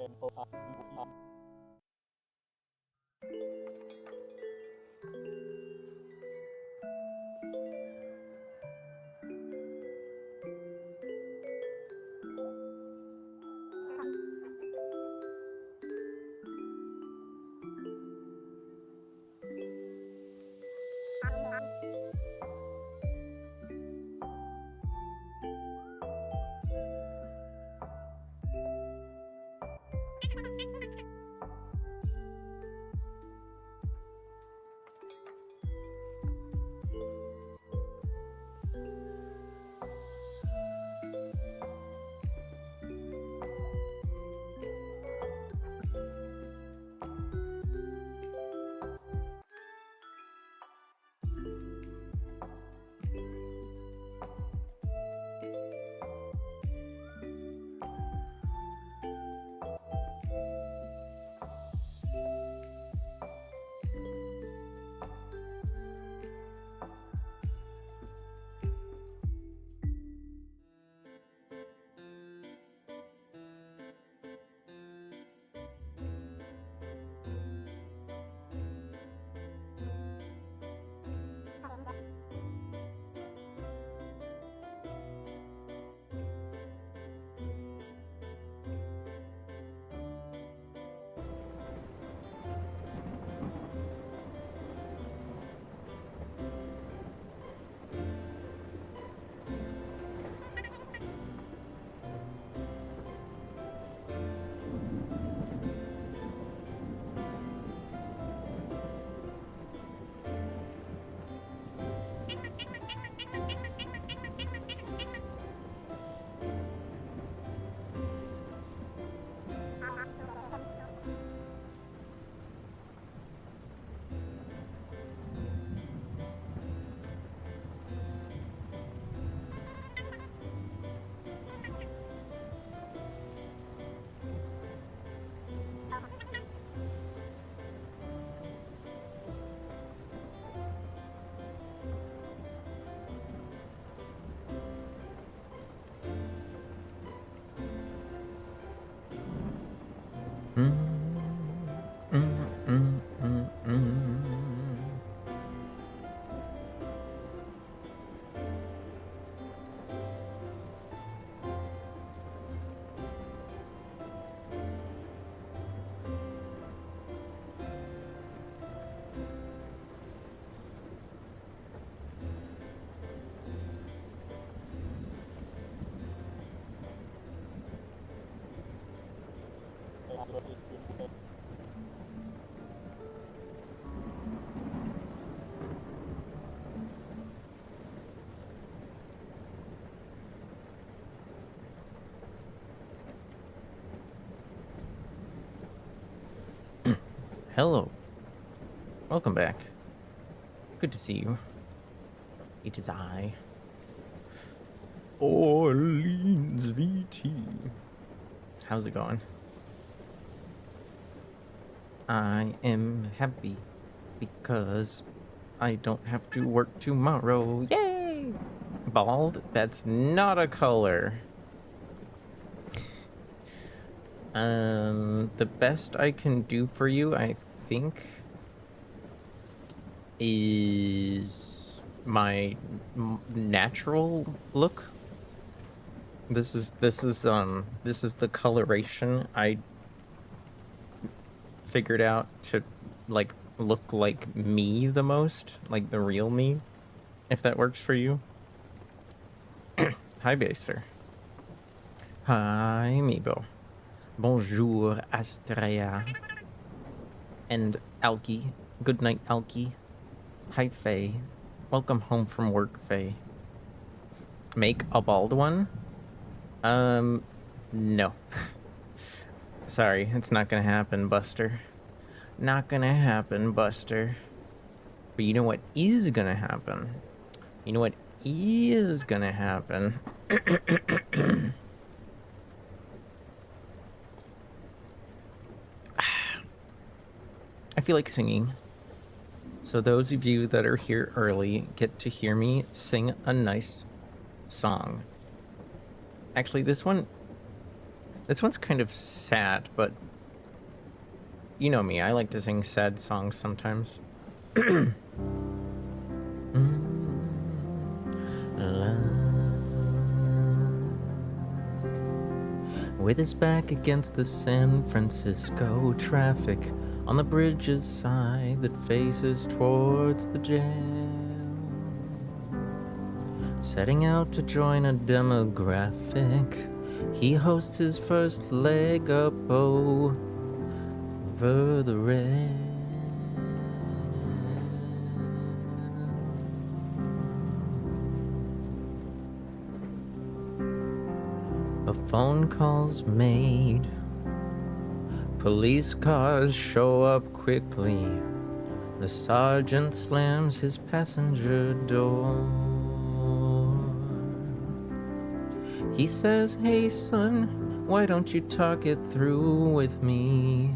ป็นโซฟาสีฟ้า Hello. Welcome back. Good to see you. It is I, Orleans VT. How's it going? I am happy because I don't have to work tomorrow. Yay! Bald? That's not a color. The best I can do for you, I think, is my natural look. This is the coloration I figured out to like look like me the most, like the real me, if that works for you. Hi, Baser. Hi, Amiibo. Bonjour, Astrea. And Alki. Good night, Alki. Hi, Faye. Welcome home from work, Faye. Make a bald one? No. Sorry, it's not gonna happen, Buster. Not gonna happen, Buster. But you know what is gonna happen? You know what is gonna happen? I feel like singing. So those of you that are here early get to hear me sing a nice song. Actually, this one's kind of sad, but you know me, I like to sing sad songs sometimes. With his back against the San Francisco traffic on the bridge's side that faces towards the jail, setting out to join a demographic, he hosts his first leg up over the rail. A phone call's made. Police cars show up quickly. The sergeant slams his passenger door. He says, "Hey son, why don't you talk it through with me?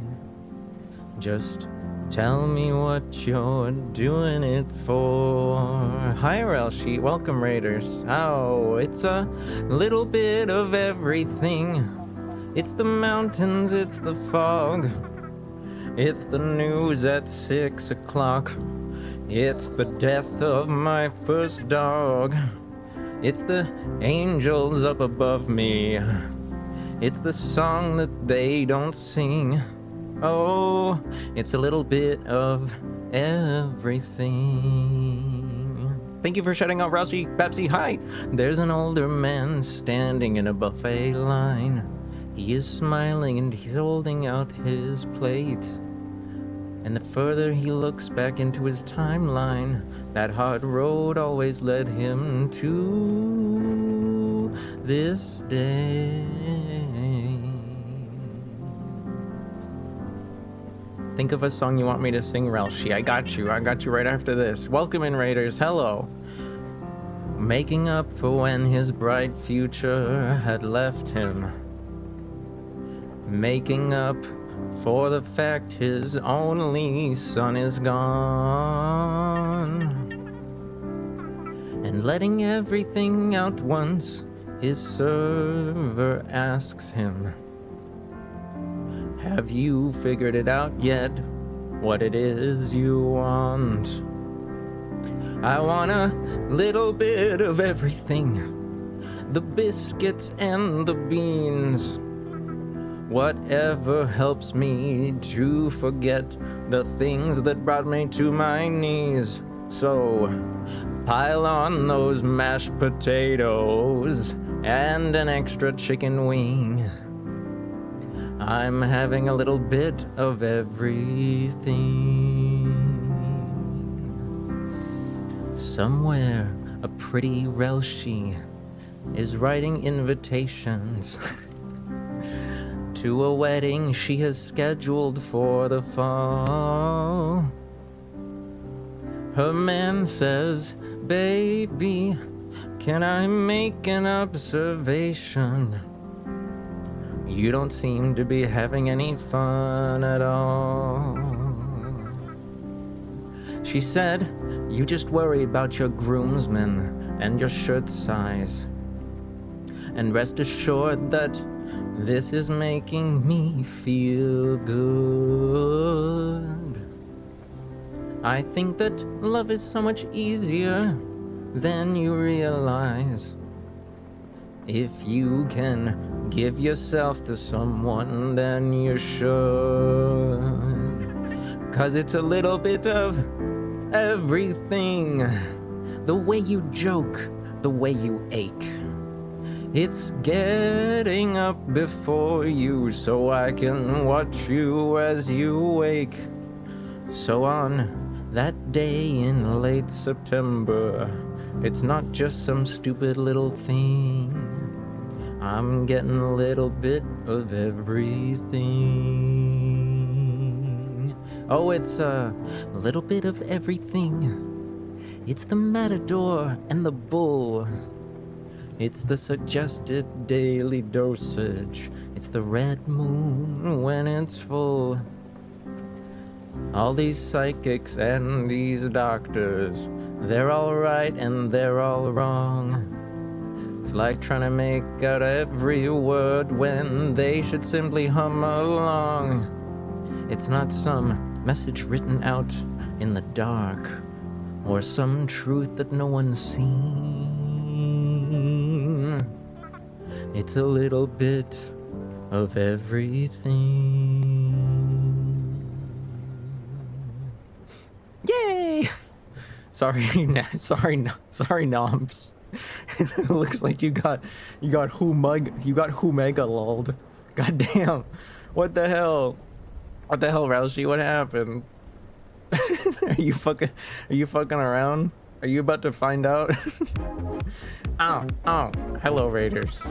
Just tell me what you're doing it for." Hi, Relshi. Welcome, Raiders. Oh, it's a little bit of everything. It's the mountains, it's the fog. It's the news at 6 o'clock. It's the death of my first dog. It's the angels up above me. It's the song that they don't sing. Oh, it's a little bit of everything. Thank you for shouting out, Rashi. Pepsi, hi. There's an older man standing in a buffet line. He is smiling and he's holding out his plate. And the further he looks back into his timeline, that hard road always led him to this day. Think of a song you want me to sing, Relshi. I got you right after this. Welcome in, Raiders. Hello. Making up for when his bright future had left him. Making up for the fact his only son is gone. And letting everything out once, his server asks him, "Have you figured it out yet, what it is you want?" "I want a little bit of everything, the biscuits and the beans. Whatever helps me to forget the things that brought me to my knees. So pile on those mashed potatoes and an extra chicken wing. I'm having a little bit of everything. Somewhere a pretty Relshi is writing invitations to a wedding she has scheduled for the fall. Her man says, "Baby, can I make an observation? You don't seem to be having any fun at all." She said, "You just worry about your groomsmen and your shirt size. And rest assured that this is making me feel good. I think that love is so much easier than you realize. If you can give yourself to someone, then you should. 'Cause it's a little bit of everything. The way you joke, the way you ache. It's getting up before you so I can watch you as you wake. So on that day in late September, it's not just some stupid little thing. I'm getting a little bit of everything." Oh, it's a little bit of everything. It's the matador and the bull. It's the suggested daily dosage. It's the red moon when it's full. All these psychics and these doctors, they're all right and they're all wrong. It's like trying to make out every word when they should simply hum along. It's not some message written out in the dark, or some truth that no one's seen. It's a little bit of everything. Yay! Sorry, Noms. It looks like you got Humega lulled. God damn. What the hell? What the hell, Roushi? What happened? Are you fucking around? Are you about to find out? Oh, hello, Raiders.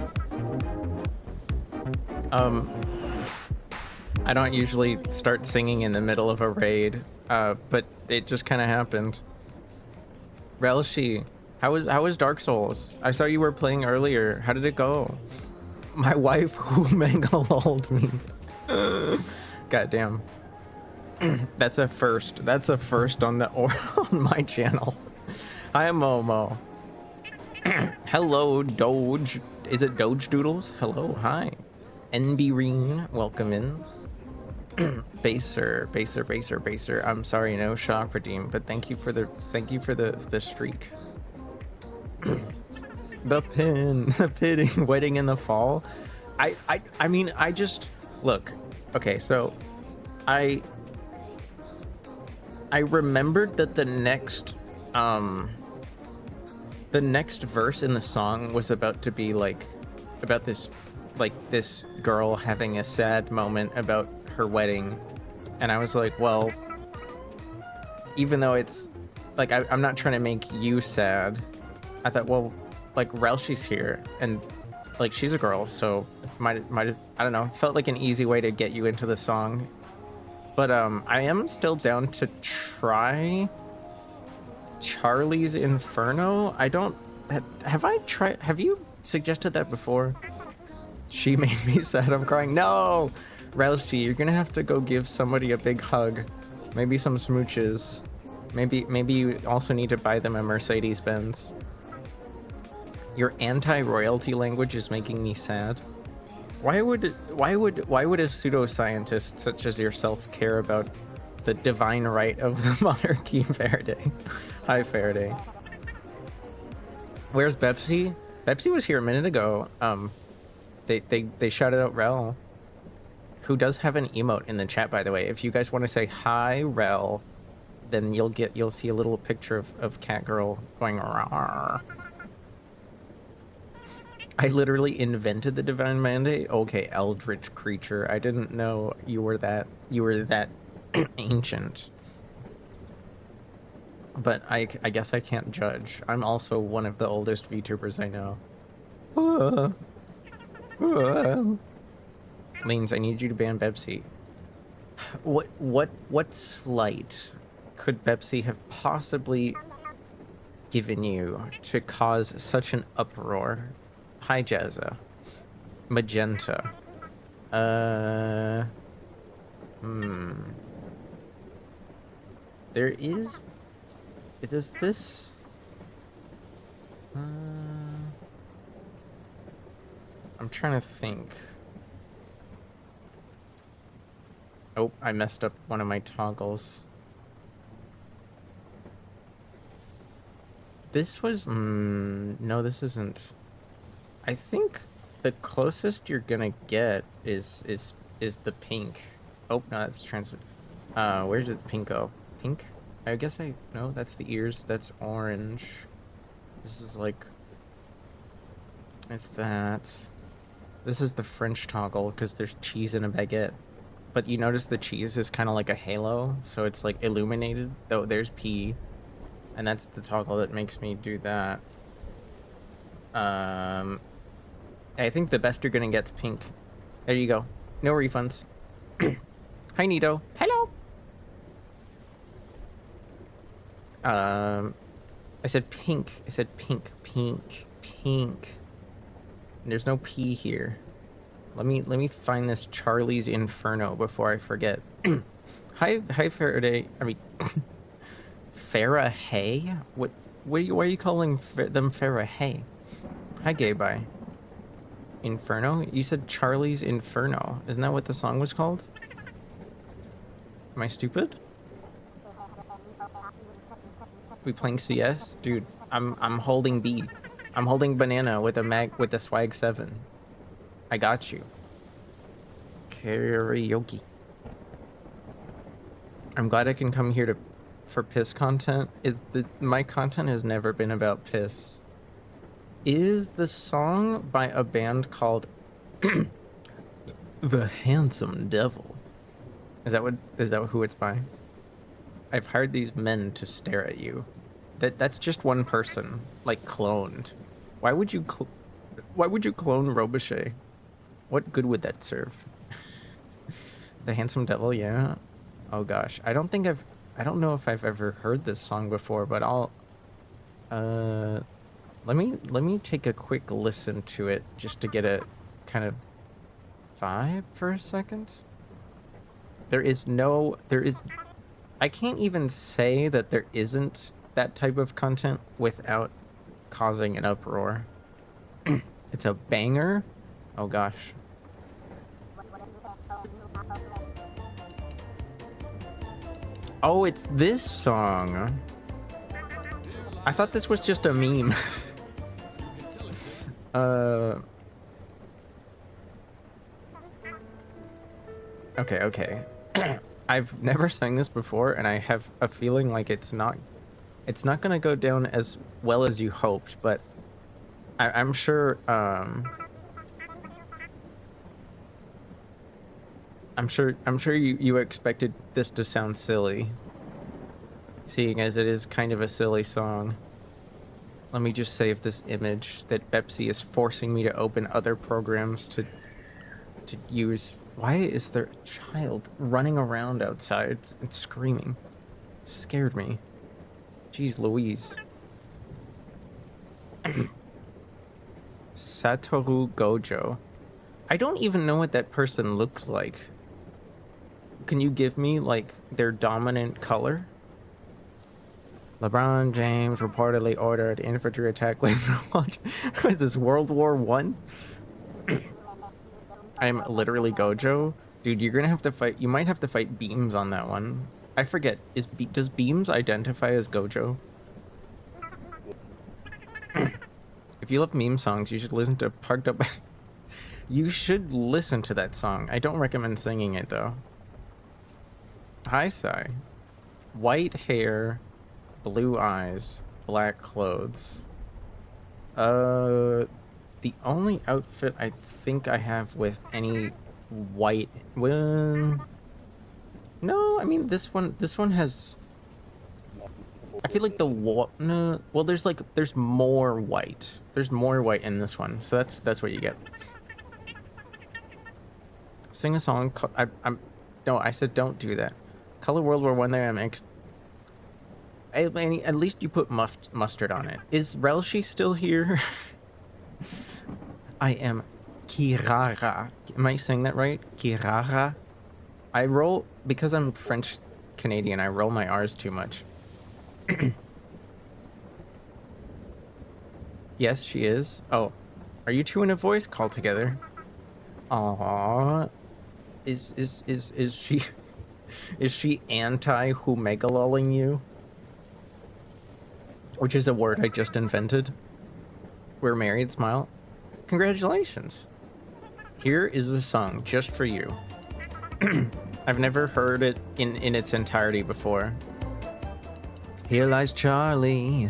I don't usually start singing in the middle of a raid, but it just kind of happened. Relshi, how was Dark Souls? I saw you were playing earlier. How did it go? My wife who mega lulled me. Goddamn. That's a first. That's a first on my channel. Hi, Momo. Hello, Doge. Is it Doge Doodles? Hello, hi. NB Reen, welcome in. Baser. I'm sorry, no shock redeem, but thank you for the streak. The pin, wedding in the fall. I mean, I just look. Okay, so I remembered that the next verse in the song was about to be like about this girl having a sad moment about her wedding, and I was like, well, even though it's like I'm not trying to make you sad, I thought, well, like Relshi's here and like she's a girl, so might I don't know, felt like an easy way to get you into the song. But I am still down to try Charlie's Inferno. Have you suggested that before? She made me sad, I'm crying. No! Relsty, you're gonna have to go give somebody a big hug. Maybe some smooches. Maybe you also need to buy them a Mercedes-Benz. Your anti-royalty language is making me sad. Why would a pseudoscientist such as yourself care about the divine right of the monarchy, Faraday? Hi, Faraday. Where's Bepsi? Bepsi was here a minute ago. They shouted out Rel, who does have an emote in the chat, by the way. If you guys want to say hi, Rel, then you'll see a little picture of Catgirl going rawr. I literally invented the divine mandate. Okay, eldritch creature. I didn't know you were that ancient. But I guess I can't judge. I'm also one of the oldest VTubers I know. Lanes, I need you to ban Pepsi. What slight could Pepsi have possibly given you to cause such an uproar? Hi, Jazza. Magenta. There is... Does this... I'm trying to think. Oh, I messed up one of my toggles. This was... no, this isn't. I think the closest you're gonna get is the pink. Oh, no, that's trans... where did the pink go? Pink? I guess no, that's the ears. That's orange. This is like... It's that. This is the French toggle, because there's cheese in a baguette. But you notice the cheese is kind of like a halo, so it's like illuminated. Though there's P, and that's the toggle that makes me do that. I think the best you're gonna get's pink. There you go. No refunds. Hi, Nito. Hello. I said pink. I said pink. There's no P here. Let me find this Charlie's Inferno before I forget. Hi Faraday. I mean, Farahay? Why are you calling them Farahay? Hi, Gay Bye. Inferno? You said Charlie's Inferno. Isn't that what the song was called? Am I stupid? We playing CS? Dude, I'm holding B. I'm holding banana with a swag 7. I got you. Karaoke. I'm glad I can come here for piss content. My content has never been about piss. Is the song by a band called The Handsome Devil? Is that who it's by? I've hired these men to stare at you. That's just one person, like cloned. Why would you clone Robuchet? What good would that serve? The Handsome Devil, yeah. Oh gosh, I don't know if I've ever heard this song before, but I'll let me take a quick listen to it just to get a kind of vibe for a second. I can't even say that there isn't that type of content without causing an uproar. It's a banger. Oh gosh. Oh, it's this song. I thought this was just a meme. Okay. I've never sang this before, and I have a feeling like it's not gonna go down as well as you hoped, but I'm sure you expected this to sound silly, seeing as it is kind of a silly song. Let me just save this image that Pepsi is forcing me to open other programs to use. Why is there a child running around outside and screaming? Scared me. Jeez Louise. Satoru Gojo. I don't even know what that person looks like. Can you give me, like, their dominant color? LeBron James reportedly ordered infantry attack with what is this, World War I? I'm literally Gojo. Dude, you're gonna have to fight. You might have to fight Beams on that one. I forget. Does Beams identify as Gojo? If you love meme songs, you should listen to Parked Up. You should listen to that song. I don't recommend singing it though. Hi, Sai. White hair, blue eyes, black clothes. the only outfit I think I have with any white. Well, no, I mean this one has. I feel like the no, well, there's more white. There's more white in this one, so that's what you get. Sing a song. I'm no, I said don't do that. Color World War One. There, at least you put mustard on it. Is Relshi still here? I am Kirara. Am I saying that right? Kirara. I roll because I'm French Canadian. I roll my R's too much. Yes, she is. Oh, are you two in a voice call together? Aww. Is she is she anti-humegalolling you? Which is a word I just invented. We're married, smile. Congratulations. Here is a song just for you. I've never heard it in its entirety before. Here lies Charlie.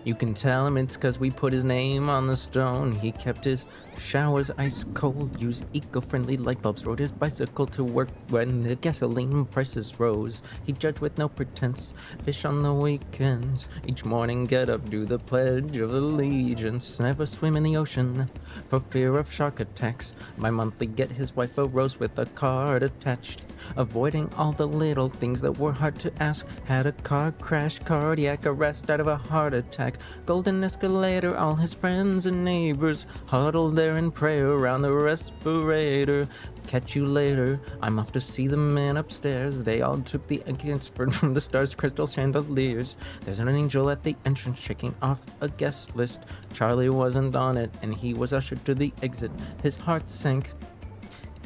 You can tell him it's 'cause we put his name on the stone. He kept his showers ice cold, used eco-friendly light bulbs, rode his bicycle to work when the gasoline prices rose. He judged with no pretense, fish on the weekends. Each morning get up, do the Pledge of Allegiance. Never swim in the ocean for fear of shark attacks. My monthly get his wife a rose with a card attached. Avoiding all the little things that were hard to ask. Had a car crash, cardiac arrest out of a heart attack. Golden escalator, all his friends and neighbors huddled there in prayer around the respirator. Catch you later, I'm off to see the man upstairs. They all took the against from the stars' crystal chandeliers. There's an angel at the entrance checking off a guest list. Charlie wasn't on it, and he was ushered to the exit. His heart sank.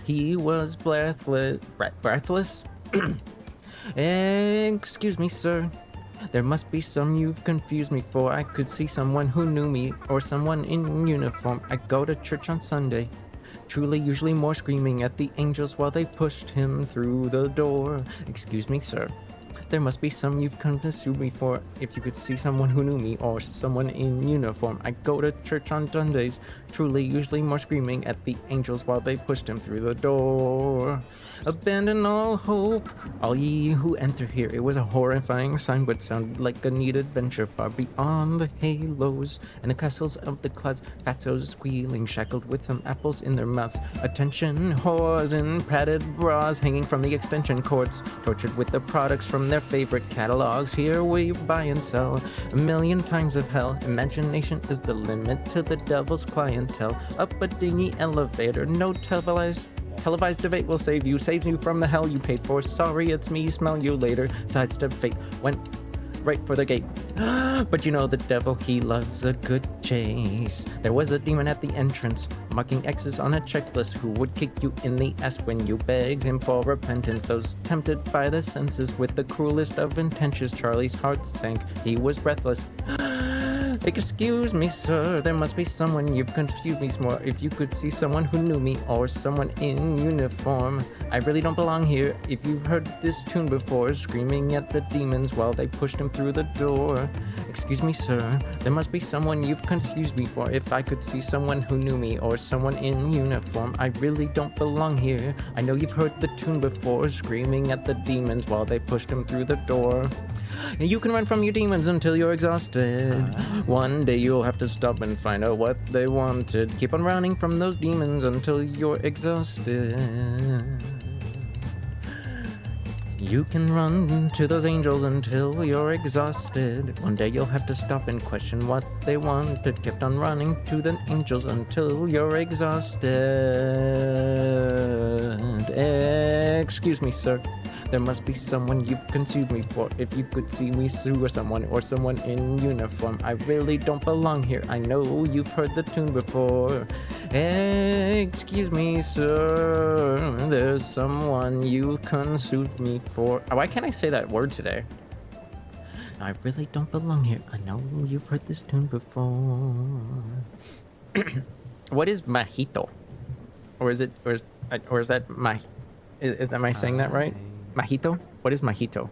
He was breathless? Excuse me, sir. There must be some you've confused me for. I could see someone who knew me, or someone in uniform. I go to church on Sunday. Truly, usually more screaming at the angels while they pushed him through the door. Excuse me, sir. There must be some you've come to sue me for. If you could see someone who knew me or someone in uniform. I go to church on Sundays. Truly, usually more screaming at the angels while they pushed him through the door. Abandon all hope, all ye who enter here. It was a horrifying sign, but sounded like a neat adventure far beyond the halos and the castles of the clouds. Fatos squealing, shackled with some apples in their mouths. Attention, whores in padded bras hanging from the extension cords, tortured with the products from their favorite catalogs. Here we buy and sell a million times of hell. Imagination is the limit to the devil's clientele. Up a dingy elevator, no televised debate will save you, saves you from the hell you paid for. Sorry, it's me, smell you later. Sidestep fate, went right for the gate. But you know the devil, he loves a good chase. There was a demon at the entrance, marking X's on a checklist, who would kick you in the ass when you begged him for repentance. Those tempted by the senses with the cruelest of intentions. Charlie's heart sank, he was breathless. Excuse me, sir, there must be someone you've confused me more. If you could see someone who knew me or someone in uniform. I really don't belong here. If you've heard this tune before, screaming at the demons while they pushed him through the door. Excuse me, sir, there must be someone you've confused me for. If I could see someone who knew me or someone in uniform. I really don't belong here. I know you've heard the tune before, screaming at the demons while they pushed him through the door. You can run from your demons until you're exhausted. One day you'll have to stop and find out what they wanted. Keep on running from those demons until you're exhausted. You can run to those angels until you're exhausted. One day you'll have to stop and question what they wanted. Kept on running to the angels until you're exhausted. Excuse me, sir. There must be someone you've consumed me for. If you could see me sue someone or someone in uniform. I really don't belong here. I know you've heard the tune before. Excuse me, sir. There's someone you consumed me for. Why can't I say that word today? I really don't belong here. I know you've heard this tune before. What is mojito? Or is that is that my saying that right? Mojito? What is mojito?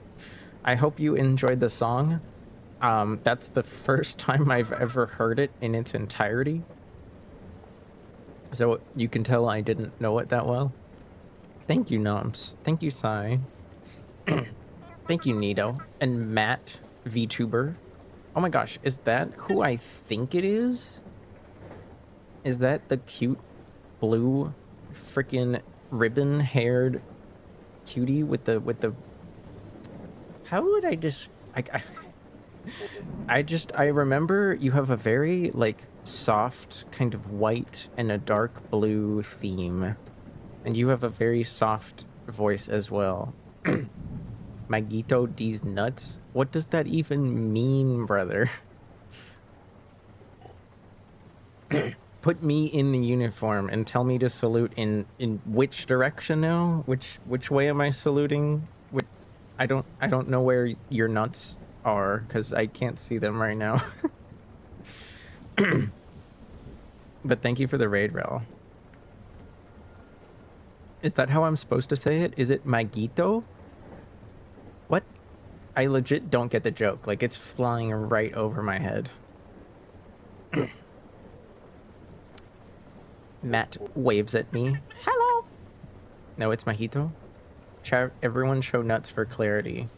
I hope you enjoyed the song. That's the first time I've ever heard it in its entirety. So you can tell I didn't know it that well. Thank you, Noms. Thank you, Sai. Thank you, Nito. And Matt, VTuber. Oh my gosh, is that who I think it is? Is that the cute blue freaking ribbon-haired cutie with the how would I just I remember you have a very like soft kind of white and a dark blue theme, and you have a very soft voice as well. Magito these nuts, what does that even mean, brother? Put me in the uniform and tell me to salute in which direction now? Which way am I saluting? I don't know where your nuts are because I can't see them right now. But thank you for the raid, Rel. Is that how I'm supposed to say it? Is it Magito? What? I legit don't get the joke. Like, it's flying right over my head. Matt waves at me. Hello! No, it's Mahito. Everyone show nuts for clarity.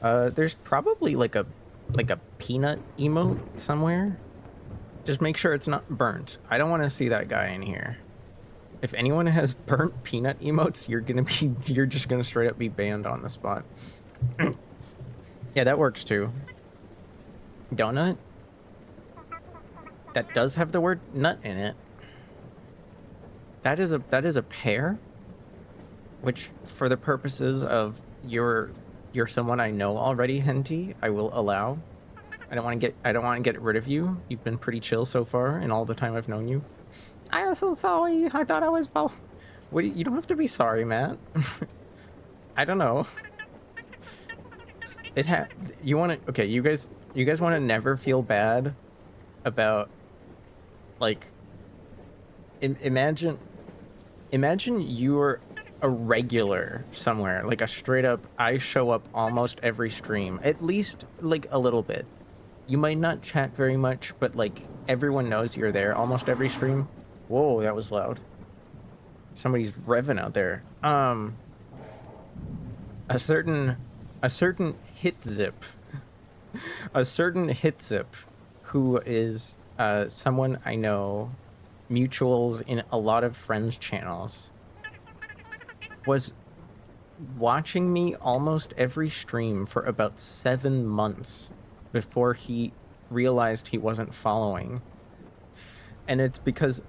There's probably like a peanut emote somewhere. Just make sure it's not burnt. I don't want to see that guy in here. If anyone has burnt peanut emotes, you're just gonna straight up be banned on the spot. Yeah, that works too. Donut? That does have the word nut in it. That is a pear, which for the purposes of you're someone I know already, Henty, I will allow. I don't want to get rid of you. You've been pretty chill so far in all the time I've known you. I am so sorry. I thought I was you don't have to be sorry, Matt. I don't know. You want to okay, you guys want to never feel bad about like imagine you're a regular somewhere, like a straight up I show up almost every stream, at least like a little bit. You might not chat very much, but like everyone knows you're there almost every stream. Whoa, that was loud. Somebody's revving out there. A certain hit zip who is someone I know, mutuals in a lot of friends channels, was watching me almost every stream for about 7 months before he realized he wasn't following. And it's because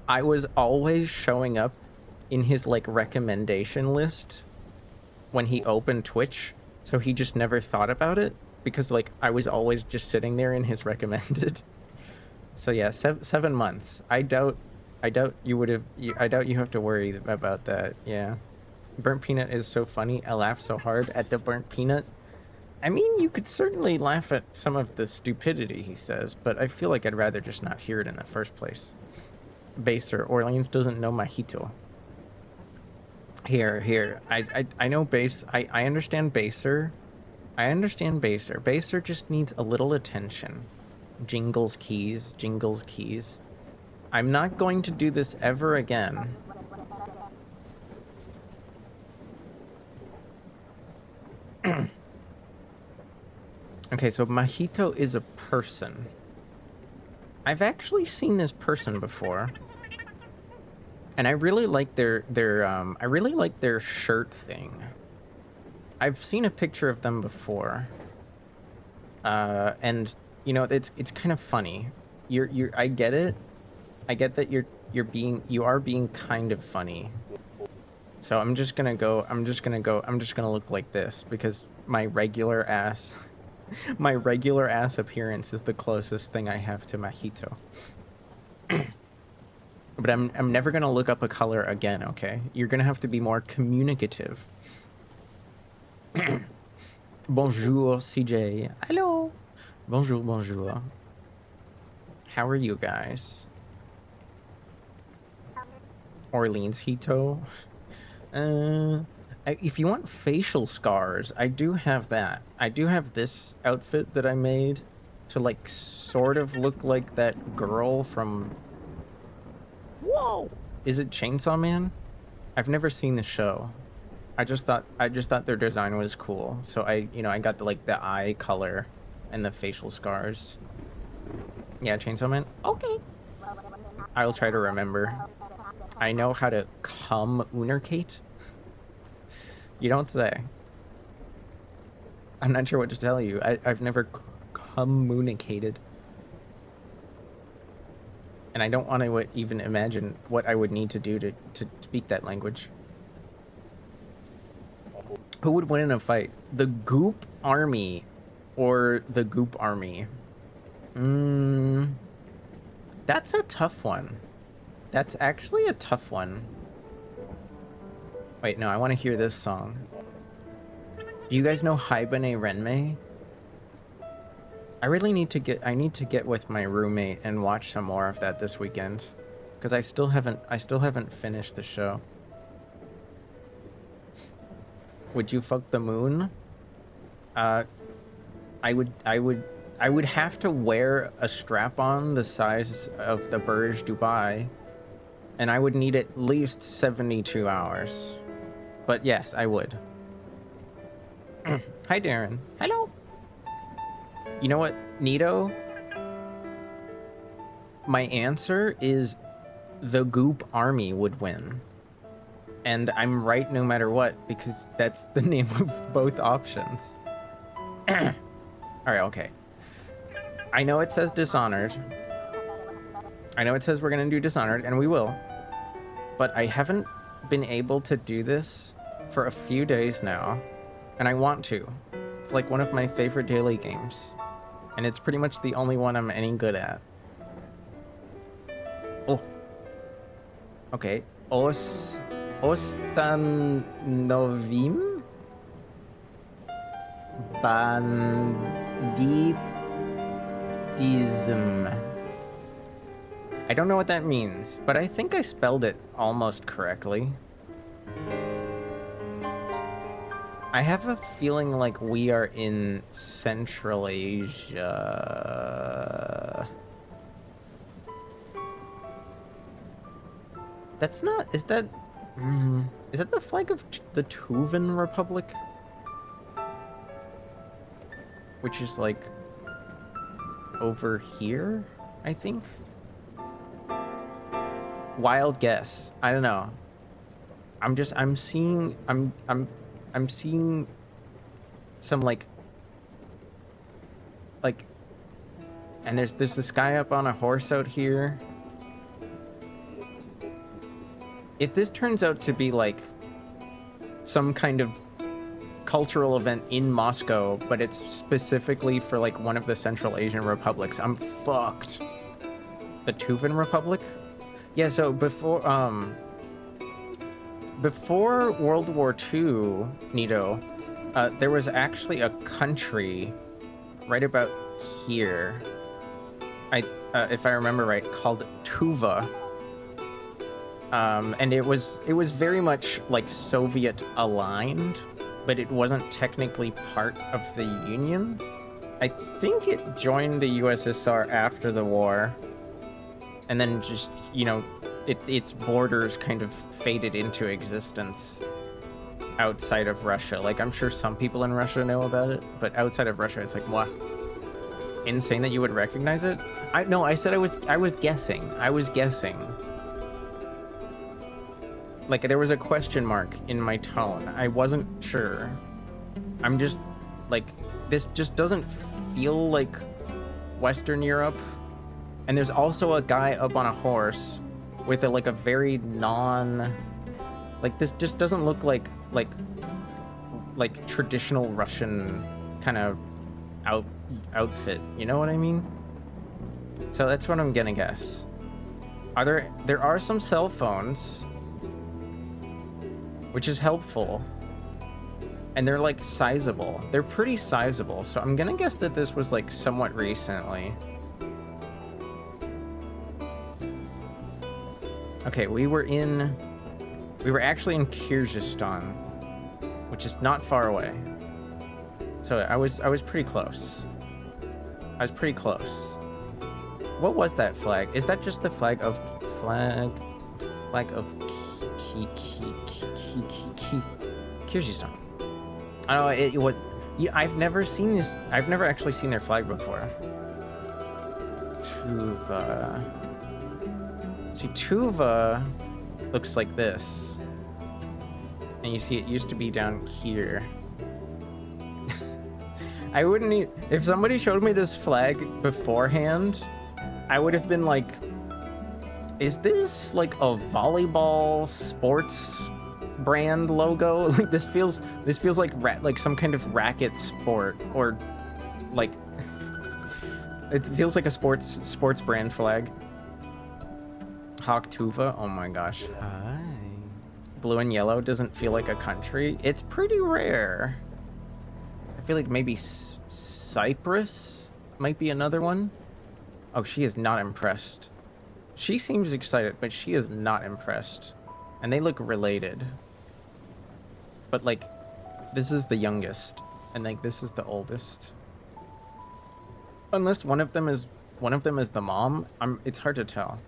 I was always showing up in his like recommendation list when he opened Twitch, so he just never thought about it because like I was always just sitting there in his recommended. So yeah, 7 months. I doubt you would have. I doubt you have to worry about that. Yeah, burnt peanut is so funny. I laugh so hard at the burnt peanut. I mean, you could certainly laugh at some of the stupidity he says, but I feel like I'd rather just not hear it in the first place. Baser, Orleans doesn't know Mahito. Here. I know Base. I understand Baser. I understand Baser. Baser just needs a little attention. Jingles keys. I'm not going to do this ever again. Okay, so Mahito is a person. I've actually seen this person before. And I really like their shirt thing. I've seen a picture of them before. And you know, it's kind of funny. I get it. I get that you are being kind of funny. So I'm just gonna look like this because my regular ass appearance is the closest thing I have to Mahito. But I'm never gonna look up a color again, okay? You're gonna have to be more communicative. Bonjour, CJ. Hello. Bonjour. How are you guys? Orleans Hito. If you want facial scars, I do have that. I do have this outfit that I made to like sort of look like that girl from Whoa! Is it Chainsaw Man? I've never seen the show. I just thought their design was cool. So I got the eye color and the facial scars. Yeah, Chainsaw Man. Okay. I'll try to remember. I know how to communicate. You don't say. I'm not sure what to tell you. I've never communicated. And I don't want to even imagine what I would need to do to speak that language. Who would win in a fight? The Goop Army or the Goop Army? That's a tough one. That's actually a tough one. Wait, no, I want to hear this song. Do you guys know Haibane Renmei? I need to get with my roommate and watch some more of that this weekend, because I still haven't finished the show. Would you fuck the moon? I would have to wear a strap-on the size of the Burj Dubai, and I would need at least 72 hours. But yes, I would. Hi, Darren. Hello. You know what, Nito? My answer is the Goop Army would win. And I'm right no matter what, because that's the name of both options. Alright, okay. I know it says Dishonored. I know it says we're gonna do Dishonored, and we will. But I haven't been able to do this for a few days now, and I want to. It's like one of my favorite daily games. And it's pretty much the only one I'm any good at. Oh. Okay. Ostanovim? Banditism. I don't know what that means, but I think I spelled it almost correctly. I have a feeling like we are in Central Asia. That's not... Is that the flag of the Tuvan Republic? Which is like over here, I think? Wild guess. I don't know. I'm seeing some like, and there's this guy up on a horse out here. If this turns out to be like some kind of cultural event in Moscow, but it's specifically for like one of the Central Asian republics, I'm fucked. The Tuvan Republic? Yeah, so before World War II, Nito, there was actually a country right about here, if I remember right, called Tuva. And it was very much like Soviet aligned, but it wasn't technically part of the Union. I think it joined the USSR after the war, and then just, its borders kind of faded into existence outside of Russia. Like, I'm sure some people in Russia know about it, but outside of Russia, it's like, what? Insane that you would recognize it? No, I said I was guessing. I was guessing. Like, there was a question mark in my tone. I wasn't sure. I'm just, like, this just doesn't feel like Western Europe. And there's also a guy up on a horse with a very like, this just doesn't look like traditional Russian kind of outfit. You know what I mean? So that's what I'm gonna guess. There are some cell phones, which is helpful, and they're like sizable. They're pretty sizable, so I'm gonna guess that this was like somewhat recently. Okay, we were actually in Kyrgyzstan, which is not far away. So I was pretty close. I was pretty close. What was that flag? Is that just the flag of Flag of Kyrgyzstan. Oh, what? Yeah, I've never seen this. I've never actually seen their flag before. Tuva. See, Tuva looks like this. And you see it used to be down here. I wouldn't even, if somebody showed me this flag beforehand, I would have been like, is this like a volleyball sports brand logo? Like this feels like some kind of racket sport, or like it feels like a sports brand flag. Hawk Tuva, oh my gosh. Hi. Blue and yellow doesn't feel like a country. It's pretty rare. I feel like maybe Cyprus might be another one. Oh, she is not impressed. She seems excited, but she is not impressed. And they look related. But like, this is the youngest, and like this is the oldest. Unless one of them is the mom. It's hard to tell.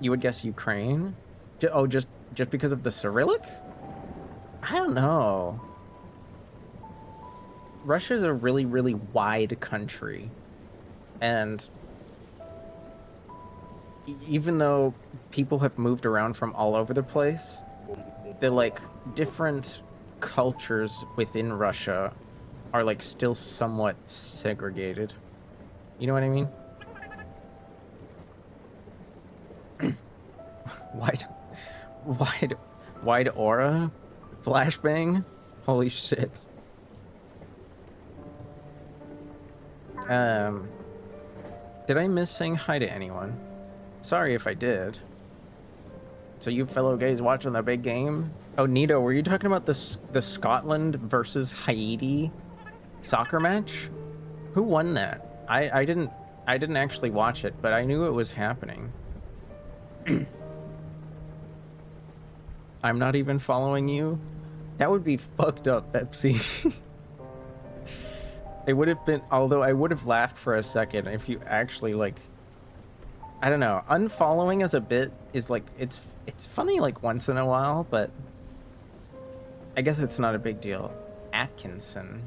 You would guess Ukraine? Just because of the Cyrillic? I don't know. Russia's a really, really wide country. And even though people have moved around from all over the place, the like different cultures within Russia are like still somewhat segregated. You know what I mean? Wide aura? Flashbang? Holy shit. Did I miss saying hi to anyone? Sorry if I did. So you fellow gays watching the big game? Oh, Nito, were you talking about the Scotland versus Haiti soccer match? Who won that? I didn't actually watch it, but I knew it was happening. I'm not even following you? That would be fucked up, Pepsi. It would have been, although I would have laughed for a second if you actually like, I don't know, unfollowing as a bit is like, it's funny like once in a while, but I guess it's not a big deal. Atkinson.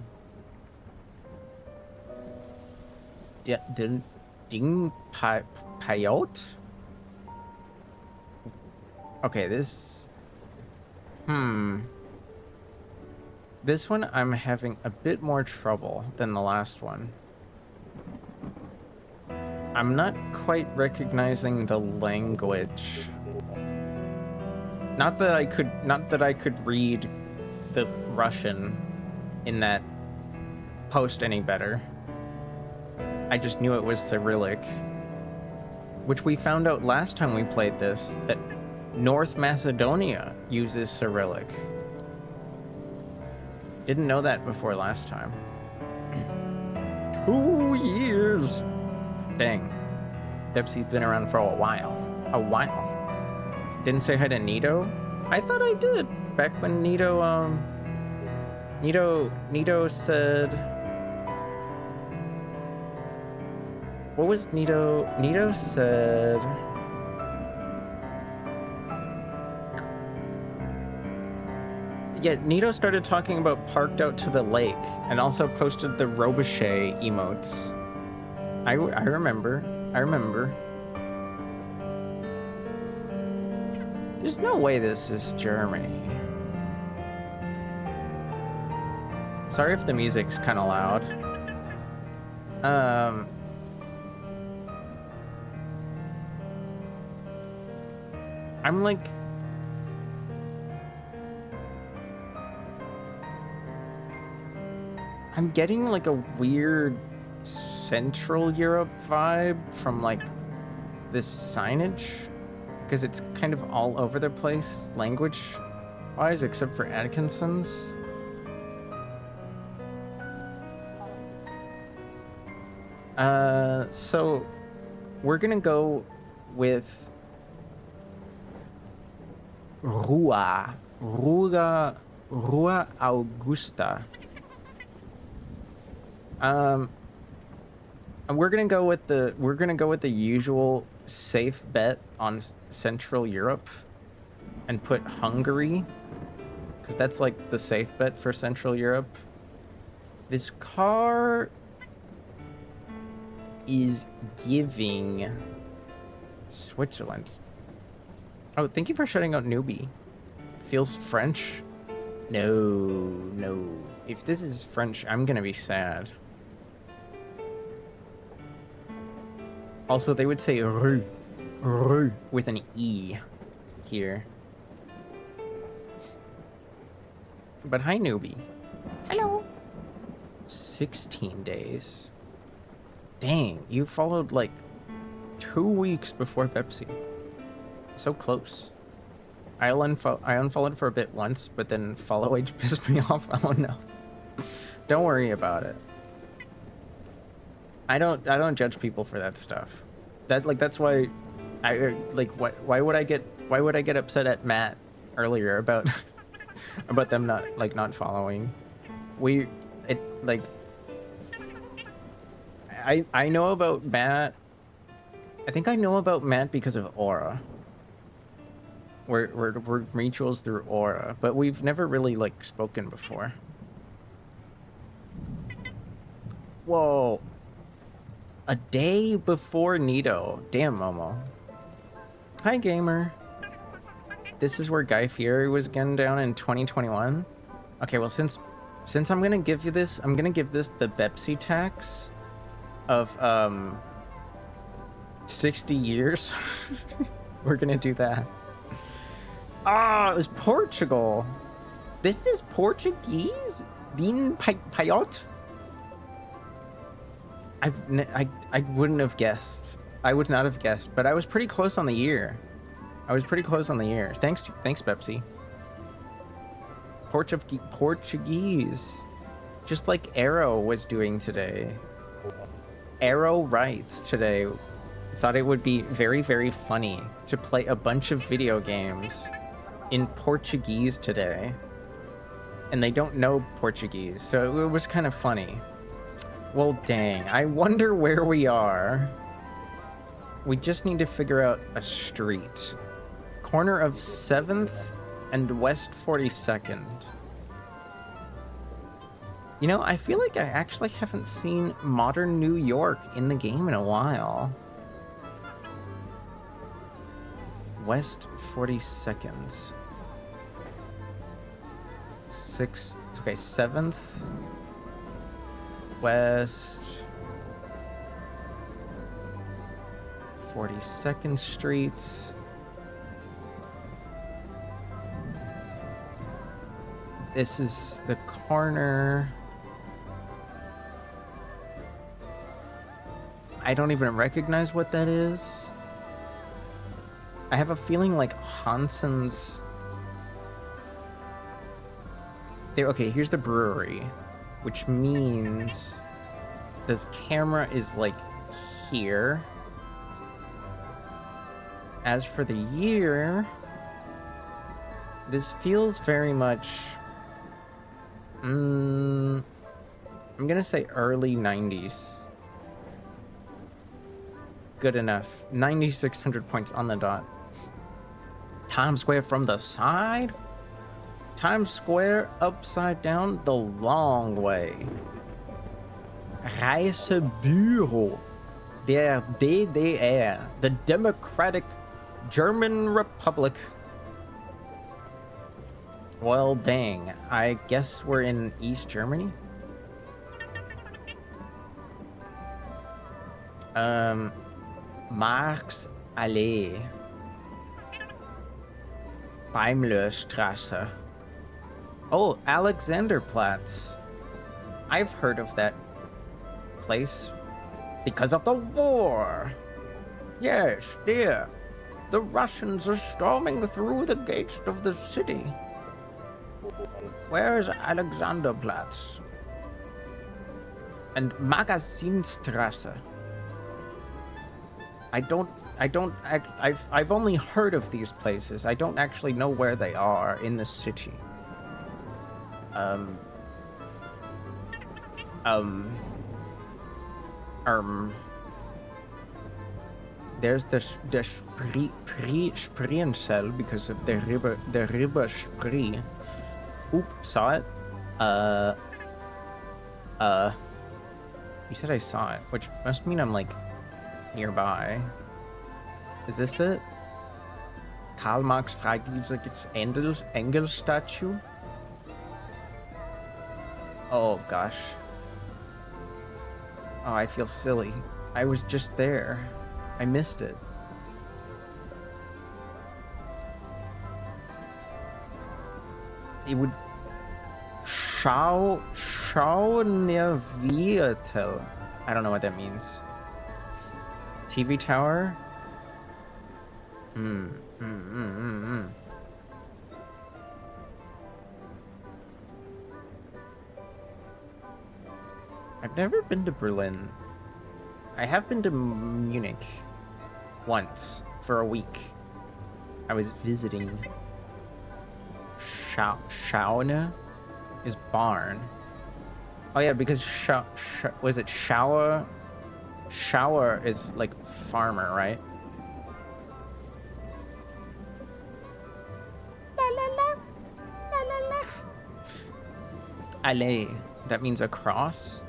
Ding Payot? Okay, this... This one I'm having a bit more trouble than the last one. I'm not quite recognizing the language. Not that I could read the Russian in that post any better. I just knew it was Cyrillic. Which we found out last time we played this, that North Macedonia uses Cyrillic. Didn't know that before last time. 2 years! Dang. Pepsi's been around for a while. Didn't say hi to Nito? I thought I did. Back when Nito said... What was Nito? Nito said... Yeah, Nito started talking about parked out to the lake and also posted the Robuchet emotes. I remember. There's no way this is Germany. Sorry if the music's kind of loud. I'm like... I'm getting like a weird Central Europe vibe from like this signage, because it's kind of all over the place language wise, except for Atkinson's. So we're gonna go with Rua Augusta. And we're gonna go with the usual safe bet on Central Europe and put Hungary, because that's like the safe bet for Central Europe. This car is giving Switzerland. Oh, thank you for shutting out newbie. Feels French? No. If this is French, I'm gonna be sad. Also, they would say rue with an E here. But hi, newbie. Hello. 16 days. Dang, you followed like 2 weeks before Pepsi. So close. I unfollowed for a bit once, but then follow age pissed me off. Oh no. Don't worry about it. I don't judge people for that stuff. That's why why would I get upset at Matt earlier about about them not following. I know about Matt. I think I know about Matt because of Aura. We're mutuals through Aura, but we've never really like spoken before. Whoa. A day before Nito. Damn, Momo. Hi, gamer. This is where Guy Fieri was gunned down in 2021. Okay, well, since I'm gonna give you this, I'm gonna give this the Pepsi tax of 60 years. We're gonna do that. Ah, it was Portugal. This is Portuguese? Din Payot? I wouldn't have guessed. I would not have guessed, but I was pretty close on the year. Thanks, Pepsi. Portuguese. Just like Arrow was doing today. Arrow writes today. Thought it would be very, very funny to play a bunch of video games in Portuguese today. And they don't know Portuguese, so it was kind of funny. Well, dang. I wonder where we are. We just need to figure out a street. Corner of 7th and West 42nd. You know, I feel like I actually haven't seen Modern New York in the game in a while. West 42nd. 6th. Okay, 7th. West 42nd Street. This is the corner. I don't even recognize what that is. I have a feeling like Hanson's. There. Okay, here's the brewery, which means the camera is like here. As for the year, this feels very much. I'm gonna say early 90s. Good enough. 9,600 points on the dot. Times Square from the side? Times Square upside down the long way. Reisebüro der DDR, the Democratic German Republic. Well, dang. I guess we're in East Germany? Marx Allee. Daimlerstraße. Oh, Alexanderplatz. I've heard of that place. Because of the war. Yes, dear. The Russians are storming through the gates of the city. Where's Alexanderplatz? And Magazinstraße. I've only heard of these places. I don't actually know where they are in the city. There's the Spreeiensel because of the river Spree. Oop, saw it. You said I saw it, which must mean I'm like nearby. Is this it? Karl Marx Freigebiets Engel statue? Oh gosh. Oh, I feel silly. I was just there. I missed it. It would Schau Nerviertel. I don't know what that means. TV tower? I've never been to Berlin. I have been to Munich once for a week. I was visiting. Schaune is barn. Oh yeah, because was it Schauer? Schauer is like farmer, right? Allée. That means across?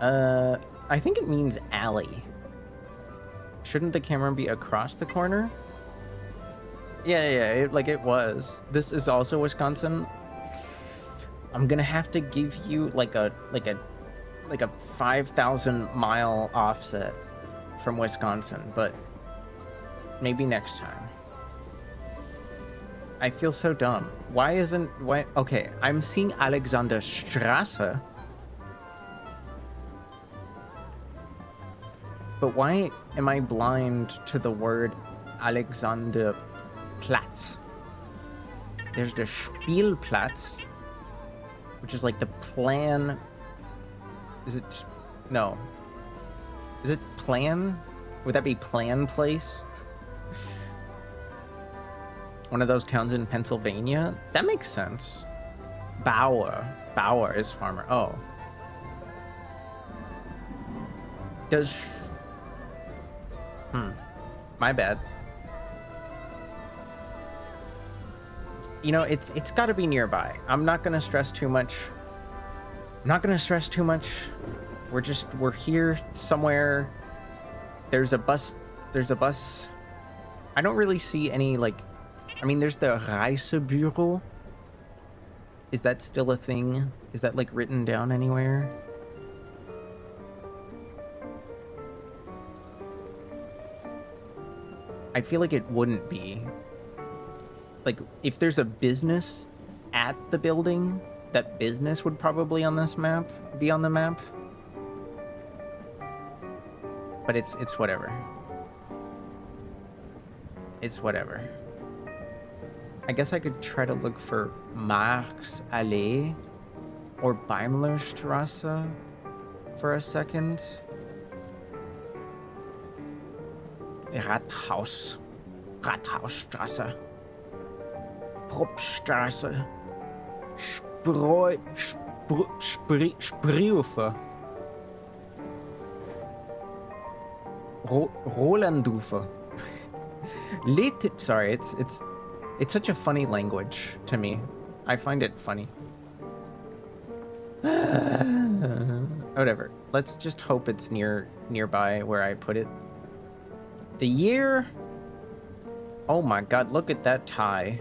I think it means alley. Shouldn't the camera be across the corner? Yeah, it was. This is also Wisconsin. I'm gonna have to give you like a 5,000 mile offset from Wisconsin, but maybe next time. I feel so dumb. Why? Okay, I'm seeing Alexanderstraße. But why am I blind to the word Alexanderplatz? There's the Spielplatz, which is like the plan. Is it? No. Is it plan? Would that be plan place? One of those towns in Pennsylvania? That makes sense. Bauer is farmer. Oh. Does... My bad. You know, it's got to be nearby. I'm not going to stress too much. We're here somewhere. There's a bus. I don't really see any, like... I mean, there's the Reisebüro. Is that still a thing? Is that, like, written down anywhere? I feel like it wouldn't be. Like, if there's a business at the building, that business would probably be on the map. But it's whatever. It's whatever. I guess I could try to look for Marx Allee or Beimlerstraße for a second. Rathausstraße, Probststraße, Spreeufer, Rolandufer. Sorry, it's such a funny language to me. I find it funny. Whatever. Let's just hope it's nearby where I put it. The year. Oh my god, look at that tie.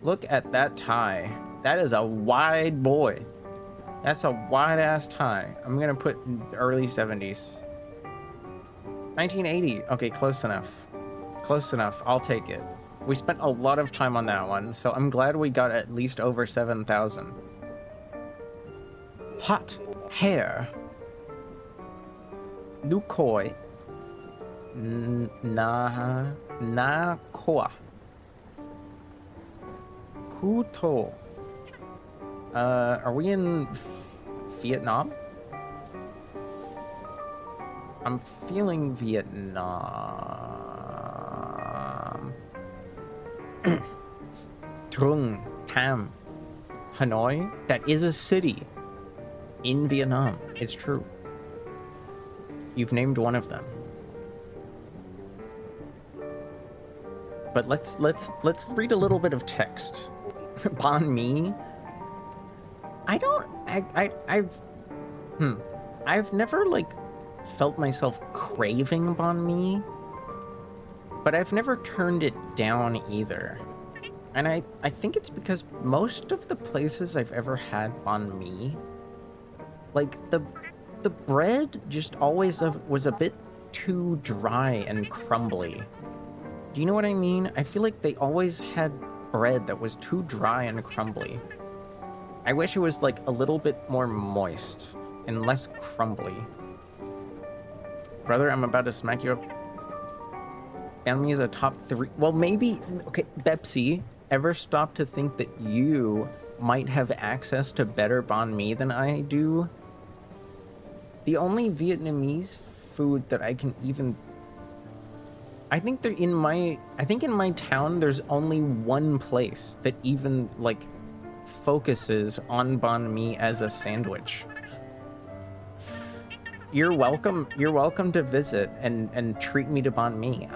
Look at that tie. That is a wide boy. That's a wide ass tie. I'm gonna put early 70s. 1980. Okay, close enough. Close enough. I'll take it. We spent a lot of time on that one, so I'm glad we got at least over 7,000. Hot hair. Nukoi. Na koa. Puto. Are we in Vietnam? I'm feeling Vietnam. Trung Tam. Hanoi? That is a city in Vietnam. It's true. You've named one of them. But let's read a little bit of text. Banh mi. I've never like felt myself craving banh mi, but I've never turned it down either. And I think it's because most of the places I've ever had banh mi, like the bread just always was a bit too dry and crumbly. Do you know what I mean? I feel like they always had bread that was too dry and crumbly. I wish it was like a little bit more moist and less crumbly. Brother, I'm about to smack you up. Banh mi is a top 3. Well, maybe, okay, Bepsi, ever stop to think that you might have access to better banh mi than I do? The only Vietnamese food that I can even... I think in my town, there's only one place that even, like, focuses on banh mi as a sandwich. You're welcome to visit and treat me to banh mi.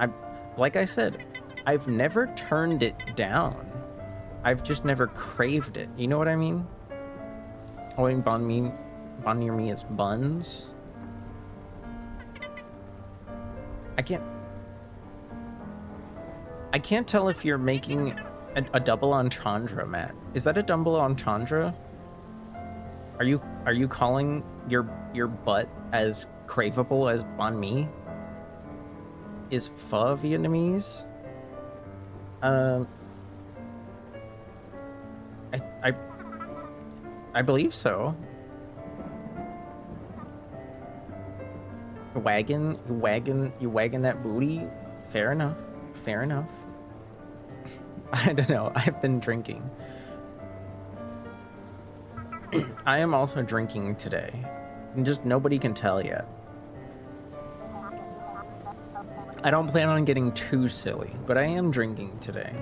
Like I said, I've never turned it down. I've just never craved it. You know what I mean? Oh, and banh near me is buns. I can't tell if you're making a double entendre, Matt. Is that a double entendre? Are you calling your butt as craveable as banh mi? Is pho Vietnamese? I believe so. You wagging that booty? Fair enough. Fair enough. I don't know. I've been drinking. I am also drinking today. And just nobody can tell yet. I don't plan on getting too silly, but I am drinking today.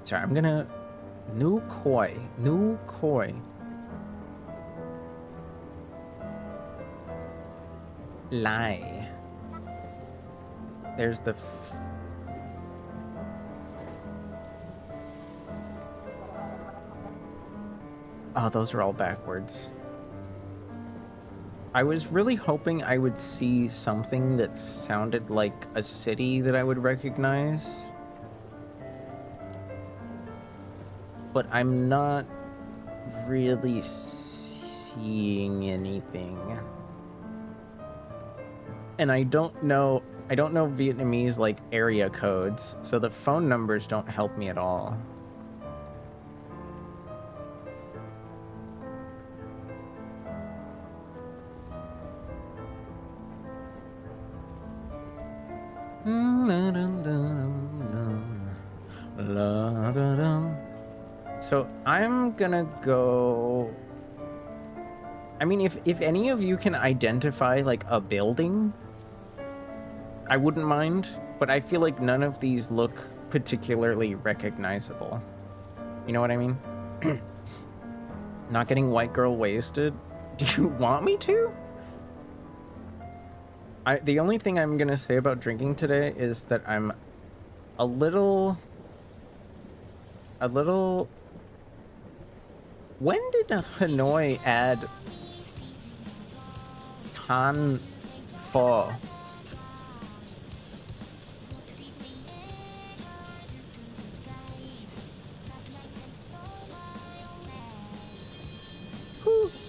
Sorry, I'm gonna... New koi. Lie. There's the... Oh, those are all backwards. I was really hoping I would see something that sounded like a city that I would recognize. But I'm not really seeing anything. And I don't know Vietnamese like area codes, so the phone numbers don't help me at all. So I'm gonna go... I mean, if any of you can identify like a building, I wouldn't mind, but I feel like none of these look particularly recognizable. You know what I mean? Not getting white girl wasted? Do you want me to? The only thing I'm gonna say about drinking today is that I'm a little... When did Hanoi add Tan Pho?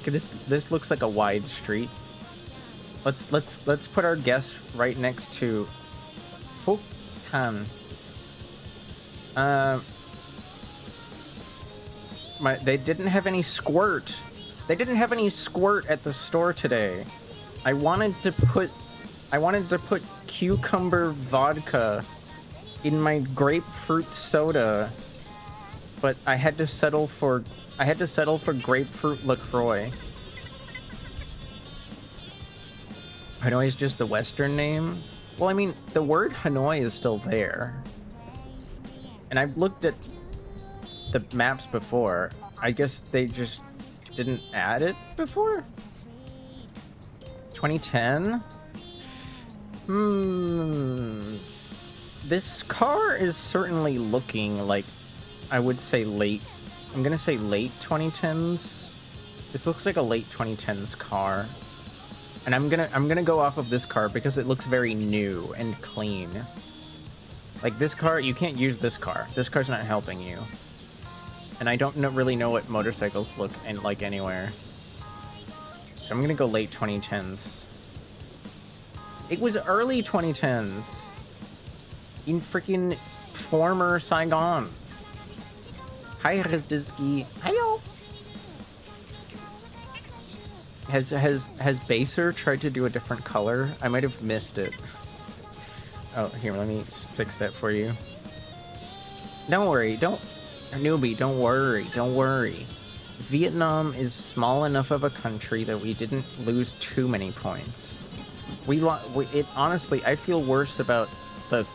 This looks like a wide street. Let's put our guest right next to Phuc Tan. They didn't have any squirt. They didn't have any squirt at the store today. I wanted to put cucumber vodka in my grapefruit soda, but I had to settle for grapefruit LaCroix. Hanoi is just the Western name? Well, I mean, the word Hanoi is still there. And I've looked at the maps before. I guess they just didn't add it before? 2010? This car is certainly looking like, I would say late. I'm gonna say late 2010s. This looks like a late 2010s car. And I'm gonna go off of this car because it looks very new and clean. Like this car, you can't use this car. This car's not helping you. And I don't really know what motorcycles look like anywhere. So I'm gonna go late 2010s. It was early 2010s. In freaking former Saigon. Hi, Rezdisky. Hiyo. Has Baser tried to do a different color? I might have missed it. Oh, here, let me fix that for you. Don't worry, newbie, don't worry. Vietnam is small enough of a country that we didn't lose too many points. Honestly, I feel worse about the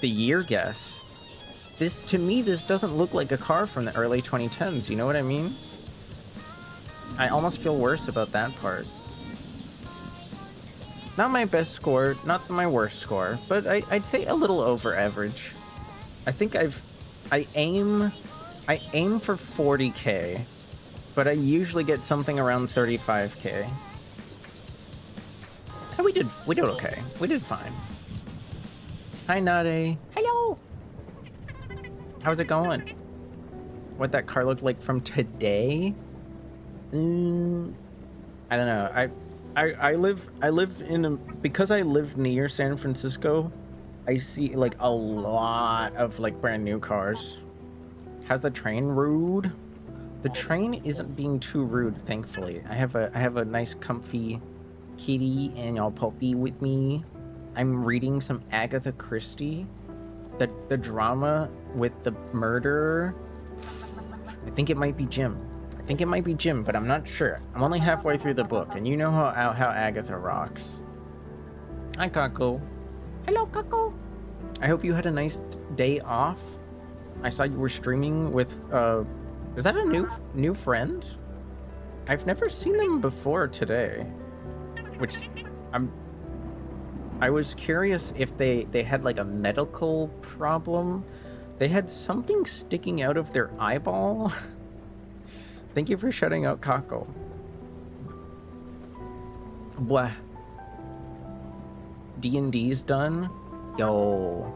year guess. To me, this doesn't look like a car from the early 2010s, you know what I mean? I almost feel worse about that part. Not my best score, not my worst score, but I'd say a little over average. I think I aim for 40k, but I usually get something around 35k. So we did okay. We did fine. Hi, Nade. Hello. How's it going? What that car looked like from today? I don't know. I live in because I live near San Francisco, I see like a lot of like brand new cars. How's the train rude? The train isn't being too rude, thankfully. I have a nice comfy kitty and y'all puppy with me. I'm reading some Agatha Christie. The drama with the murderer. I think it might be Jim. But I'm not sure. I'm only halfway through the book, and you know how Agatha rocks. Hi, Kako. Hello, Kako. I hope you had a nice day off. I saw you were streaming with, is that a new friend? I've never seen them before today. Which, I was curious if they had like a medical problem. They had something sticking out of their eyeball. Thank you for shutting out Kako. What? D&D's done? Yo.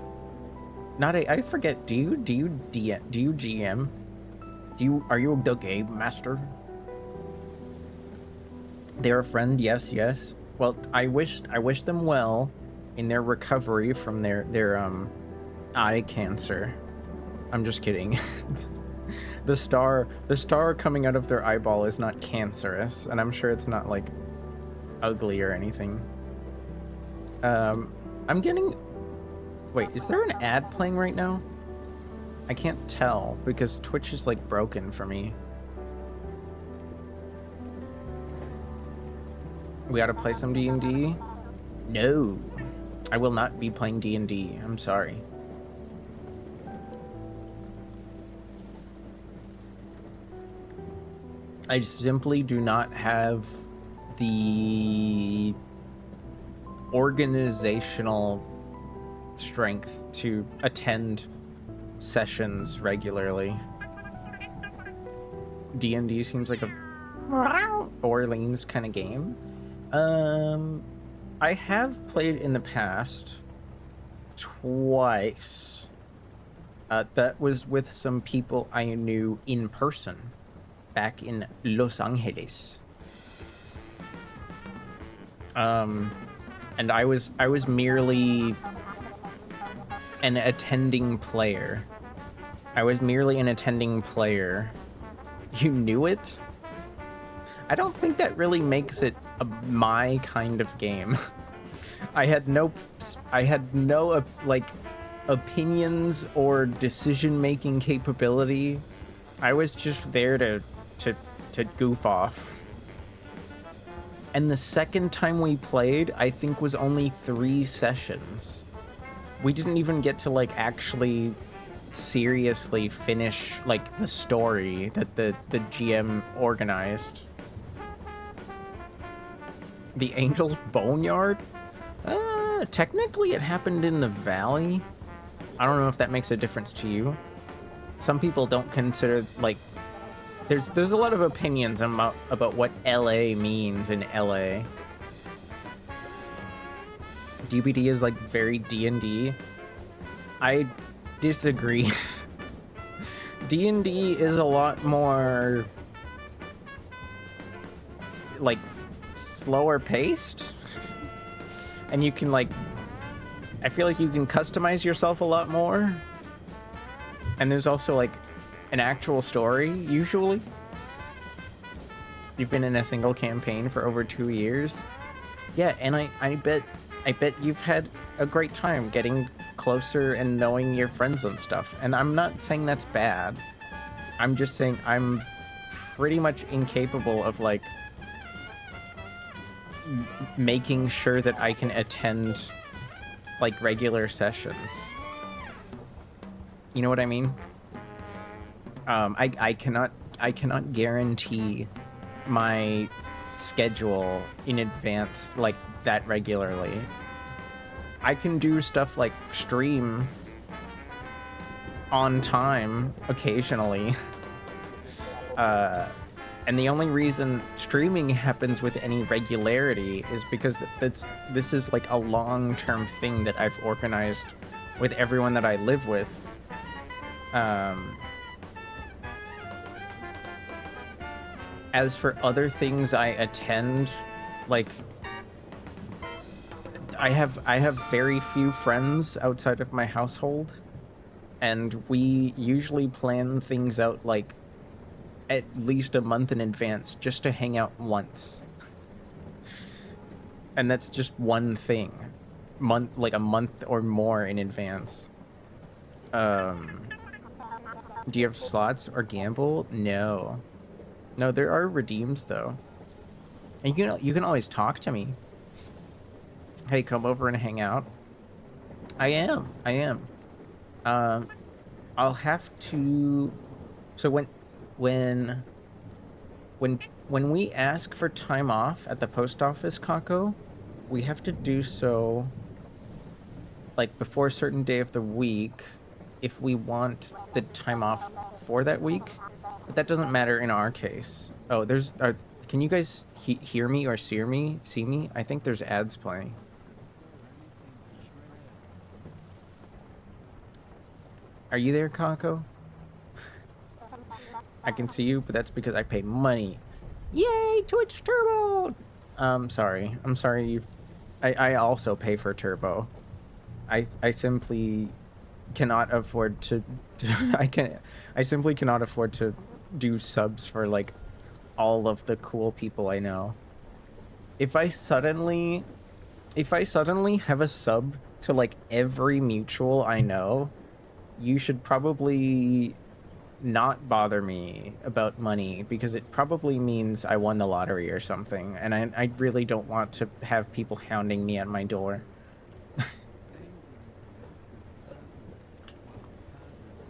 I forget. Do you GM? Are you the game master? They're a friend. Yes. Well, I wish them well in their recovery from their eye cancer. I'm just kidding. The star coming out of their eyeball is not cancerous, and I'm sure it's not like ugly or anything. I'm getting... Wait, is there an ad playing right now? I can't tell because Twitch is like broken for me. We gotta play some D&D? No, I will not be playing D&D. I'm sorry. I simply do not have the organizational strength to attend sessions regularly. D&D seems like a Orleans kind of game. I have played in the past twice. That was with some people I knew in person. Back in Los Angeles. And I was merely an attending player. You knew it? I don't think that really makes it my kind of game. I had no like opinions or decision-making capability. I was just there to goof off. And the second time we played, I think was only 3 sessions. We didn't even get to like actually seriously finish like the story that the GM organized. The Angel's Boneyard? Technically it happened in the valley. I don't know if that makes a difference to you. Some people don't consider, like, there's a lot of opinions about what LA means in LA. DBD is like very D&D. I disagree. D&D is a lot more like slower paced, and you can like, I feel like you can customize yourself a lot more, and there's also like an actual story usually. You've been in a single campaign for over 2 years. Yeah, and I bet you've had a great time getting closer and knowing your friends and stuff. And I'm not saying that's bad. I'm just saying I'm pretty much incapable of like making sure that I can attend like regular sessions. You know what I mean? I cannot guarantee my schedule in advance like that regularly. I can do stuff like stream on time occasionally. And the only reason streaming happens with any regularity is because this is like a long-term thing that I've organized with everyone that I live with. As for other things I attend, like I have very few friends outside of my household, and we usually plan things out like at least a month in advance just to hang out once. And that's just one thing. Like a month or more in advance. Do you have slots or gamble? No. No, there are redeems though. And you can always talk to me. Hey, come over and hang out. I am. I'll have to. So when we ask for time off at the post office, Kako, we have to do so like before a certain day of the week if we want the time off for that week. But that doesn't matter in our case. Oh, can you guys hear me or see me? I think there's ads playing. Are you there, Kako? I can see you, but that's because I pay money. Yay, Twitch Turbo! I'm sorry I also pay for Turbo. I simply cannot afford to I simply cannot afford to do subs for like all of the cool people I know. If I suddenly have a sub to like every mutual I know, you should probably not bother me about money, because it probably means I won the lottery or something, and I really don't want to have people hounding me at my door.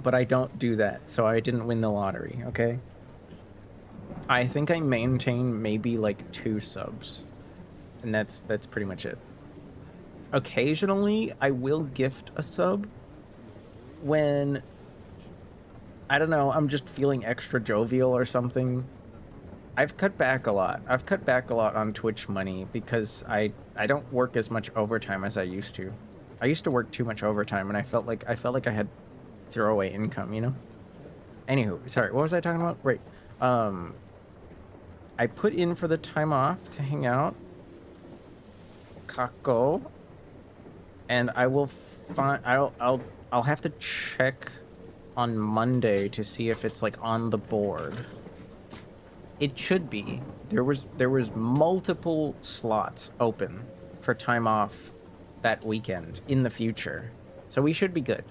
But I don't do that, so I didn't win the lottery, okay? I think I maintain maybe like 2 subs, and that's pretty much it. Occasionally, I will gift a sub when, I don't know, I'm just feeling extra jovial or something. I've cut back a lot. On Twitch money because I don't work as much overtime as I used to. I used to work too much overtime, and I felt like I had throwaway income, you know? Anywho, sorry, what was I talking about? Right. I put in for the time off to hang out, Kako, and I will find. I'll have to check on Monday to see if it's like on the board. It should be. There was multiple slots open for time off that weekend in the future, so we should be good.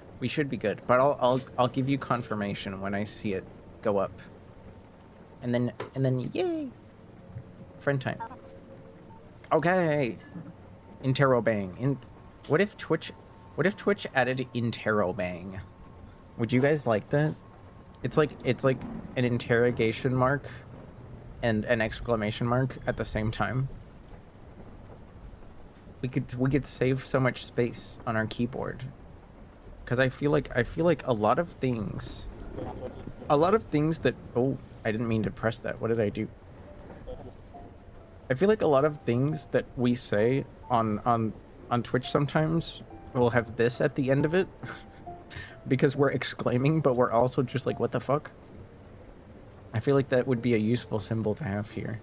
But I'll give you confirmation when I see it go up. And then yay, friend time. Okay, Interrobang. What if Twitch added Interrobang? Would you guys like that? It's like an interrogation mark and an exclamation mark at the same time. We could save so much space on our keyboard. Cuz I feel like a lot of things that oh, I didn't mean to press that. What did I do? I feel like a lot of things that we say on Twitch sometimes will have this at the end of it because we're exclaiming, but we're also just like, what the fuck? I feel like that would be a useful symbol to have here.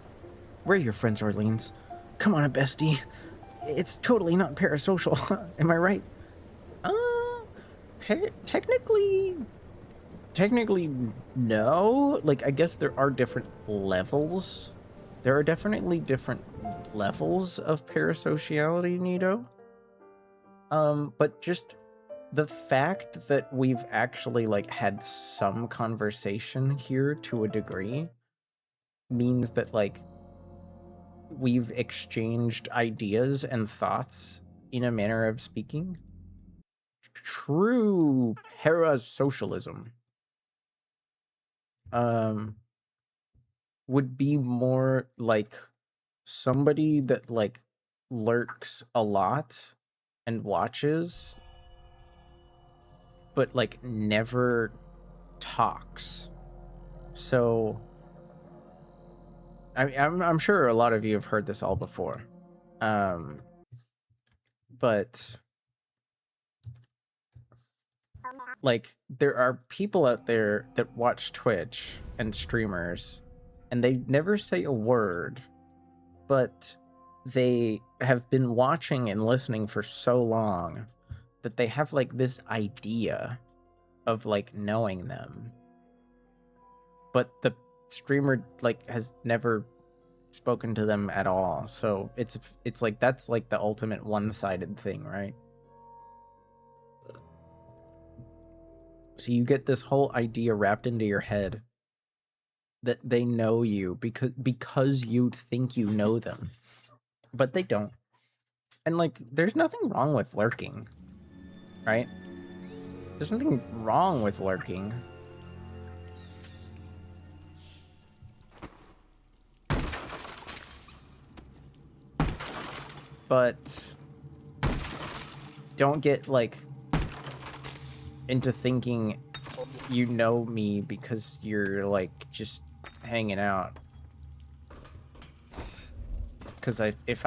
We're your friends, Orleans. Come on, bestie. It's totally not parasocial. Am I right? Technically, no. Like, I guess there are different levels. There are definitely different levels of parasociality, Nito. But just the fact that we've actually, like, had some conversation here to a degree means that, like, we've exchanged ideas and thoughts in a manner of speaking. True parasocialism would be more like somebody that, like, lurks a lot and watches but, like, never talks. So I'm sure a lot of you have heard this all before, but like, there are people out there that watch Twitch and streamers and they never say a word, but they have been watching and listening for so long that they have, like, this idea of, like, knowing them, but the streamer, like, has never spoken to them at all. So it's like, that's like the ultimate one-sided thing, right? So you get this whole idea wrapped into your head that they know you because you think you know them, but they don't. And, like, there's nothing wrong with lurking, right? There's nothing wrong with lurking. But don't get, like, into thinking you know me because you're, like, just hanging out. Because if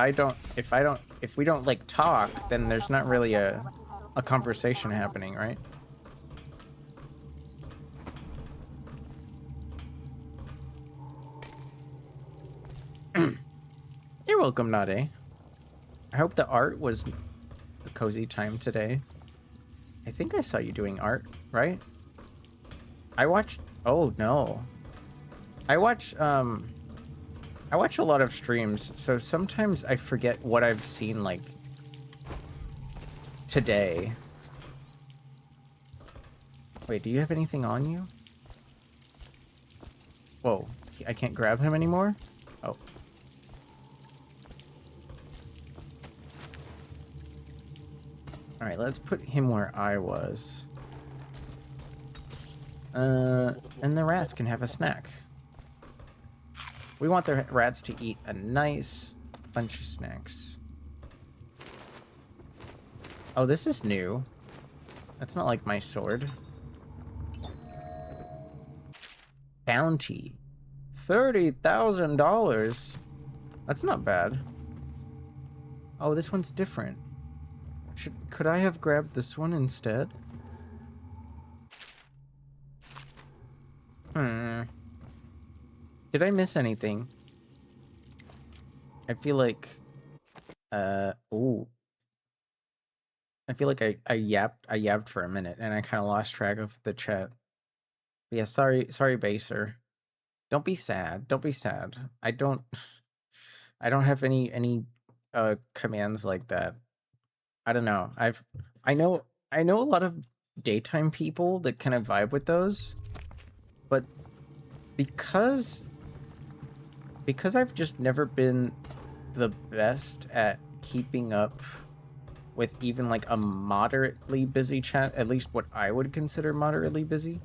we don't like talk, then there's not really a conversation happening, right? You're welcome, Nade. I hope the art was a cozy time today. I think I saw you doing art, right? I watched... Oh, no. I watch a lot of streams, so sometimes I forget what I've seen, like, today. Wait, do you have anything on you? Whoa, I can't grab him anymore? Oh. Alright, let's put him where I was. And the rats can have a snack. We want the rats to eat a nice bunch of snacks. Oh, this is new. That's not like my sword. Bounty. $30,000. That's not bad. Oh, this one's different. Could I have grabbed this one instead? Did I miss anything? I feel like... ooh. I feel like I yapped for a minute and I kind of lost track of the chat. But yeah, sorry, Baser. Don't be sad. Don't be sad. I don't have any commands like that. I don't know. I know a lot of daytime people that kind of vibe with those, but because I've just never been the best at keeping up with even like a moderately busy chat, at least what I would consider moderately busy.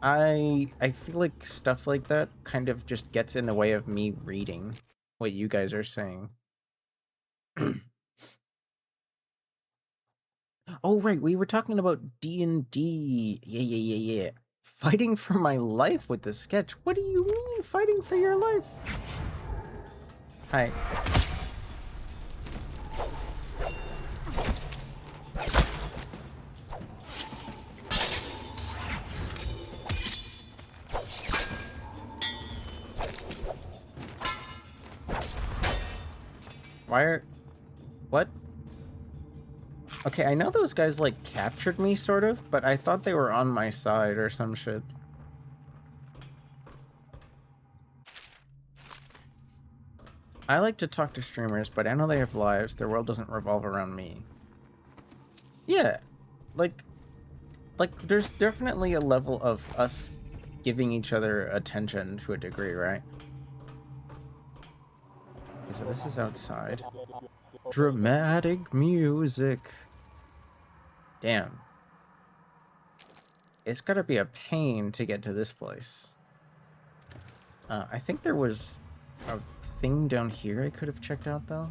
I feel like stuff like that kind of just gets in the way of me reading what you guys are saying. Oh right, we were talking about D&D. Yeah. Fighting for my life with the sketch. What do you mean fighting for your life? Hi. Why are... What? Okay, I know those guys, like, captured me, sort of, but I thought they were on my side or some shit. I like to talk to streamers, but I know they have lives. Their world doesn't revolve around me. Yeah. Like, there's definitely a level of us giving each other attention to a degree, right? Okay, so this is outside. Dramatic music. Damn. It's gotta be a pain to get to this place. I think there was a thing down here I could have checked out, though.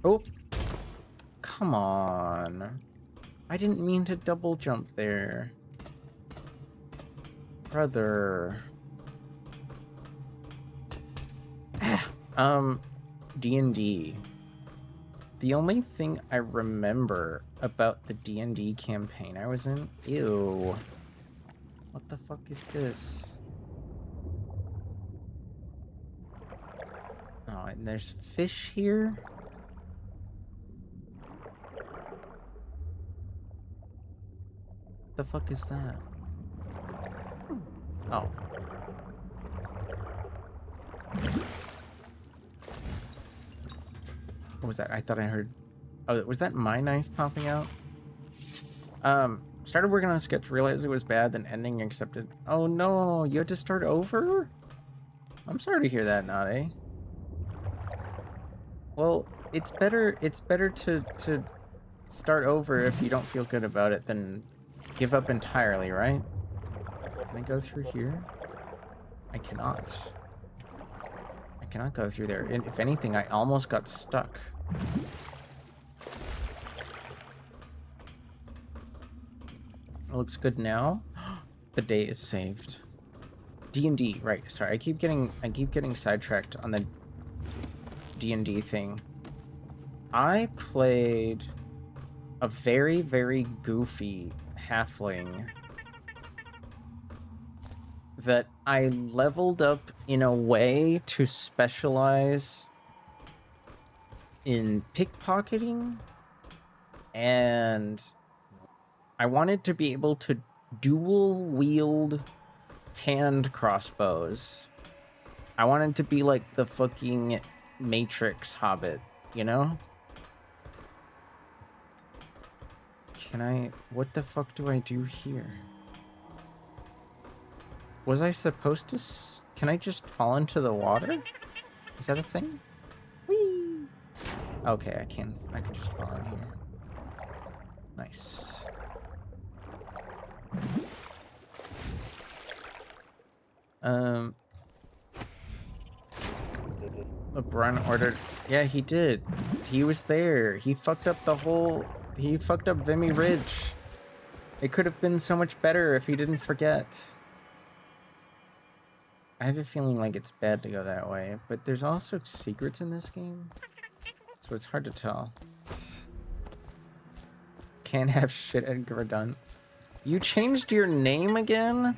Oh! Come on. I didn't mean to double jump there. Brother. D&D. The only thing I remember about the D&D campaign I was in... Ew. What the fuck is this? Oh, and there's fish here? The fuck is that? Oh. What was that? I thought I heard... Oh, was that my knife popping out? Started working on a sketch, realized it was bad, then ending accepted. Oh no, you had to start over? I'm sorry to hear that, Nade. Well, it's better to start over if you don't feel good about it than give up entirely, right? Can I go through here? I cannot. I cannot go through there. If anything, I almost got stuck. It looks good now. The day is saved. D&D, right? Sorry, I keep getting sidetracked on the D&D thing. I played a very, very goofy halfling that I leveled up in a way to specialize in pickpocketing, and I wanted to be able to dual wield hand crossbows. I wanted to be like the fucking Matrix Hobbit, you know? Can I... What the fuck do I do here? Was I supposed to... Can I just fall into the water? Is that a thing? Whee! Okay, I can just fall in here. Nice. LeBron ordered... Yeah, he did. He was there. He fucked up the whole... He fucked up Vimy Ridge. It could have been so much better if he didn't forget. I have a feeling like it's bad to go that way, but there's also secrets in this game, so it's hard to tell. Can't have shit Edgar done. You changed your name again?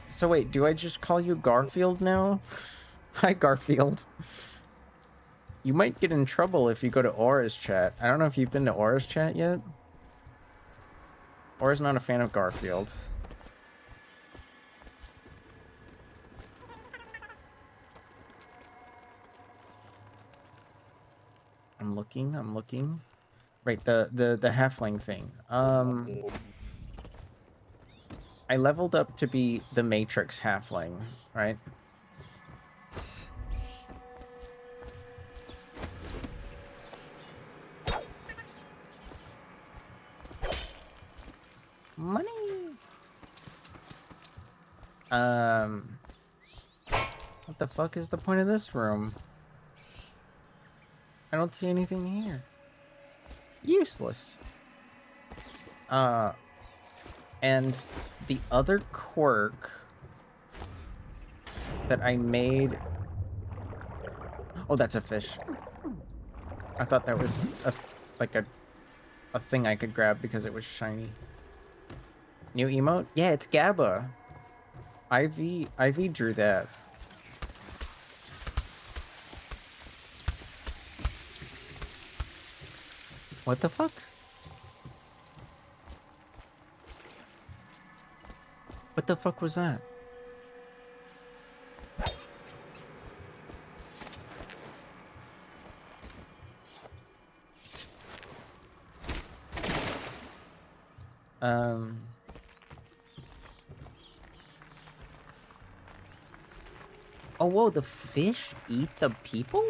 So wait, do I just call you Garfield now? Hi, Garfield. You might get in trouble if you go to Aura's chat. I don't know if you've been to Aura's chat yet. Aura's not a fan of Garfield. I'm looking. Right, the halfling thing. I leveled up to be the Matrix halfling, right? Money! What the fuck is the point of this room? I don't see anything here. Useless. And the other quirk that I made... Oh, that's a fish. I thought that was a thing I could grab because it was shiny. New emote? Yeah, it's GABA. Ivy drew that. What the fuck? What the fuck was that? Oh, whoa, the fish eat the people?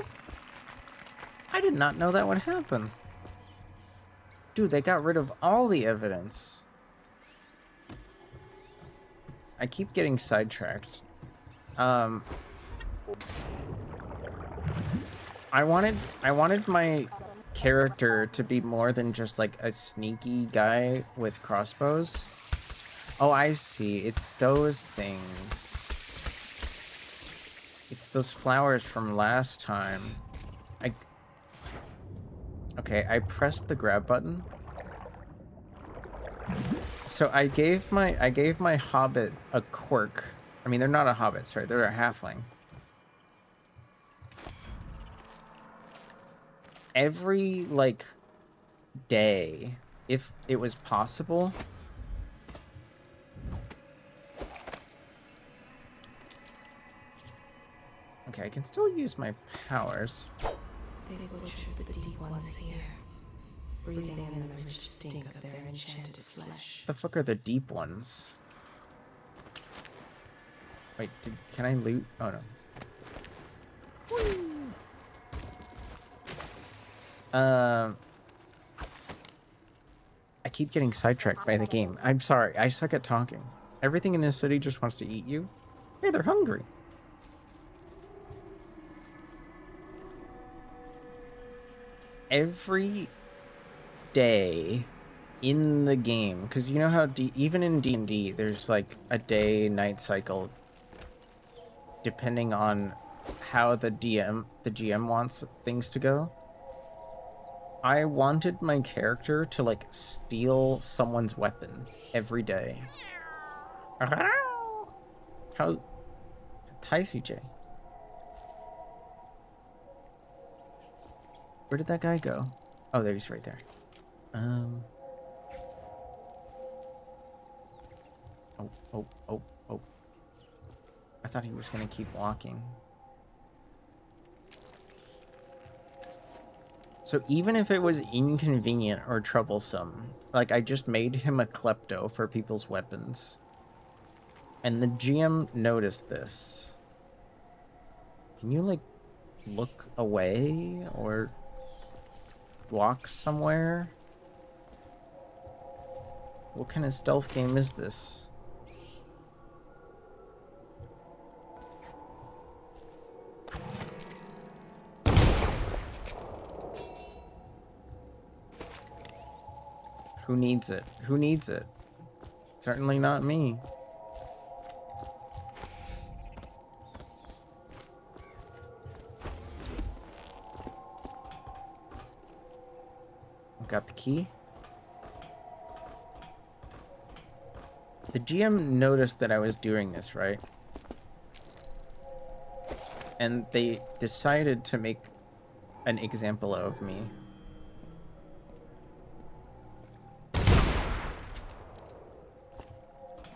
I did not know that would happen. Dude, they got rid of all the evidence. I keep getting sidetracked. I wanted my character to be more than just like a sneaky guy with crossbows. Oh, I see. It's those things. It's those flowers from last time. Okay, I pressed the grab button. So I gave my hobbit a quirk. I mean, they're not a hobbit, sorry, they're a halfling. Every like day, if it was possible, okay, I can still use my powers. They butchered the deep ones here, breathing in the rich stink of their enchanted flesh. The fuck are the deep ones? Wait, can I loot? Oh no. I keep getting sidetracked by the game. I'm sorry, I suck at talking. Everything in this city just wants to eat you. Hey, they're hungry. Every day in the game, because you know how even in D&D there's like a day-night cycle depending on how the GM wants things to go. I wanted my character to like steal someone's weapon every day. How? Hi, CJ. Where did that guy go? Oh, there he's right there. Oh. I thought he was gonna keep walking. So even if it was inconvenient or troublesome, like I just made him a klepto for people's weapons. And the GM noticed this. Can you like look away or walk somewhere? What kind of stealth game is this? Who needs it? Who needs it? Certainly not me. Got the key. The GM noticed that I was doing this, right? And they decided to make an example of me.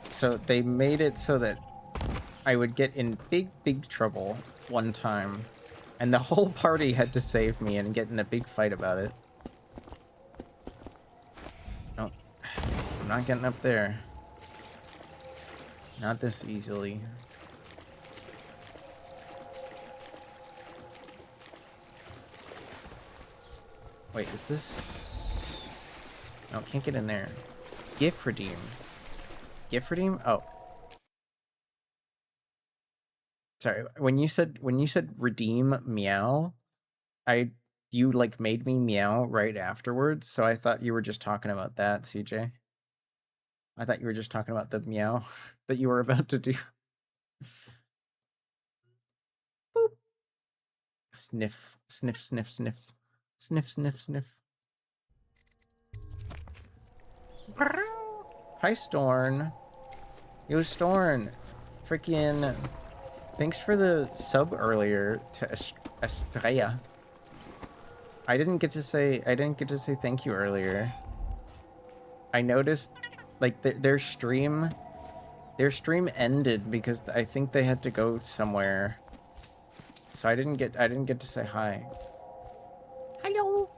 So they made it so that I would get in big trouble one time, and the whole party had to save me and get in a big fight about it. No, I'm not getting up there. Not this easily. Wait, is this... No, can't get in there. GIF redeem. GIF redeem? Oh. Sorry, when you said redeem meow, you like made me meow right afterwards, so I thought you were just talking about that, CJ. I thought you were just talking about the meow that you were about to do. Boop. Sniff, sniff, sniff, sniff. Sniff, sniff, sniff. Hi, Storn. Yo, Storn. Freaking. Thanks for the sub earlier to Estrella. I didn't get to say thank you earlier. I noticed like their stream ended because I think they had to go somewhere. So I didn't get to say hi. Hello.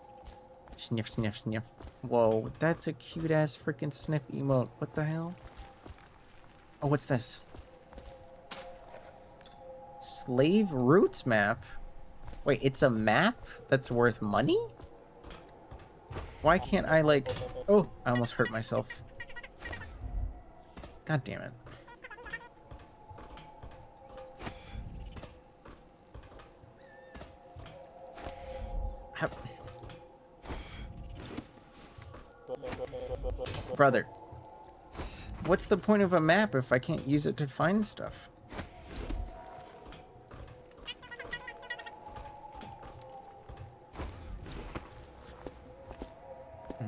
Sniff, sniff, sniff. Whoa, that's a cute ass freaking sniff emote. What the hell? Oh, what's this? Slave Roots map? Wait, it's a map that's worth money? Why can't I like... Oh, I almost hurt myself. God damn it. How... Brother. What's the point of a map if I can't use it to find stuff?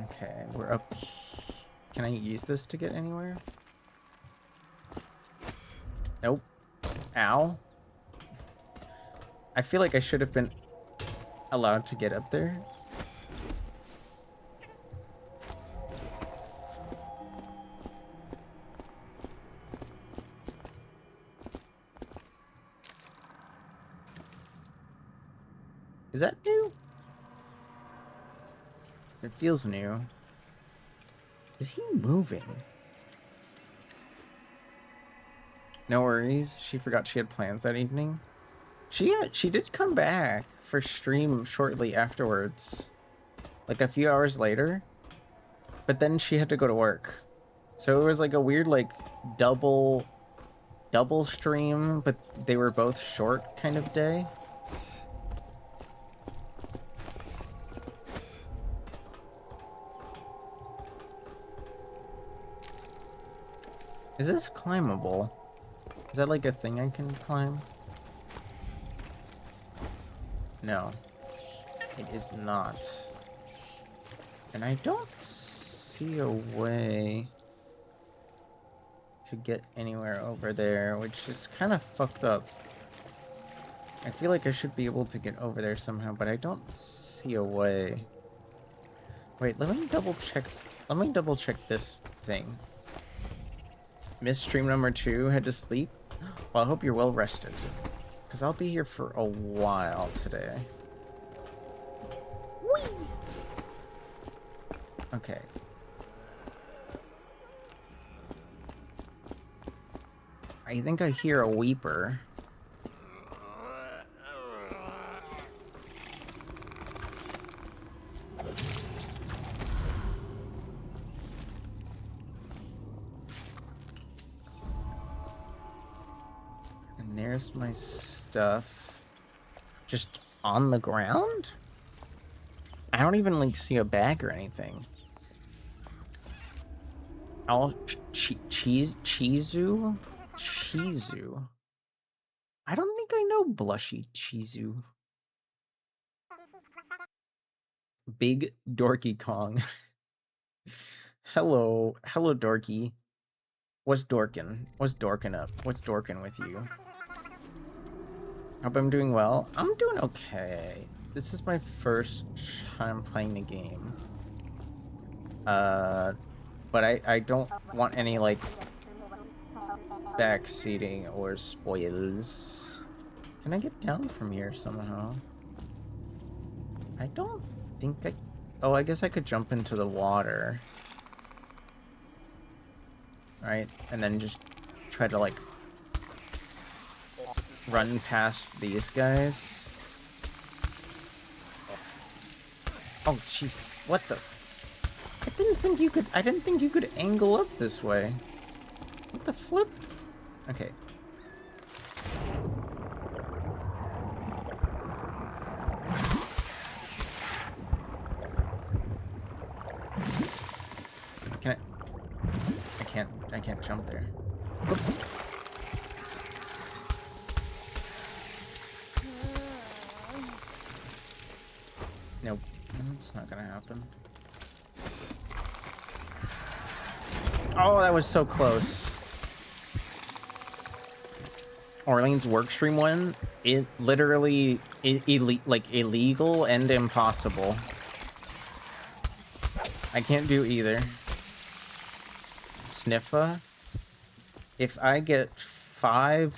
Okay, we're up. Can I use this to get anywhere? Nope. Ow. I feel like I should have been allowed to get up there. Is that new? It feels new. Is he moving? No worries. She forgot she had plans that evening. She did come back for stream shortly afterwards. Like a few hours later. But then she had to go to work. So it was like a weird like double stream, but they were both short kind of day. Is this climbable? Is that like a thing I can climb? No. It is not. And I don't see a way to get anywhere over there, which is kind of fucked up. I feel like I should be able to get over there somehow, but I don't see a way. Wait, let me double check. Let me double check this thing. Missed stream number 2, had to sleep. Well, I hope you're well rested, because I'll be here for a while today. Whee! Okay. I think I hear a weeper. And there's my stuff. Just on the ground? I don't even like see a bag or anything. I'll Chizu? Chizu. I don't think I know Blushy Chizu. Big Dorky Kong. Hello, Dorky. What's dorkin'? What's dorkin' up? What's dorkin' with you? Hope I'm doing well. I'm doing okay. This is my first time playing the game. But I don't want any, like, backseating or spoils. Can I get down from here somehow? I don't think I... Oh, I guess I could jump into the water. Right? And then just try to, like, run past these guys. Oh, jeez. What the... I didn't think you could angle up this way. What the flip? Okay. Can I? I can't jump there. Oops. Nope. It's not gonna happen. Oh, that was so close. Orleans workstream one, it literally illegal and impossible. I can't do either. Sniffa. If I get 5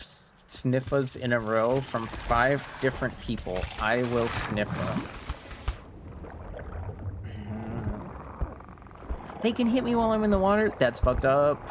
sniffas in a row from 5 different people, I will sniffa. They can hit me while I'm in the water? That's fucked up.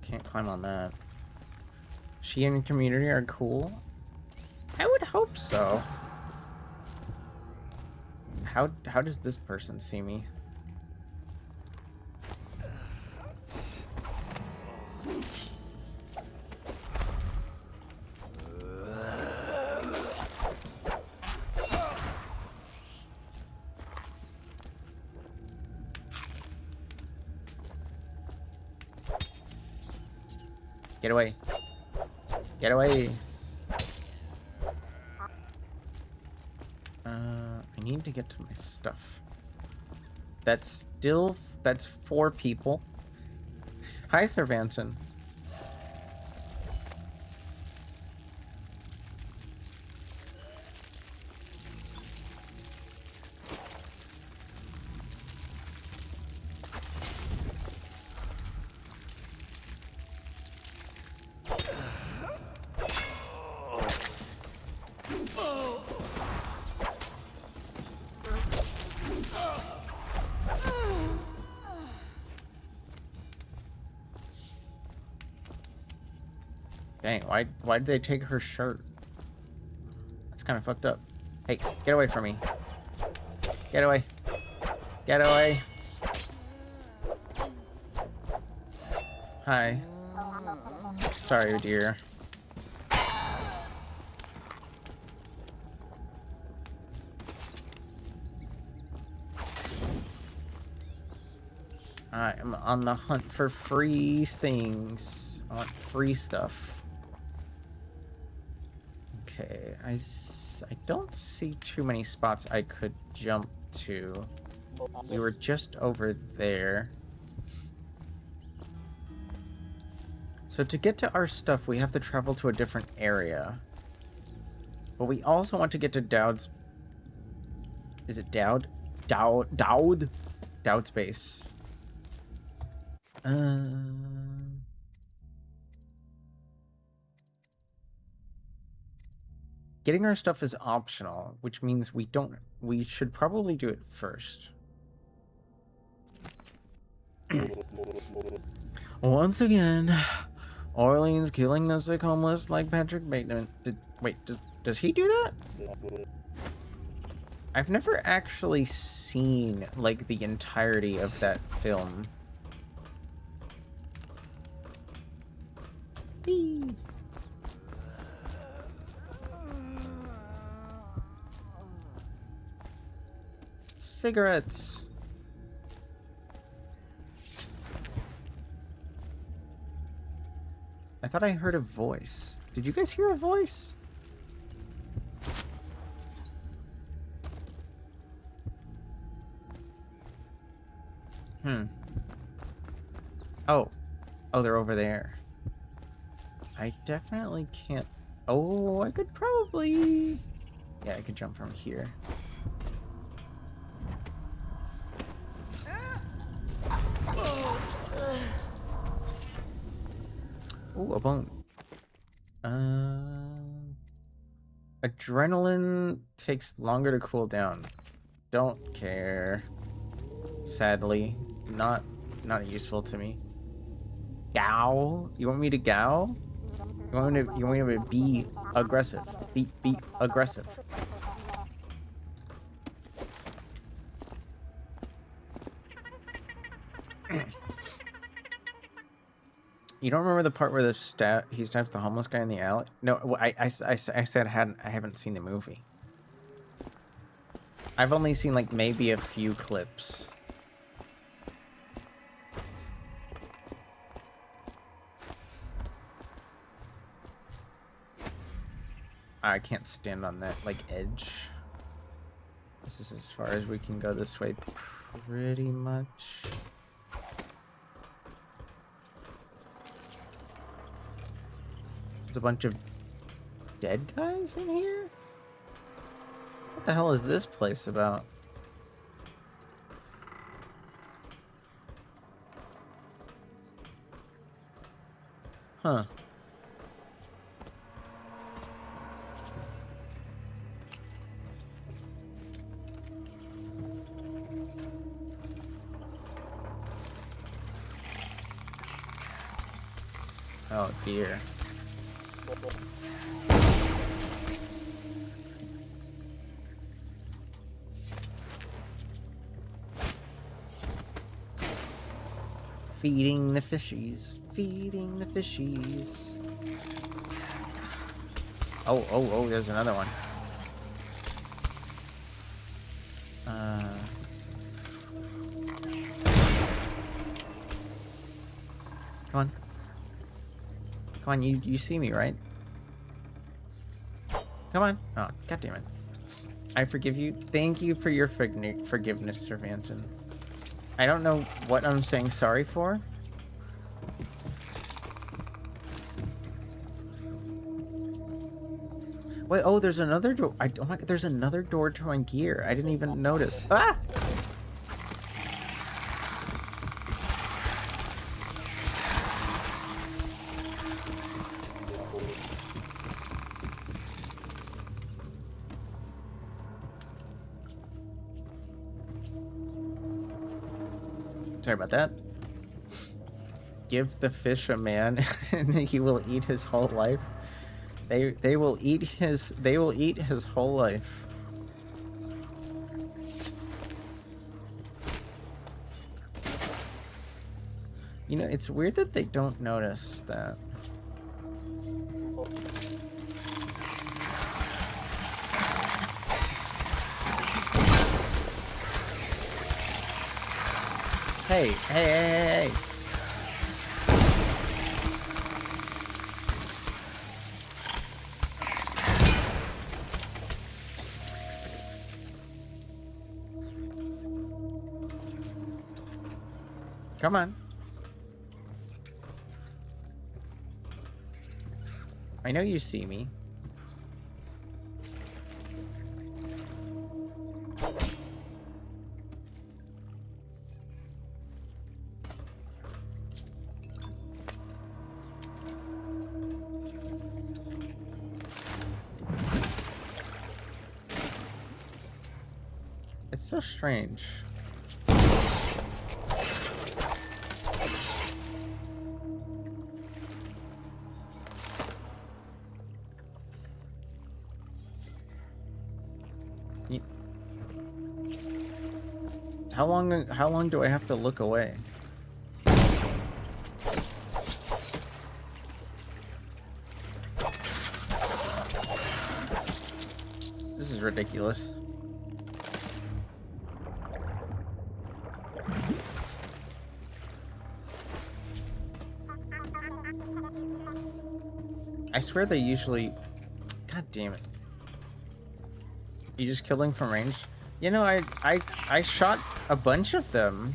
Can't climb on that. She and community are cool? I would hope so. How does this person see me? Get away. Get away. I need to get to my stuff. That's 4 people. Hi, Sir Vanson. Dang, why did they take her shirt? That's kind of fucked up. Hey, get away from me. Get away. Get away. Hi. Sorry, dear. I am on the hunt for free things. I want free stuff. Okay, I don't see too many spots I could jump to. We were just over there. So to get to our stuff, we have to travel to a different area. But we also want to get to Dowd's... Is it Dowd? Dowd? Dowd's base. Getting our stuff is optional, which means we should probably do it first. Once again, Orleans killing the sick homeless like Patrick Bateman. Wait, does he do that? I've never actually seen, like, the entirety of that film. Whee! Cigarettes. I thought I heard a voice. Did you guys hear a voice? Oh, they're over there. I definitely can't... Oh, I could probably... Yeah, I could jump from here. Ooh, a bone. Adrenaline takes longer to cool down. Don't care. Sadly, not useful to me. Gow? You want me to gow? You want me to be aggressive? Be aggressive. You don't remember the part where he stabs the homeless guy in the alley? No, I said I haven't seen the movie. I've only seen like maybe a few clips. I can't stand on that like edge. This is as far as we can go this way, pretty much. There's a bunch of dead guys in here? What the hell is this place about? Huh. Oh dear. Feeding the fishies. Feeding the fishies. Oh, there's another one. Come on. Come on, you see me, right? Come on. Oh, God damn it. I forgive you. Thank you for your forgiveness, Sir Vanton. I don't know what I'm saying sorry for. Wait, oh, there's another door. Oh my, there's another door to my gear. I didn't even notice. Ah! Sorry about that. Give the fish a man and he will eat his whole life. They will eat his whole life. You know, it's weird that they don't notice that. Hey. Come on. I know you see me. It's so strange. How long do I have to look away? This is ridiculous. I swear they usually... God damn it. You just killing from range? You know, I shot a bunch of them.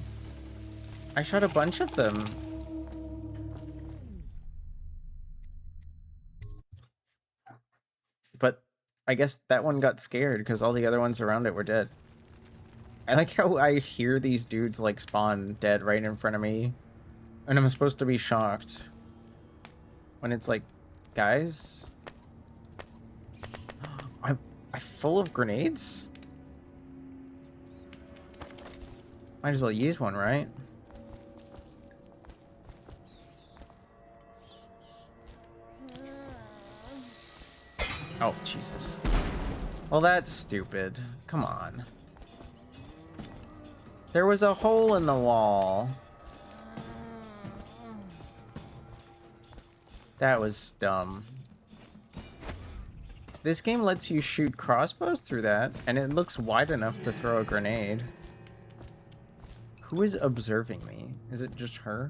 But I guess that one got scared because all the other ones around it were dead. I like how I hear these dudes like spawn dead right in front of me. And I'm supposed to be shocked. when it's like, guys, I'm full of grenades? Might as well use one, right? Oh, Jesus. Well, that's stupid. Come on. There was a hole in the wall. That was dumb. This game lets you shoot crossbows through that, and it looks wide enough to throw a grenade. Who is observing me? Is it just her?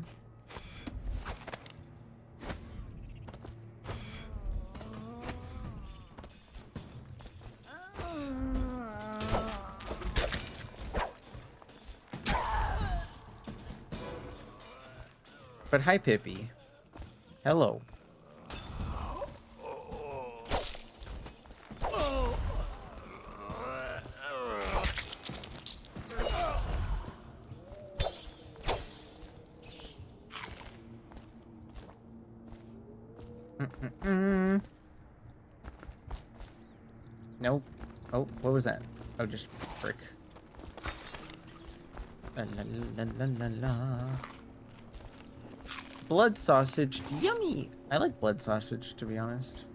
But hi, Pippi. Hello. Nope. Oh, what was that? Oh, just frick. La la la la la la. Blood sausage. Yummy! I like blood sausage, to be honest.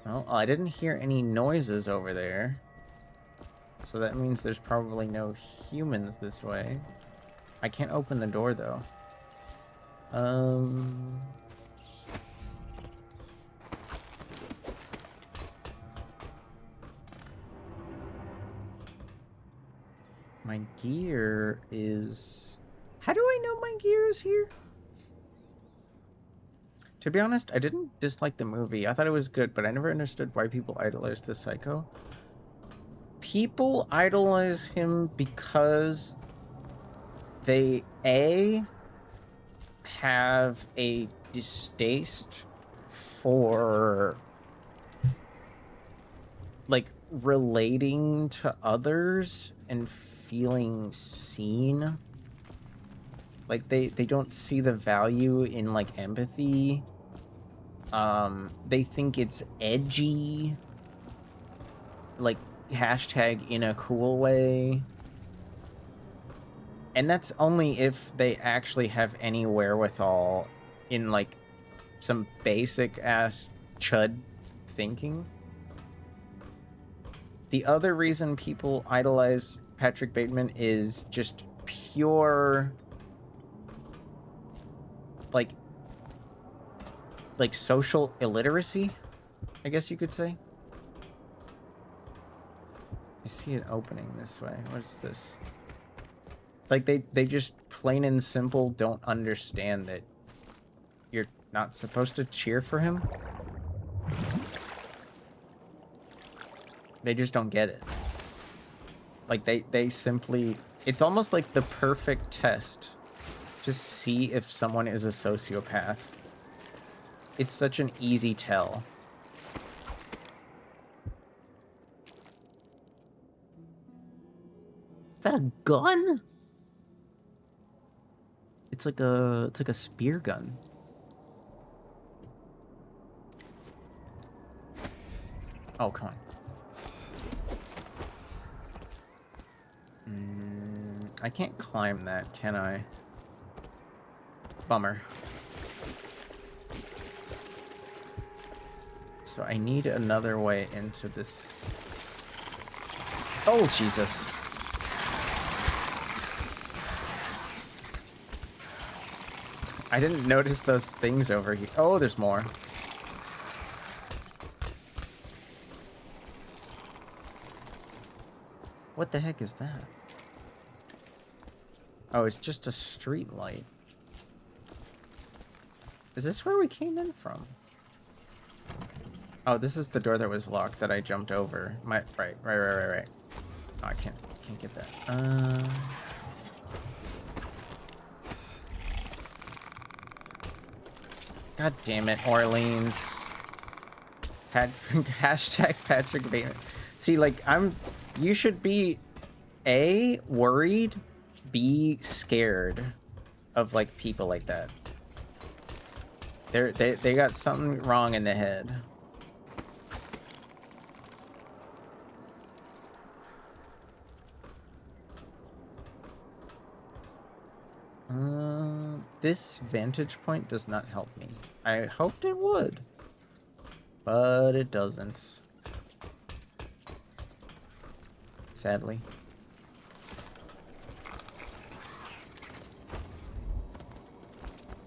Well, I didn't hear any noises over there. So that means there's probably no humans this way. I can't open the door, though. My gear is... How do I know my gear is here? To be honest, I didn't dislike the movie. I thought it was good, but I never understood why people idolize this psycho. People idolize him because they, A, have a distaste for, like, relating to others and feeling seen. Like, they don't see the value in, like, empathy. They think it's edgy. Like, hashtag in a cool way. And that's only if they actually have any wherewithal in, like, some basic-ass chud thinking. The other reason people idolize Patrick Bateman is just pure, like social illiteracy, I guess you could say. I see it opening this way. What's this? Like, they just plain and simple don't understand that you're not supposed to cheer for him. They just don't get it. Like, they simply... It's almost like the perfect test to see if someone is a sociopath. It's such an easy tell. Is that a gun? It's like a spear gun. Oh, come on. I can't climb that, can I? Bummer. So I need another way into this. Oh, Jesus. I didn't notice those things over here. Oh, there's more. What the heck is that? Oh, it's just a street light. Is this where we came in from? Oh, this is the door that was locked that I jumped over. Right. Oh, I can't get that. God damn it, Orleans. Hashtag Patrick Bateman. See, like, you should be A, worried, be scared of like people like that. They got something wrong in the head. This vantage point does not help me. I hoped it would, but it doesn't. Sadly.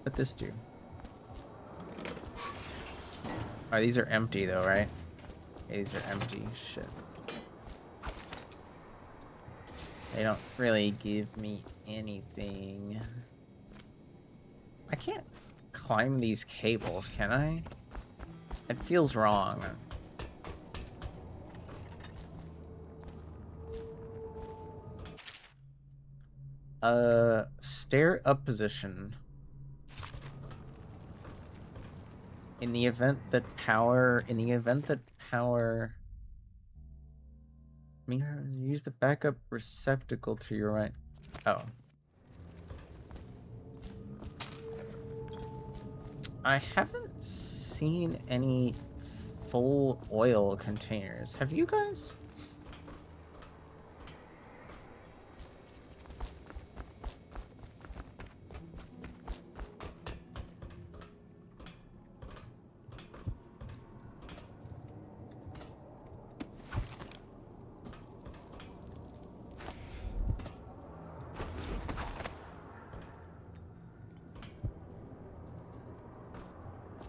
What this do? Oh, these are empty though, right? Yeah, these are empty. Shit. They don't really give me anything. I can't climb these cables, can I? It feels wrong. Stair up position. In the event that power... Mirror, use the backup receptacle to your right. Oh. I haven't seen any full oil containers. Have you guys?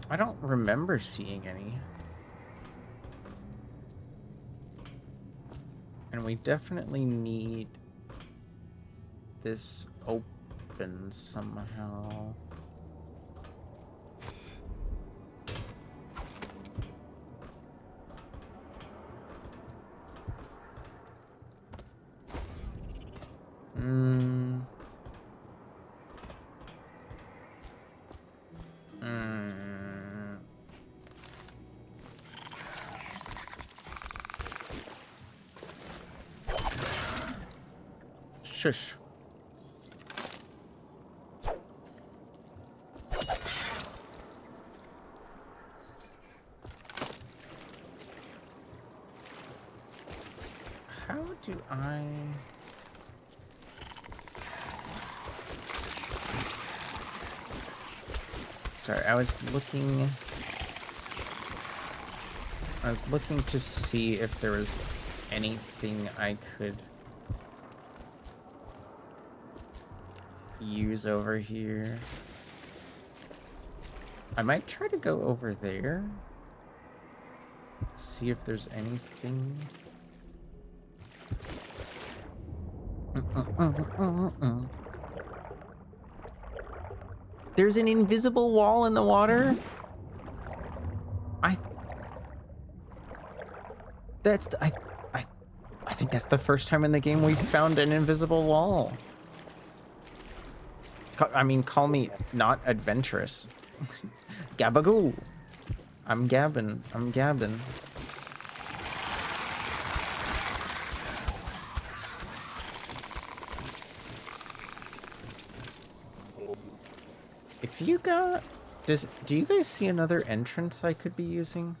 I don't remember seeing any. And we definitely need this open somehow. Shush. How do I... Sorry, I was looking to see if there was anything I could use over here. I might try to go over there. See if there's anything. There's an invisible wall in the water? I think that's the first time in the game we've found an invisible wall. I mean, call me not adventurous. Gabagoo. I'm gabbing. If you got... Do you guys see another entrance I could be using?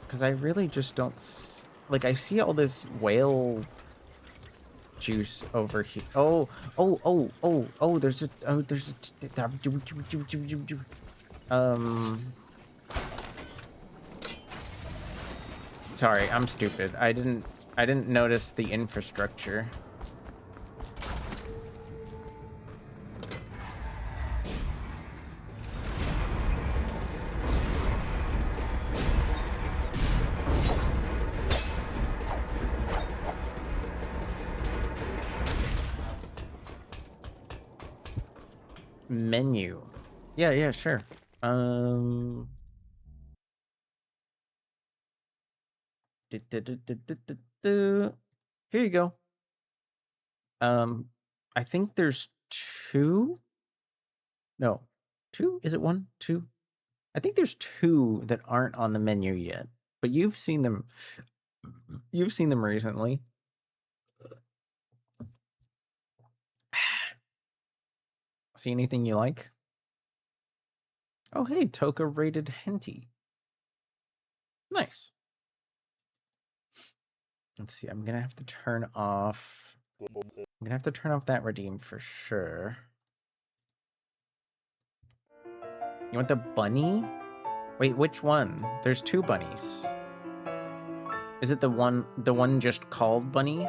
Because I really just don't... Like, I see all this whale juice over here. There's a... Sorry, I'm stupid. I didn't notice the infrastructure. Menu. Yeah, sure. Here you go. I think there's two. No, two? Is it one? Two? I think there's two that aren't on the menu yet, but you've seen them. You've seen them recently. See anything you like? Oh, hey, Toka rated Henty. Nice. Let's see. I'm gonna have to turn off. I'm gonna have to turn off that redeem for sure. You want the bunny? Wait, which one? There's two bunnies. Is it the one just called bunny?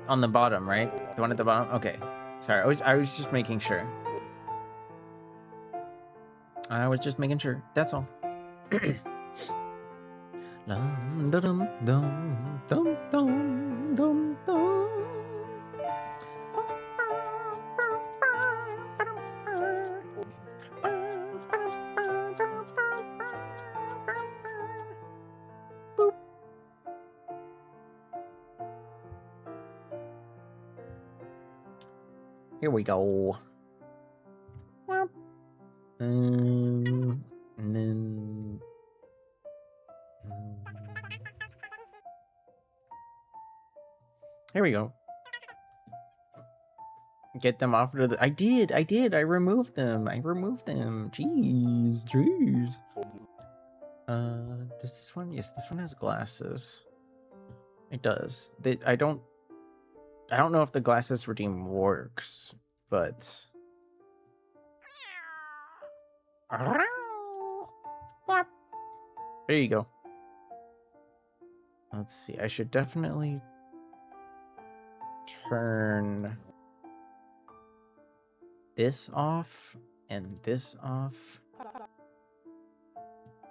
On the bottom, right? The one at the bottom? Okay. Sorry, I was just making sure. I was just making sure. That's all. Dum, dum, dum, dum, dum, dum, dum. Boop. Here we go. And then here we go. Get them off to the. I did. I removed them. Jeez. Does this one? Yes, this one has glasses. It does. I don't know if the glasses redeem works, but. There you go. Let's see. I should definitely turn this off and this off.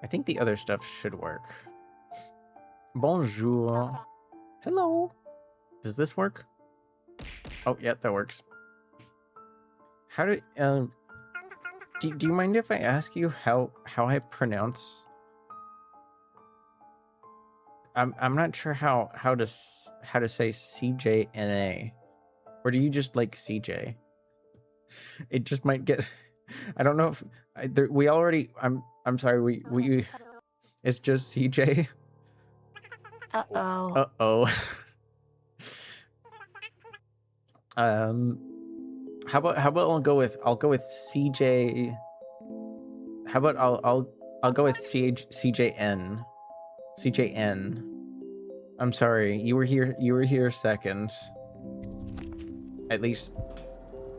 I think the other stuff should work. Bonjour. Hello. Does this work? Oh, yeah, that works. How do do you mind if I ask you how I pronounce? I'm not sure how to say CJNA, or do you just like CJ? It just might get. I don't know if we already. I'm sorry. We. It's just CJ. Uh-oh. Uh-oh. How about I'll go with CJ. How about I'll go with CJN. CJN. I'm sorry. You were here second. At least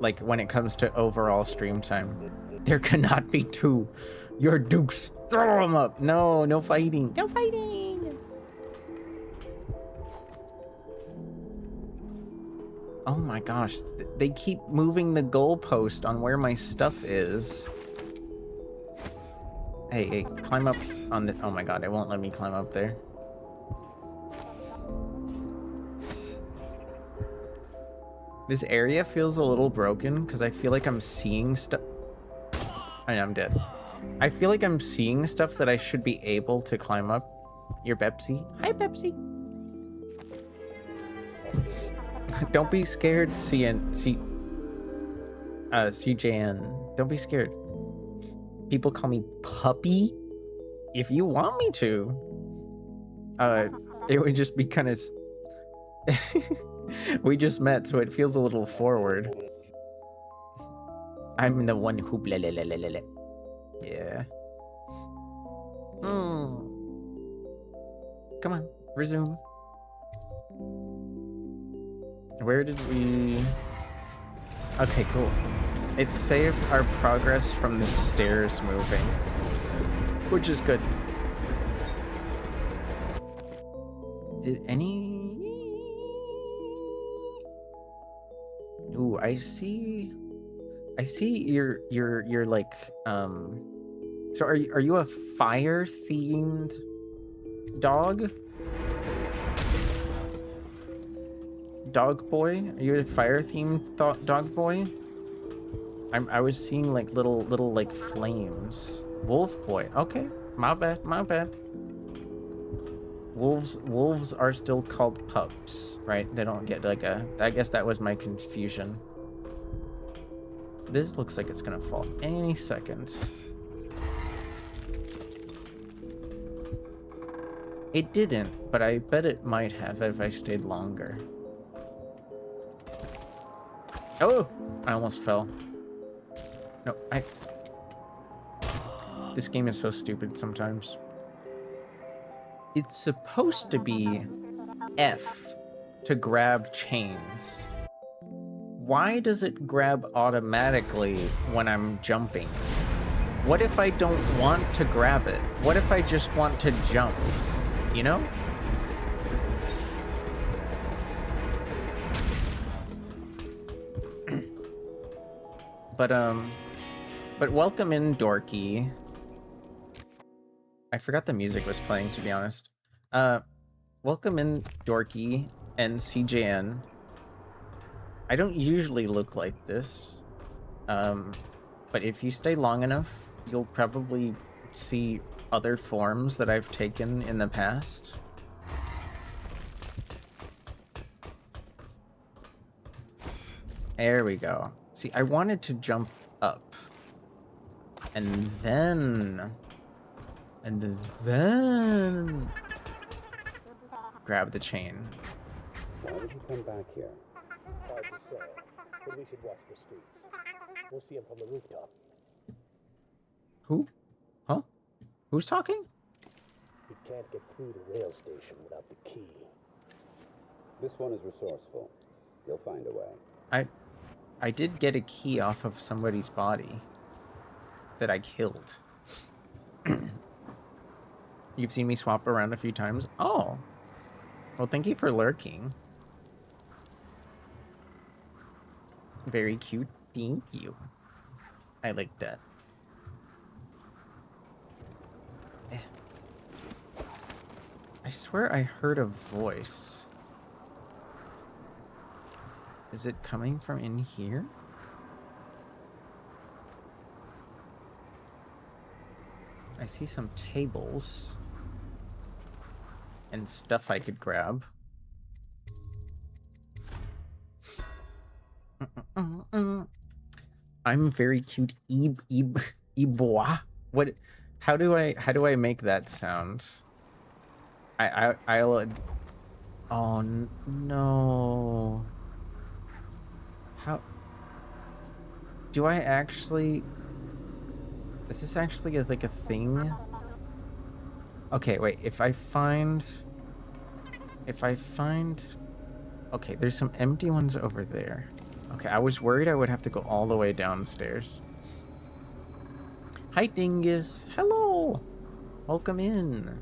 like when it comes to overall stream time. There cannot be two. You're dukes. Throw them up. No fighting. No fighting. Oh my gosh. They keep moving the goalpost on where my stuff is. Hey, climb up on the... Oh my god, it won't let me climb up there. This area feels a little broken because I feel like I'm seeing stuff... I know, I'm dead. I feel like I'm seeing stuff that I should be able to climb up. You're Pepsi. Hi, Pepsi. Don't be scared, CJN. Don't be scared. People call me puppy. If you want me to, it would just be kind of. We just met, so it feels a little forward. I'm the one who blah, blah, blah, blah, blah. Yeah. Come on, resume. Where did we? Okay, cool. It saved our progress from the stairs moving, which is good. Did any... Ooh, I see you're like, so are you a fire themed dog? Dog boy? Are you a fire themed dog boy? I was seeing like little like flames. Wolf boy. Okay, my bad. Wolves are still called pups, right? They don't get like a... I guess that was my confusion. This looks like it's gonna fall any second. It didn't, but I bet it might have if I stayed longer. Oh, I almost fell. No, this game is so stupid sometimes. It's supposed to be F to grab chains. Why does it grab automatically when I'm jumping? What if I don't want to grab it? What if I just want to jump? You know? But welcome in, Dorky. I forgot the music was playing, to be honest. Welcome in, Dorky and CJN. I don't usually look like this. But if you stay long enough, you'll probably see other forms that I've taken in the past. There we go. See, I wanted to jump up. And then grab the chain. Why did you come back here? Hard to say, but we should watch the streets. We'll see him from the rooftop. Who? Huh? Who's talking? You can't get through the rail station without the key. This one is resourceful. You'll find a way. I did get a key off of somebody's body that I killed. You've seen me swap around a few times. Oh. Well, thank you for lurking. Very cute. Thank you. I like that. I swear I heard a voice. Is it coming from in here? I see some tables and stuff I could grab. I'm very cute. Ebois. What? How do I make that sound? I'll. Oh no. How do I actually? Is this actually like a thing? Okay, wait. If I find. Okay, there's some empty ones over there. Okay, I was worried I would have to go all the way downstairs. Hi, Dingus. Hello. Welcome in.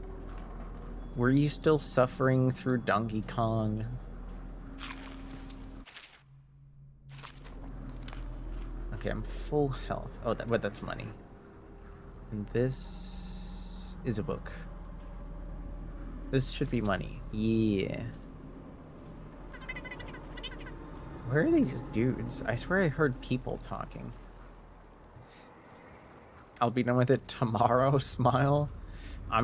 Were you still suffering through Donkey Kong? Okay, I'm full health. Oh, but that's money. And this is a book. This should be money. Yeah. Where are these dudes? I swear I heard people talking. I'll be done with it tomorrow, smile. I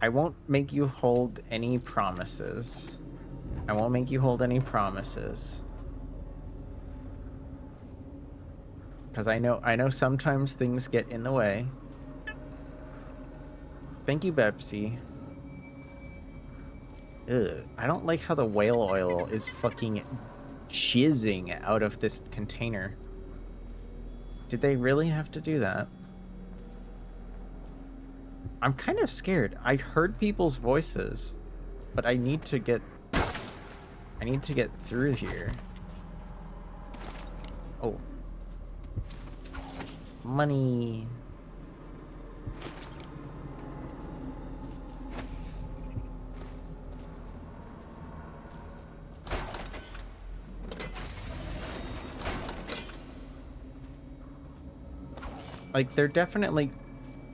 won't make you hold any promises. I won't make you hold any promises. Because I know sometimes things get in the way. Thank you, Bepsi. Ugh, I don't like how the whale oil is fucking jizzing out of this container. Did they really have to do that? I'm kind of scared. I heard people's voices, but I need to get through here. Oh. Money. Like, they're definitely...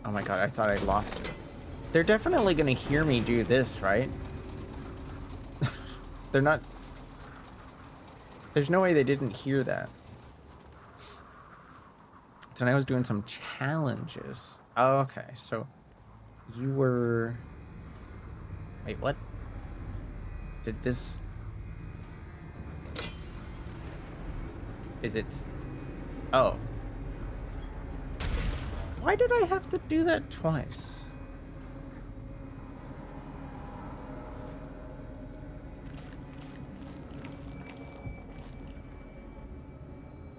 Oh my god, I thought I lost it. They're definitely gonna hear me do this, right? They're not... There's no way they didn't hear that. Tonight I was doing some challenges. Oh, okay, so... You were... Wait, what? Did this... Is it... Oh. Why did I have to do that twice?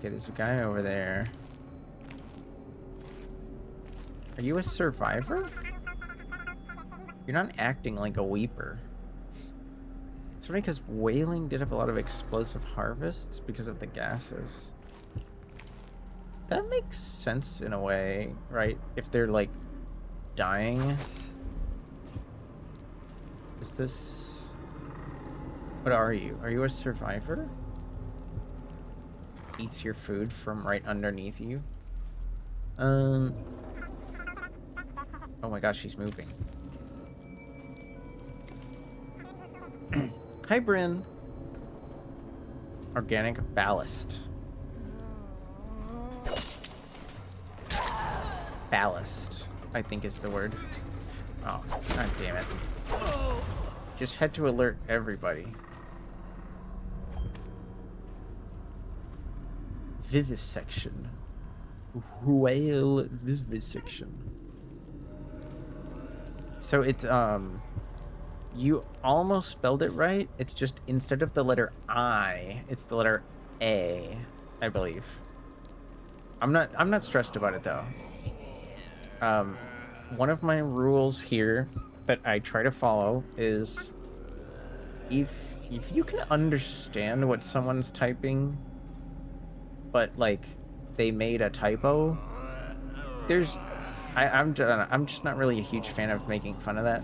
Okay, there's a guy over there. Are you a survivor? You're not acting like a weeper. It's funny because whaling did have a lot of explosive harvests because of the gases. That makes sense in a way, right? If they're like dying. Is this... What are you? Are you a survivor? Eats your food from right underneath you? Oh my gosh, she's moving. Hi, Bryn. Organic ballast. Ballast, I think is the word. Oh, god damn it. Just had to alert everybody. Vivisection. Whale vivisection. So it's, you almost spelled it right. It's just instead of the letter I, it's the letter A, I believe. I'm not stressed about it though. One of my rules here that I try to follow is if you can understand what someone's typing, but like they made a typo, I'm just not really a huge fan of making fun of that.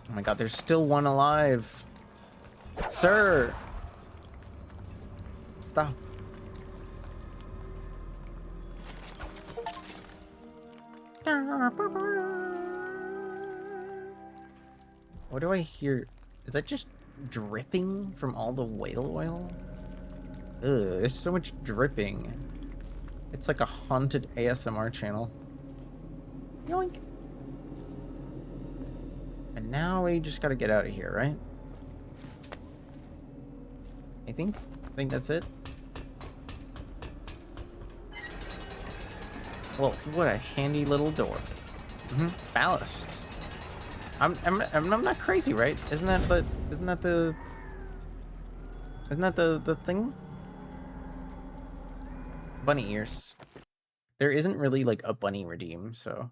Oh my god, there's still one alive. Sir! Stop. What do I hear? Is that just dripping from all the whale oil? Ugh, there's so much dripping. It's like a haunted ASMR channel. Yoink. And now we just gotta get out of here, right? I think that's it. Well, what a handy little door. Ballast. I'm not crazy, right? Isn't that the thing? Bunny ears. There isn't really like a bunny redeem, so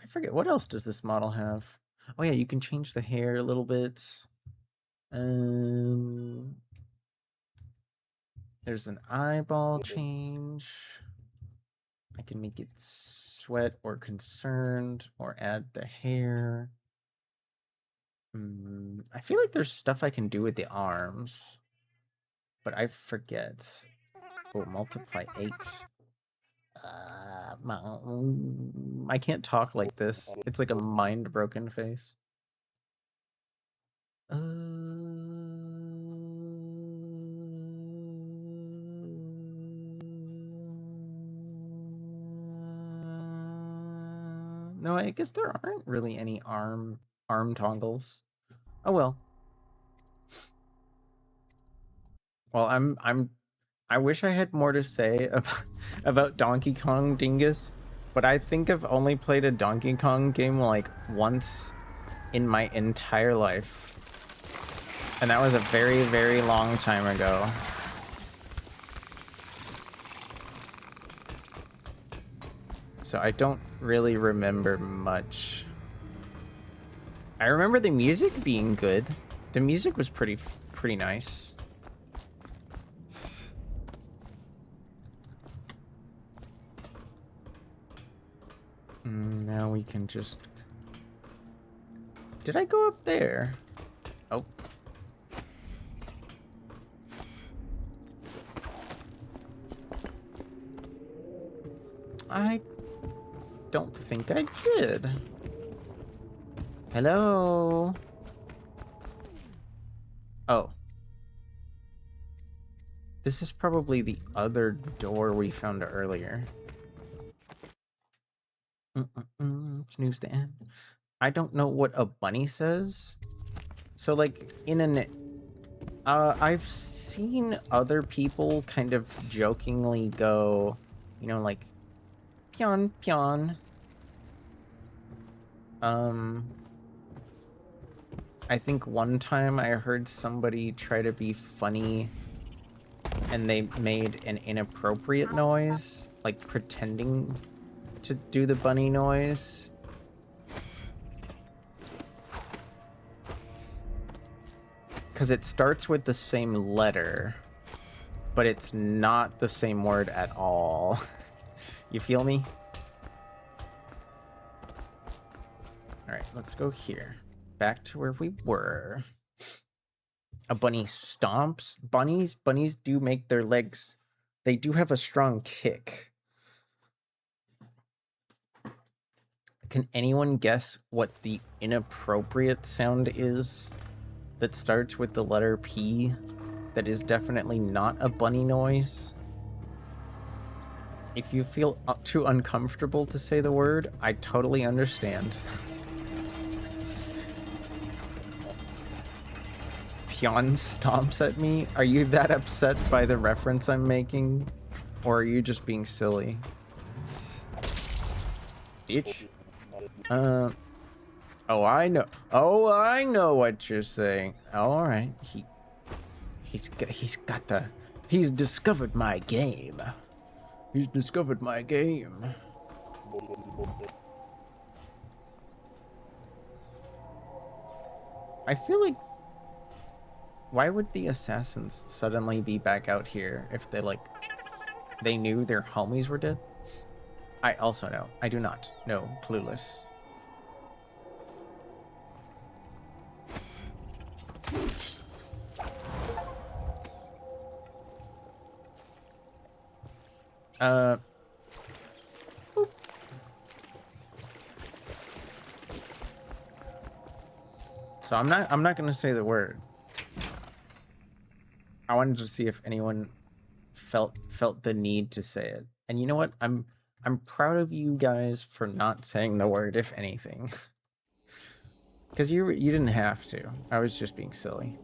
I forget what else does this model have. Oh yeah, you can change the hair a little bit. There's an eyeball change. I can make it sweat or concerned or add the hair. I feel like there's stuff I can do with the arms, but I forget. Oh, multiply 8. I can't talk like this. It's like a mind-broken face. No, I guess there aren't really any arm toggles. Oh well. Well, I wish I had more to say about Donkey Kong Dingus, but I think I've only played a Donkey Kong game like once in my entire life. And that was a very, very long time ago. So I don't really remember much. I remember the music being good. The music was pretty nice. Now we can just... Did I go up there? Oh. I don't think I did. Hello? Oh. This is probably the other door we found earlier. Snooze the end. I don't know what a bunny says. So like in an I've seen other people kind of jokingly go, you know, like, pion, pion. I think one time I heard somebody try to be funny and they made an inappropriate noise, like pretending to do the bunny noise. Because it starts with the same letter, but it's not the same word at all. You feel me? All right, let's go here. Back to where we were. A bunny stomps. Bunnies do make their legs. They do have a strong kick. Can anyone guess what the inappropriate sound is that starts with the letter P that is definitely not a bunny noise? If you feel too uncomfortable to say the word, I totally understand. Pion stomps at me? Are you that upset by the reference I'm making? Or are you just being silly? Bitch. Oh, I know. Oh, I know what you're saying. All right. He's discovered my game. He's discovered my game. I feel like, why would the assassins suddenly be back out here if they knew their homies were dead? I also know. I do not know. Clueless. So I'm not gonna say the word. I wanted to see if anyone felt the need to say it. And you know what? I'm proud of you guys for not saying the word, if anything. Because you didn't have to. I was just being silly.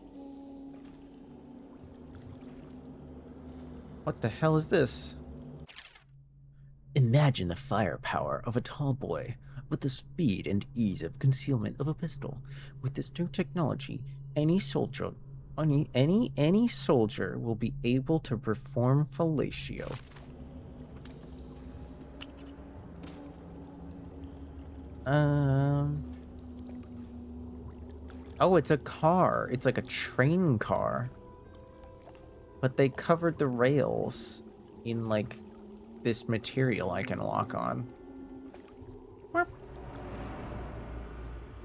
What the hell is this? Imagine the firepower of a tall boy with the speed and ease of concealment of a pistol. With this new technology, any soldier will be able to perform fellatio. Oh, it's a car. It's like a train car. But they covered the rails in like this material I can walk on.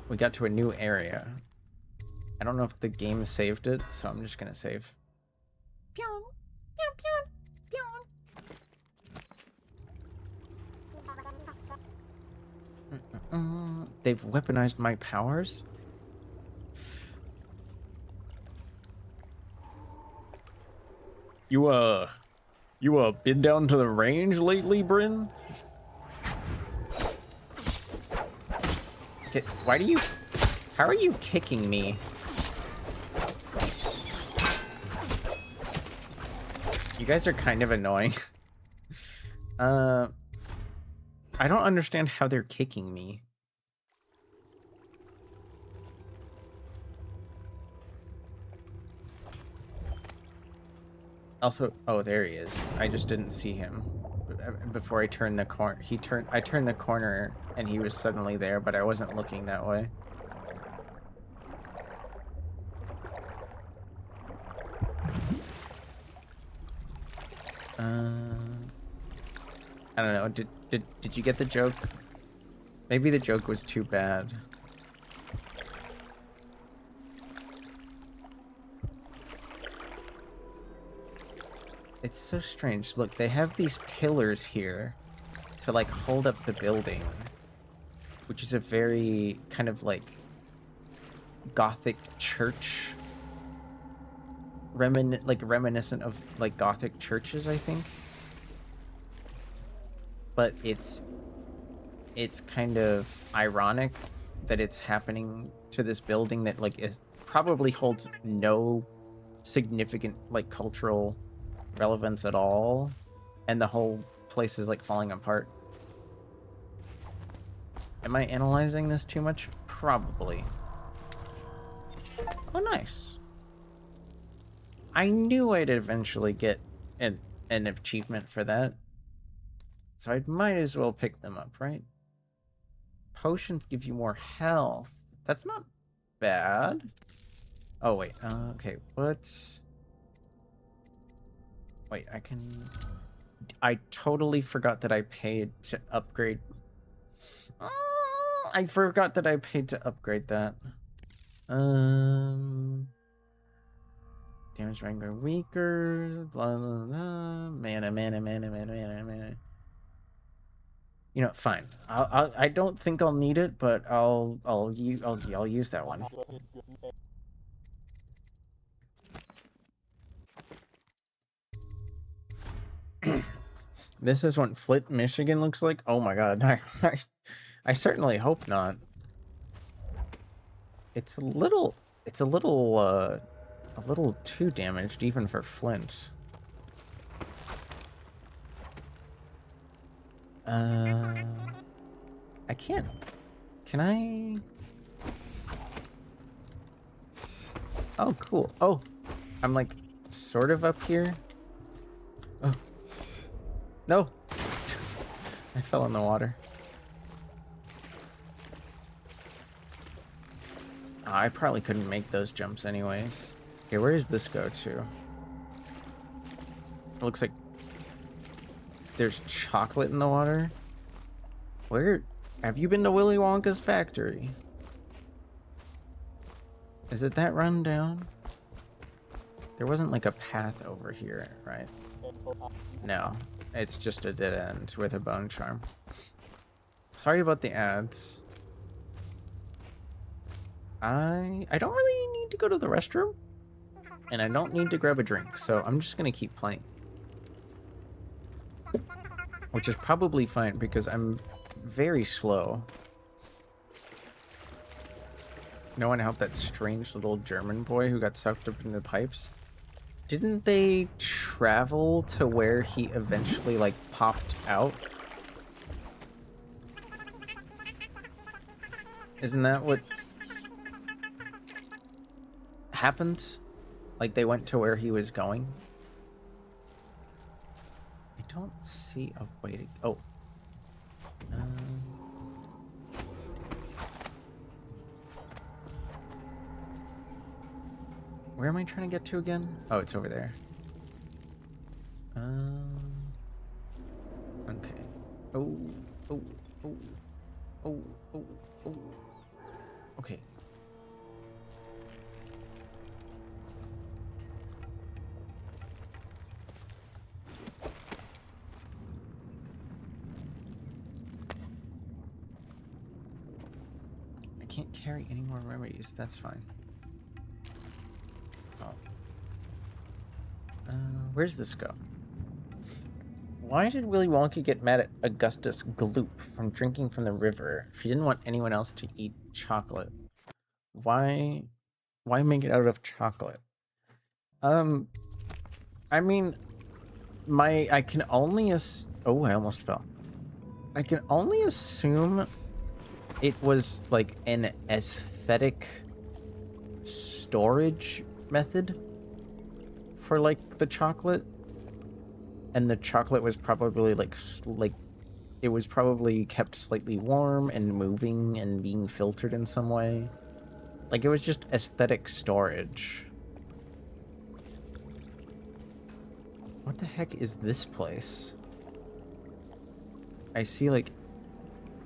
We got to a new area. I don't know if the game saved it, so I'm just gonna save. Pew, pew, pew. They've weaponized my powers? You been down to the range lately, Bryn? Why do you... How are you kicking me? You guys are kind of annoying. I don't understand how they're kicking me. Also, oh, there he is. I just didn't see him before I turned the corner. I turned the corner and he was suddenly there, but I wasn't looking that way. I don't know. Did you get the joke? Maybe the joke was too bad. It's so strange. Look, they have these pillars here to like hold up the building, which is a very kind of like Gothic church reminiscent of like Gothic churches, I think. But it's kind of ironic that it's happening to this building that like is probably holds no significant like cultural relevance at all, and the whole place is like falling apart. Am I analyzing this too much? Probably. Oh, nice. I knew I'd eventually get an achievement for that. So I might as well pick them up, right? Potions give you more health. That's not bad. Oh, wait. Okay, what? Wait, I totally forgot that I paid to upgrade. I forgot that I paid to upgrade that. Damage rank weaker. Blah, blah, blah. Mana. You know, fine. I don't think I'll need it, but I'll use that one. This is what Flint, Michigan looks like. Oh my god, I certainly hope not. It's a little too damaged even for Flint. I can't. Can I? Oh, cool. Oh, I'm like sort of up here. Oh. No. I fell in the water. Oh, I probably couldn't make those jumps anyways. Okay, where does this go to? It looks like there's chocolate in the water. Where? Have you been to Willy Wonka's factory? Is it that rundown? There wasn't like a path over here, right? No, it's just a dead end with a bone charm. Sorry about the ads. I don't really need to go to the restroom, and I don't need to grab a drink, so I'm just gonna keep playing. Which is probably fine because I'm very slow. No one helped that strange little German boy who got sucked up in the pipes. Didn't they travel to where he eventually, like, popped out? Isn't that what happened? Like, they went to where he was going? I don't see a way to... Oh. Where am I trying to get to again? Oh, it's over there. Okay. Oh. Okay. I can't carry any more remedies. That's fine. Where's this go? Why did Willy Wonka get mad at Augustus Gloop from drinking from the river if he didn't want anyone else to eat chocolate? Why make it out of chocolate? I mean, I can only oh, I almost fell. I can only assume it was like an aesthetic storage method for like the chocolate, and the chocolate was probably like it was probably kept slightly warm and moving and being filtered in some way. Like it was just aesthetic storage. What the heck is this place? I see like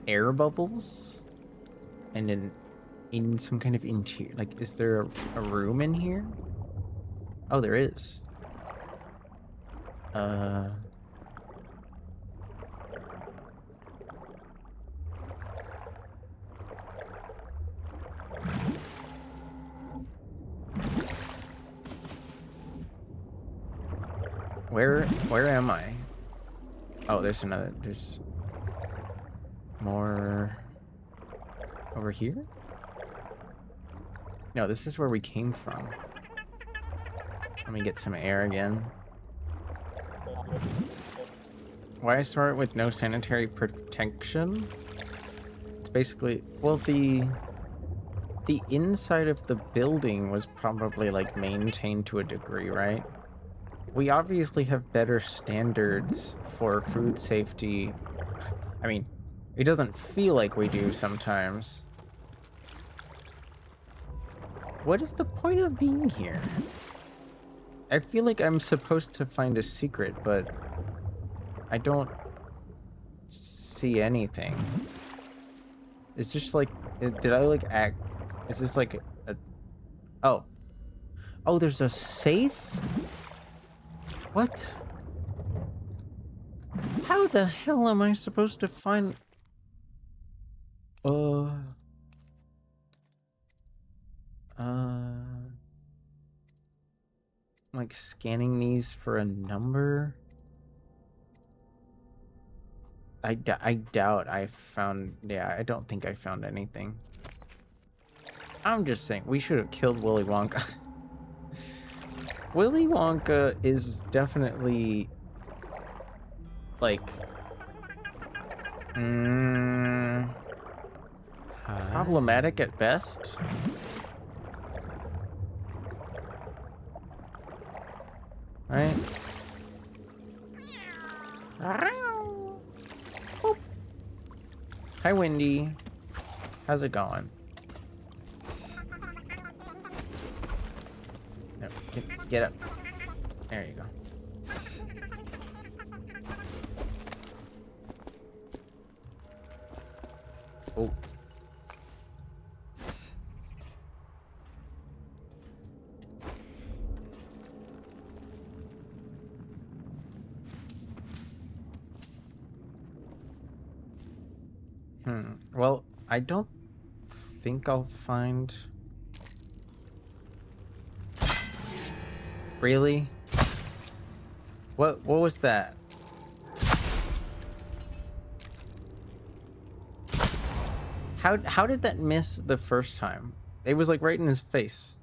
air bubbles and in some kind of interior. Like, is there a room in here? Oh, there is. Where am I? Oh, there's more over here? No, this is where we came from. Let me get some air again. Why start with no sanitary protection? It's basically, well, the inside of the building was probably like maintained to a degree, right? We obviously have better standards for food safety. I mean, it doesn't feel like we do sometimes. What is the point of being here? I feel like I'm supposed to find a secret, but I don't see anything. It's just like, did I like act? Is this like a... Oh. Oh, there's a safe? What? How the hell am I supposed to find... like scanning these for a number? I doubt I found... Yeah, I don't think I found anything. I'm just saying, we should have killed Willy Wonka. Willy Wonka is definitely... like... problematic at best. Right? Boop. Hi, Wendy. How's it going? No, get up. There you go. Oh. Well, I don't think I'll find... Really? What was that? How did that miss the first time? It was like right in his face.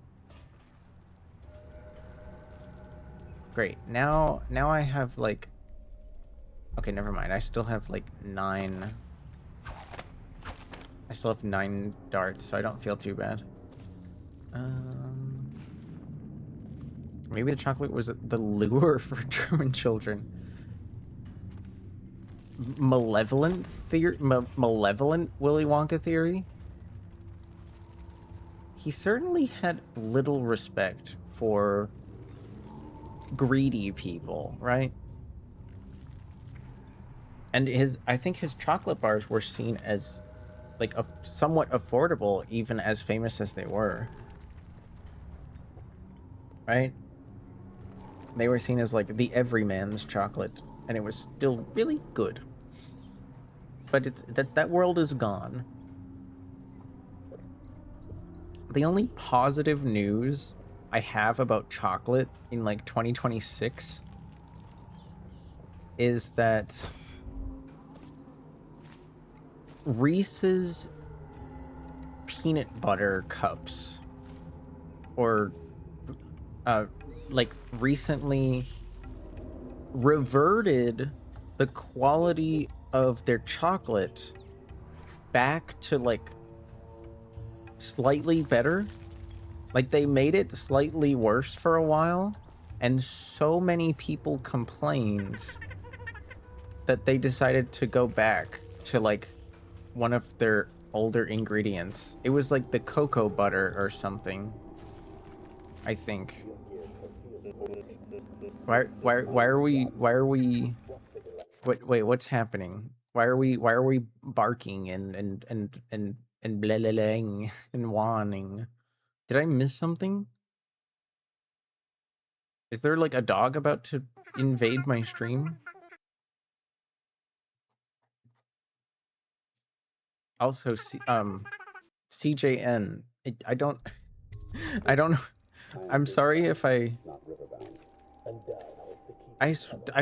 Great. Now I have like... Okay, never mind. I still have like 9... I still have 9 darts, so I don't feel too bad. Maybe the chocolate was the lure for German children. Malevolent theory? Malevolent Willy Wonka theory? He certainly had little respect for greedy people, right? And I think his chocolate bars were seen as like somewhat affordable, even as famous as they were. Right? They were seen as like the everyman's chocolate, and it was still really good. But it's that world is gone. The only positive news I have about chocolate in like 2026 is that Reese's peanut butter cups, or like recently reverted the quality of their chocolate back to like slightly better. Like they made it slightly worse for a while, and so many people complained that they decided to go back to like one of their older ingredients. It was like the cocoa butter or something, I think. Why are we wait, what's happening? Why are we barking and bleleling and whining? Did I miss something? Is there like a dog about to invade my stream? Also, CJN. I don't know. I'm sorry if I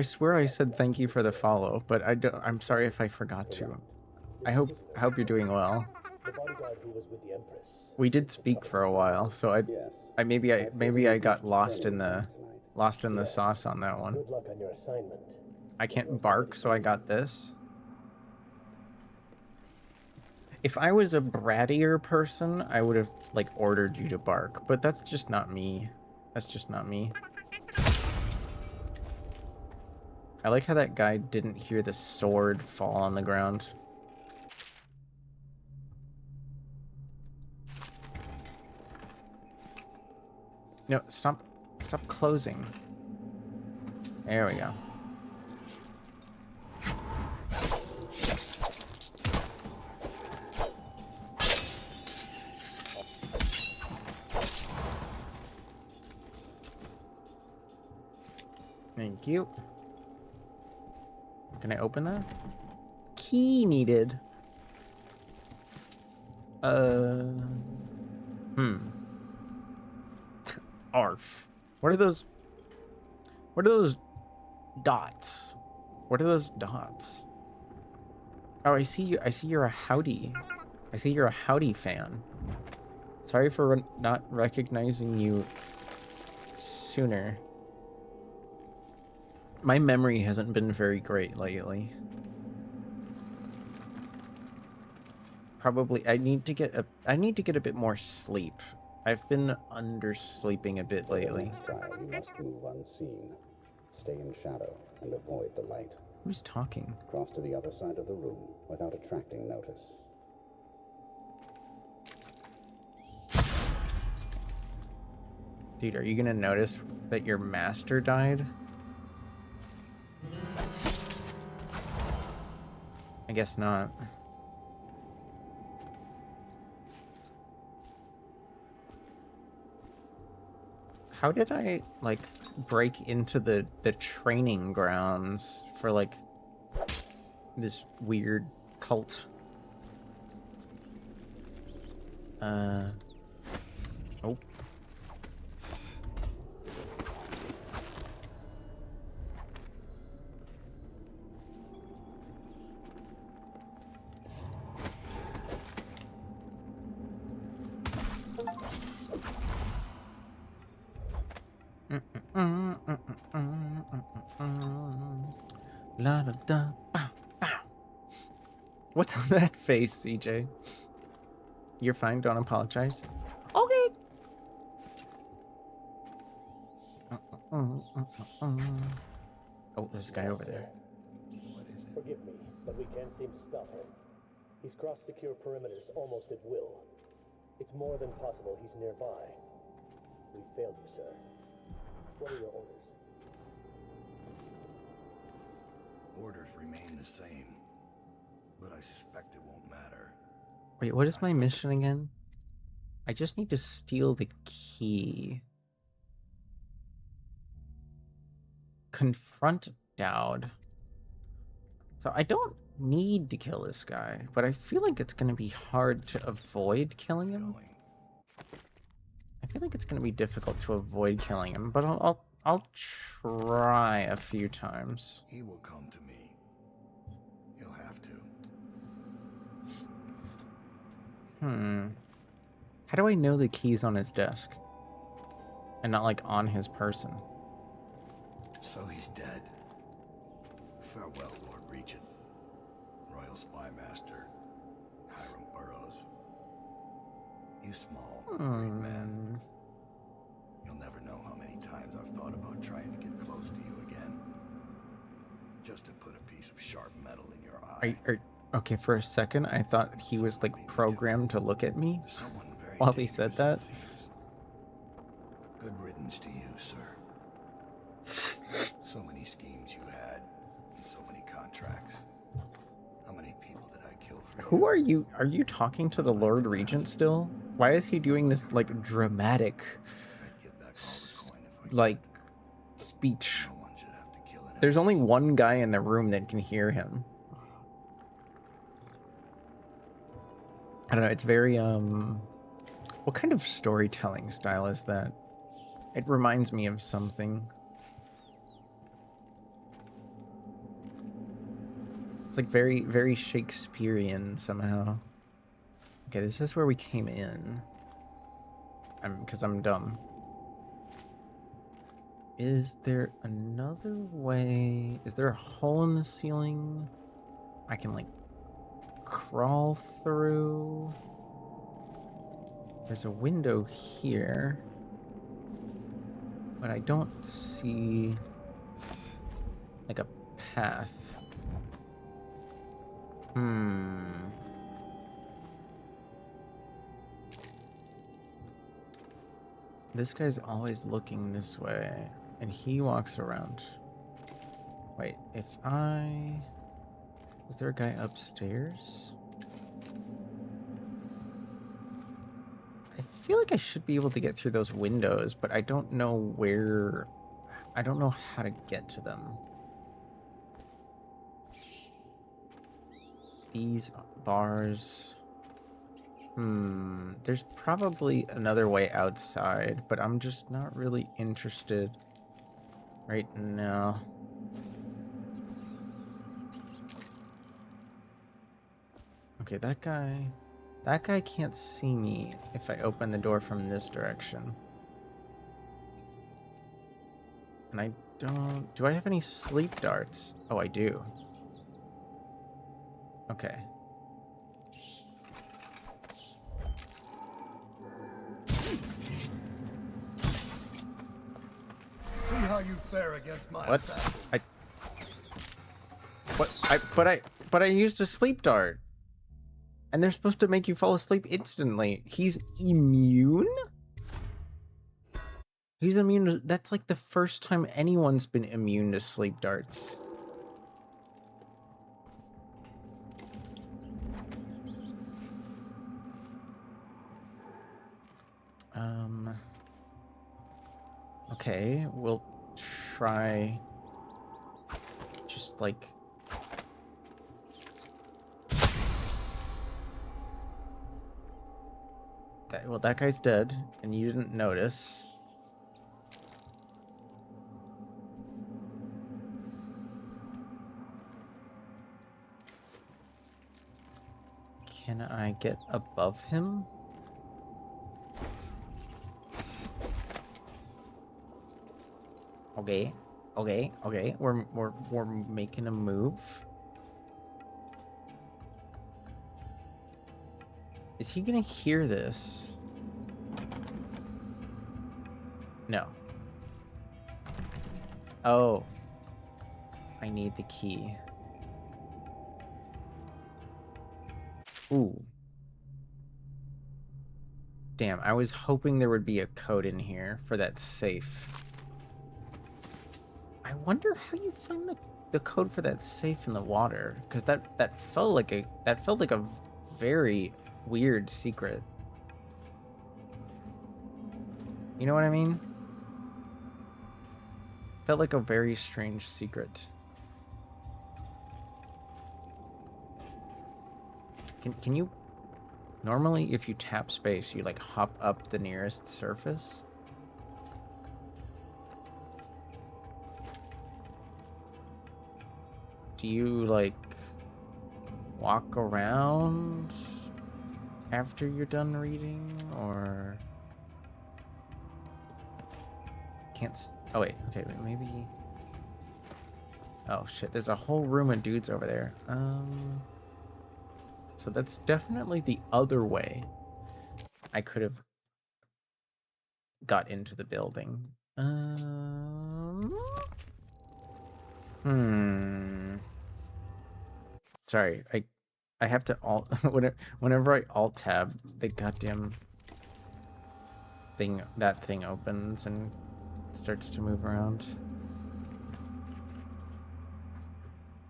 swear I said thank you for the follow, but I'm sorry if I forgot to. I hope you're doing well. The bodyguard who was with the Empress. We did speak for a while, so Yes. maybe I got lost in Training the tonight. Yes. sauce on that one. Good luck on your assignment. I can't bark, so I got this. If I was a brattier person, I would have like ordered you to bark, but that's just not me. That's just not me. I like how that guy didn't hear the sword fall on the ground. No, stop closing. There we go. Thank you. Can I open that? Key needed. Arf. What are those? What are those dots? What are those dots? Oh, I see you. I see you're a howdy. I see you're a howdy fan. Sorry for not recognizing you sooner. My memory hasn't been very great lately. Probably I need to get a bit more sleep. I've been undersleeping a bit For the lately. next trial, you must move unseen. Stay in shadow and avoid the light. Who's talking? Cross to the other side of the room without attracting notice. Dude, are you gonna notice that your master died? I guess not. How did I, like, break into the training grounds for, like, this weird cult? Oh. La da da bow bow. What's on that face, CJ? You're fine, don't apologize. Okay. Oh, there's a guy over there. Forgive me, but we can't seem to stop him. He's crossed secure perimeters almost at will. It's more than possible he's nearby. We failed you, sir. What are your orders? Orders remain the same, but I suspect it won't matter. Wait, what is my mission again? I just need to steal the key. Confront Dowd. So I don't need to kill this guy, but I feel like it's gonna be hard to avoid killing him. I feel like it's gonna be difficult to avoid killing him, but I'll try a few times. He will come to me. He'll have to. How do I know the key's on his desk? And not, like, on his person? So he's dead. Farewell, Lord Regent. Royal Spy Master. Hiram Burroughs. You small, brave man. You'll never know how many times I've thought about trying to get close to you again. Just to put a piece of sharp metal in your eye. Okay, for a second, I thought he was, like, programmed to look at me Someone very while he said that. dangerous, it seems. Good riddance to you, sir. So many schemes you had, and so many contracts. How many people did I kill for Who you? are you? Are you talking to the Lord Regent still? Why is he doing this, like, dramatic, I'd give back all the coin if I like, could. speech? No one should have to kill an There's only Empress. one guy in the room that can hear him. I don't know, it's very, what kind of storytelling style is that? It reminds me of something. It's like very, very Shakespearean somehow. Okay, this is where we came in. Because I'm dumb. Is there another way? Is there a hole in the ceiling I can, like, crawl through? There's a window here, but I don't see, like, a path. This guy's always looking this way, and he walks around. Wait, if I... Is there a guy upstairs? I feel like I should be able to get through those windows, but I don't know where... I don't know how to get to them. These bars... There's probably another way outside, but I'm just not really interested right now. Okay, that guy can't see me if I open the door from this direction. And I don't... Do I have any sleep darts? Oh, I do. Okay. See how you fare against my What? assassin. But I used a sleep dart. And they're supposed to make you fall asleep instantly. He's immune? He's immune to... That's like the first time anyone's been immune to sleep darts. Okay, we'll try... Just like... Well, that guy's dead, and you didn't notice. Can I get above him? Okay, okay. We're making a move. Is he gonna hear this? No. Oh. I need the key. Ooh. Damn, I was hoping there would be a code in here for that safe. I wonder how you find the code for that safe in the water, because that felt like a very weird secret. You know what I mean? Felt like a very strange secret. Can you... Normally, if you tap space, you, like, hop up the nearest surface? Do you, like, walk around after you're done reading, or... Can't... Oh, wait. Okay, maybe... Oh, shit. There's a whole room of dudes over there. So that's definitely the other way I could have got into the building. Sorry, I have to alt... Whenever I alt-tab, the goddamn thing... That thing opens and starts to move around.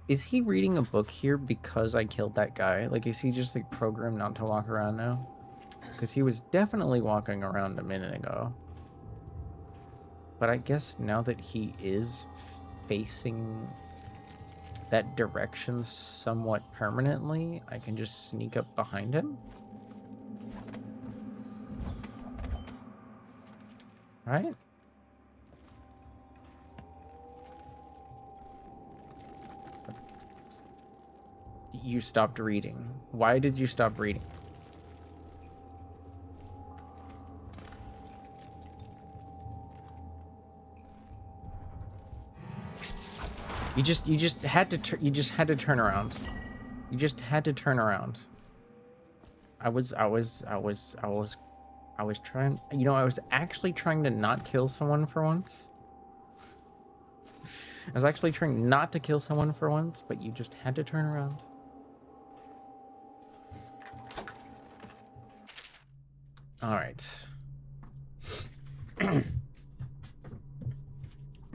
Is he reading a book here because I killed that guy? Like, is he just, like, programmed not to walk around now? Because he was definitely walking around a minute ago. But I guess now that he is facing that direction somewhat permanently, I can just sneak up behind him? Right? You stopped reading. Why did you stop reading? You just had to you just had to turn around. You just had to turn around. I was trying, you know, I was actually trying to not kill someone for once. I was actually trying not to kill someone for once, but you just had to turn around. All right.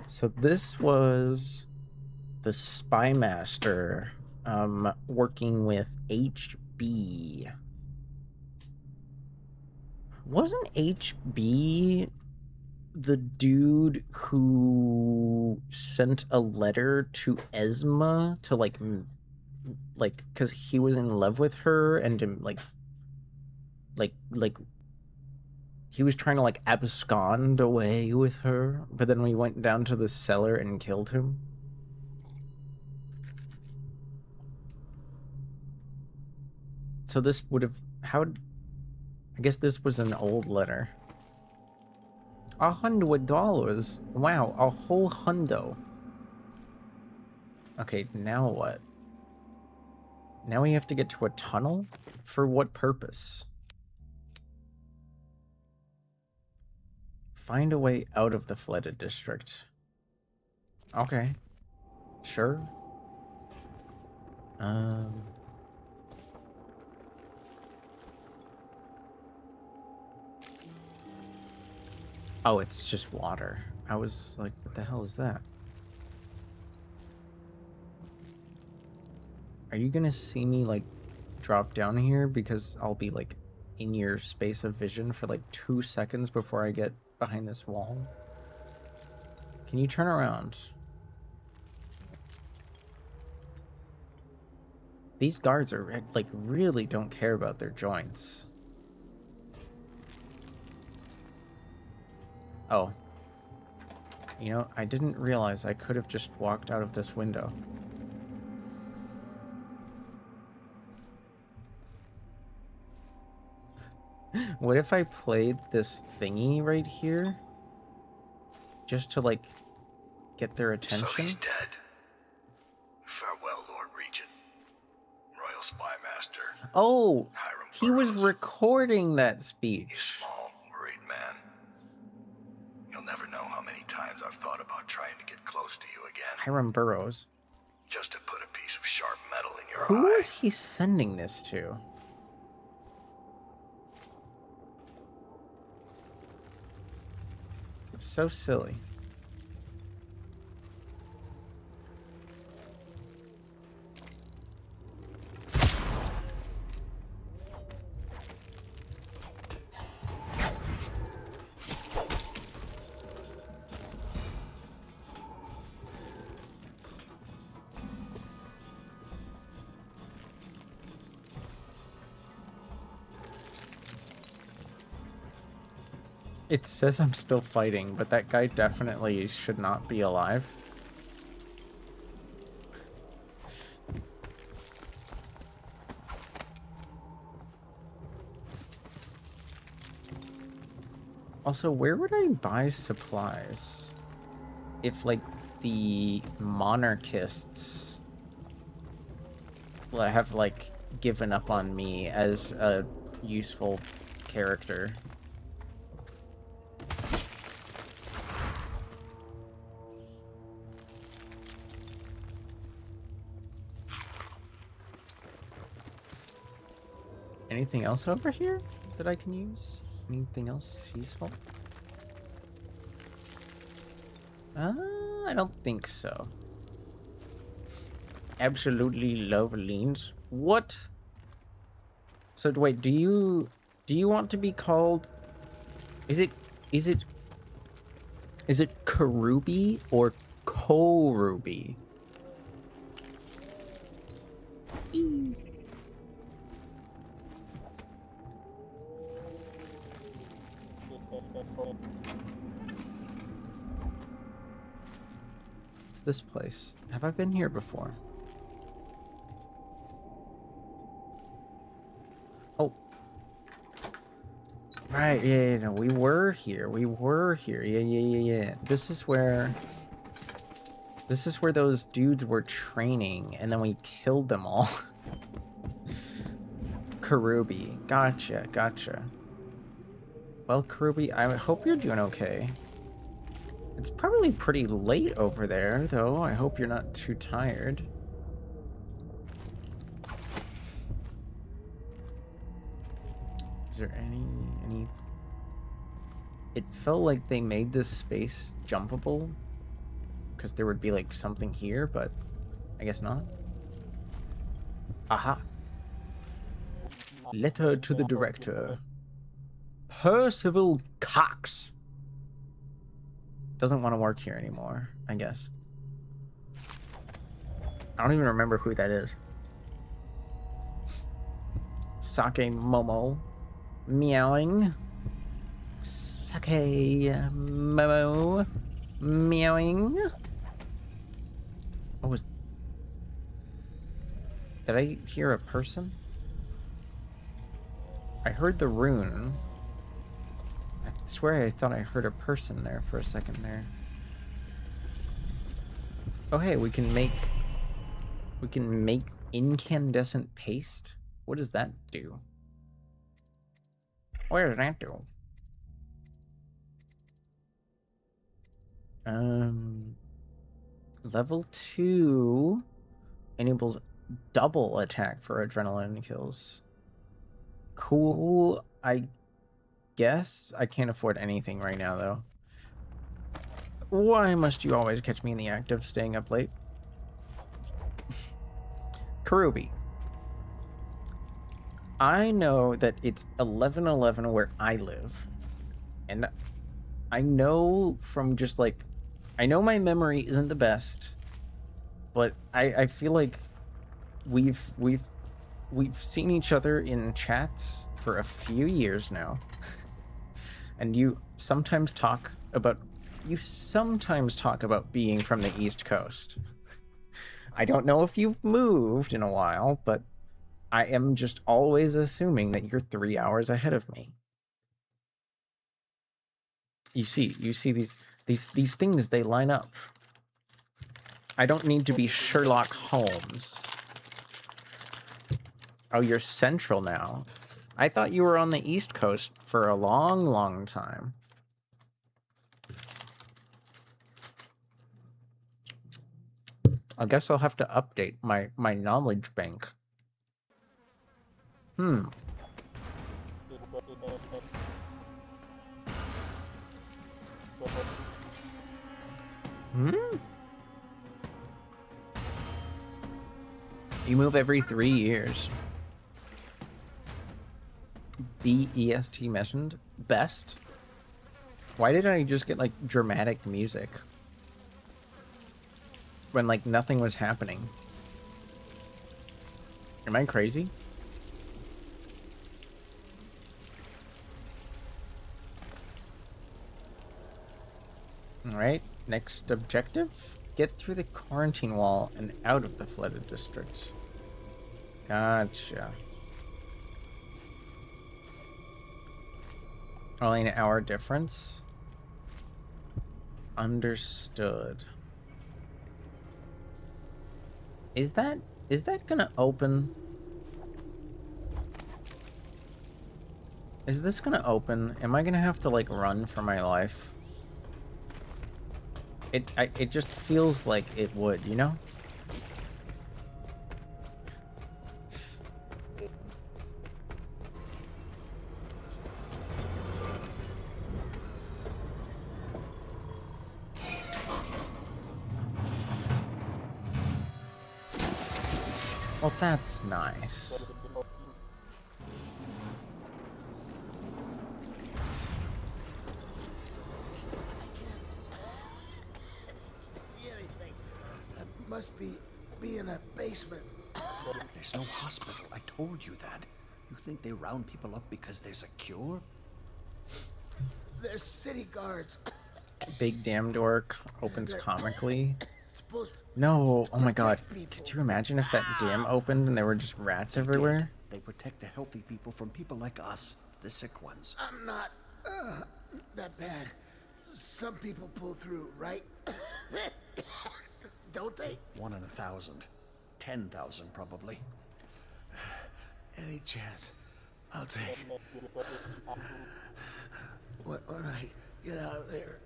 So this was the Spy Master working with HB. Wasn't HB the dude who sent a letter to Esma to like because he was in love with her and to, like he was trying to like abscond away with her, but then we went down to the cellar and killed him? So this would have, I guess this was an old letter. $100? Wow, a whole hundo. Okay, now what? Now we have to get to a tunnel? For what purpose? Find a way out of the flooded district. Okay. Sure. Oh, it's just water. I was like, what the hell is that? Are you gonna see me like drop down here? Because I'll be like in your space of vision for like 2 seconds before I get behind this wall. Can you turn around? These guards are like really don't care about their joints. Oh. You know, I didn't realize I could have just walked out of this window. What if I played this thingy right here? Just to, like, get their attention? So he's dead. Farewell, Lord Regent. Royal Spy Master. Oh! Hiram He was Burroughs. recording that You speech. small, worried man. You'll never know how many times I've thought about trying to get close to you again. Hiram Burroughs. Just to put a piece of sharp metal in your Who eye. is he sending this to? So silly. It says I'm still fighting, but that guy definitely should not be alive. Also, where would I buy supplies? If, like, the monarchists have, like, given up on me as a useful character. Anything else over here that I can use? Anything else useful? I don't think so. Absolutely love leans. What? So wait, do you want to be called? Is it Karubi or Korubi? It's this place. Have I been here before? Oh. Right, yeah, no, we were here. We were here. Yeah. This is where... This is where those dudes were training, and then we killed them all. Karubi. Gotcha, gotcha. Well, Karubi, I hope you're doing okay. It's probably pretty late over there, though. I hope you're not too tired. Is there any... It felt like they made this space jumpable, because there would be, like, something here, but I guess not. Aha. Letter to the director. Percival Cox. Doesn't want to work here anymore, I guess. I don't even remember who that is. Sake Momo. Meowing. Sake Momo. Meowing. What was... Did I hear a person? I heard the rune. I swear I thought I heard a person there for a second there. Oh hey, we can make incandescent paste? What does that do? What does that do? Level 2 enables double attack for adrenaline kills. Cool, I guess. I can't afford anything right now, though. Why must you always catch me in the act of staying up late? Karubi. I know that it's 11:11 where I live. And I know from just like... I know my memory isn't the best. But I feel like we've seen each other in chats for a few years now. And you sometimes talk about being from the East Coast. I don't know if you've moved in a while, but I am just always assuming that you're 3 hours ahead of me. You see these things, they line up. I don't need to be Sherlock Holmes. Oh, you're central now. I thought you were on the East Coast for a long, long time. I guess I'll have to update my knowledge bank. Hmm. You move every 3 years. BEST mentioned? Best? Why did I just get, like, dramatic music? When, like, nothing was happening. Am I crazy? Alright, next objective. Get through the quarantine wall and out of the flooded district. Gotcha. Only an hour difference? Understood. Is that gonna open? Is this gonna open? Am I gonna have to, like, run for my life? It just feels like it would, you know? Well, that's nice. Must be in a basement. There's no hospital. I told you that. You think they round people up because there's a cure? There's city guards. Big damn door opens comically. Supposed No, oh my god. people. Could you imagine if that dam opened and there were just rats everywhere? They protect the healthy people from people like us, the sick ones. I'm not that bad. Some people pull through, right? don't they? 1 in 1,000. 10,000 probably. Any chance I'll take. When I get out of there.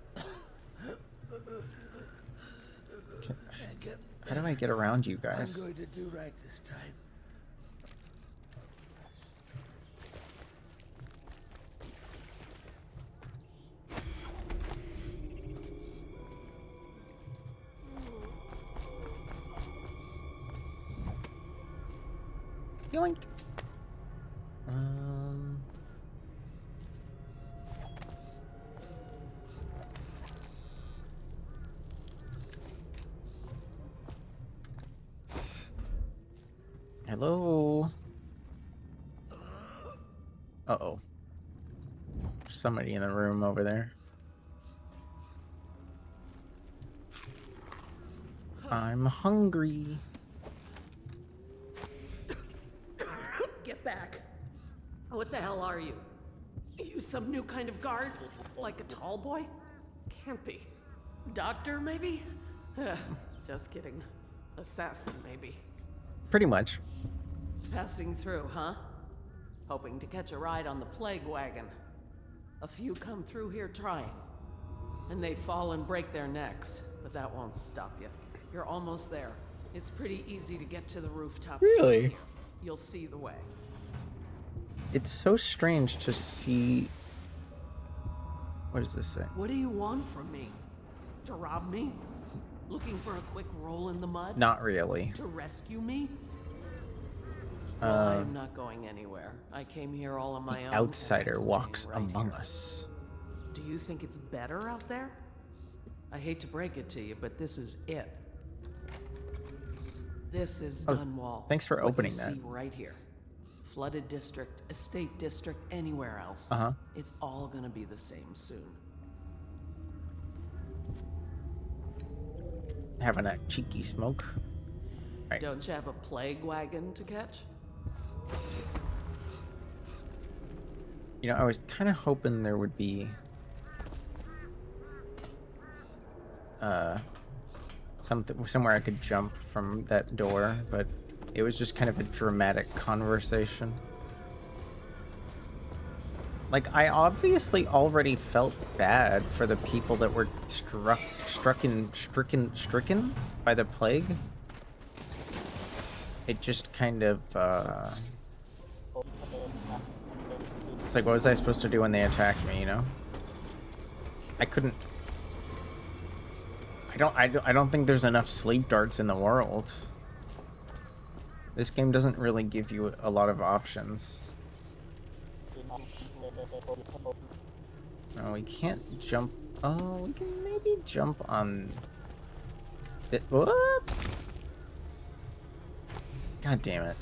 And get How do I get around you I'm guys? going to do right this time. Yoink. Hello. Uh-oh. There's somebody in the room over there. I'm hungry. Get back. What the hell are you? You some new kind of guard? Like a tall boy? Can't be. Doctor, maybe? Just kidding. Assassin, maybe. Pretty much. Passing through, huh? Hoping to catch a ride on the plague wagon. A few come through here trying. And they fall and break their necks. But that won't stop you. You're almost there. It's pretty easy to get to the rooftops. Really? You'll see the way. It's so strange to see... What does this say? What do you want from me? To rob me? Looking for a quick roll in the mud? Not really. To rescue me? Well, I'm not going anywhere. I came here all on my own. Outsider and I'm walks staying right among here. us. Do you think it's better out there? I hate to break it to you, but this is it. This is Dunwall. Thanks for What opening you that. see right here. Flooded district, estate district, anywhere else. Uh-huh. It's all gonna be the same soon. Having a cheeky smoke. Right. Don't you have a plague wagon to catch? You know, I was kind of hoping there would be somewhere I could jump from that door, but it was just kind of a dramatic conversation. Like, I obviously already felt bad for the people that were stricken by the plague. It just kind of, it's like, what was I supposed to do when they attacked me, you know? I couldn't... I don't think there's enough sleep darts in the world. This game doesn't really give you a lot of options. No, we can't jump. Oh, we can maybe jump on it. Whoop! God damn it.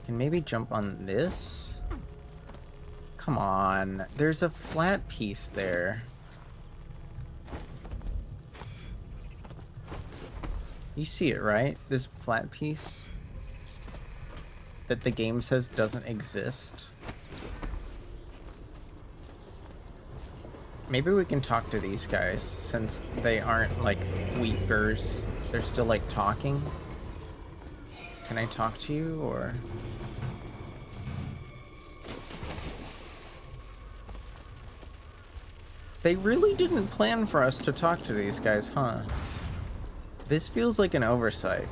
Can maybe jump on this? Come on. There's a flat piece there. You see it, right? This flat piece that the game says doesn't exist. Maybe we can talk to these guys since they aren't like weakers. They're still like talking. Can I talk to you or? They really didn't plan for us to talk to these guys, huh? This feels like an oversight.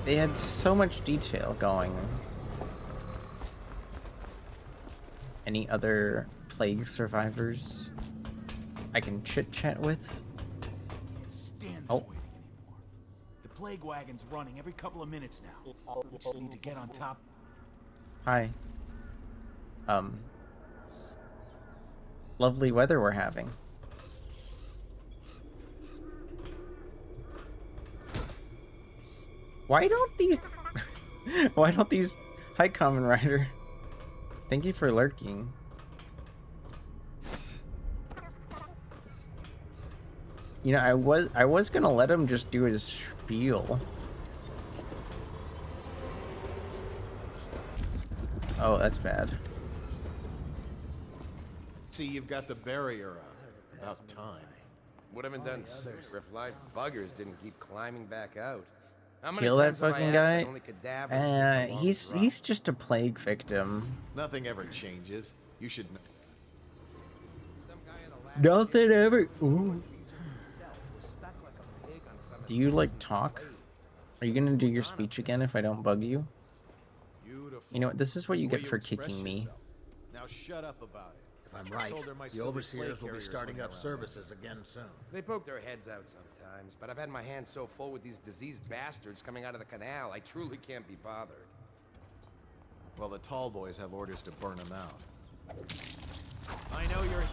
They had so much detail going. Any other plague survivors I can chit-chat with? Can't stand this waiting anymore. The plague wagon's running every couple of minutes now. We just need to get on top. Hi. Lovely weather we're having. Why don't these Hi Common Rider. Thank you for lurking. You know, I was gonna let him just do his spiel. Oh, that's bad. See, you've got the barrier up. About time. Would have been done sooner if live buggers didn't keep climbing back out. How many Kill that times have I fucking asked that guy. only cadavers take a long drop? He's just a plague victim. Nothing ever changes. You should know. Nothing ever. Ooh. Do you like talk? Are you gonna do your speech again if I don't bug you? You know what? This is what you get for kicking me. Now shut up about it. If I'm right, the overseers will be starting up services again soon. They poke their heads out sometimes, but I've had my hands so full with these diseased bastards coming out of the canal, I truly can't be bothered. Well, the tall boys have orders to burn them out. I know you're...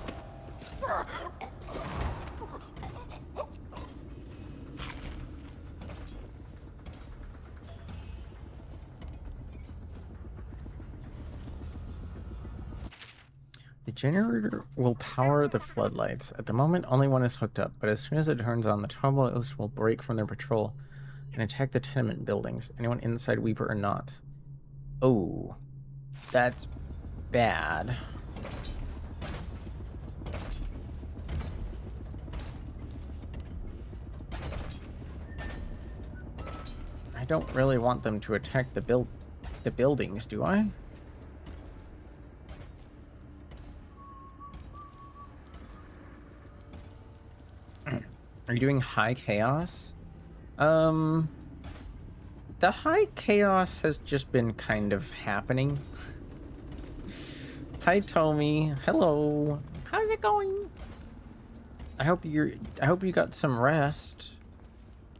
The generator will power the floodlights. At the moment, only one is hooked up, but as soon as it turns on, the turbos will break from their patrol and attack the tenement buildings, anyone inside, Weeper or not. Oh, that's bad. I don't really want them to attack the buildings, do I? Are you doing high chaos? The high chaos has just been kind of happening. Hi, Tommy. Hello. How's it going? I hope you got some rest.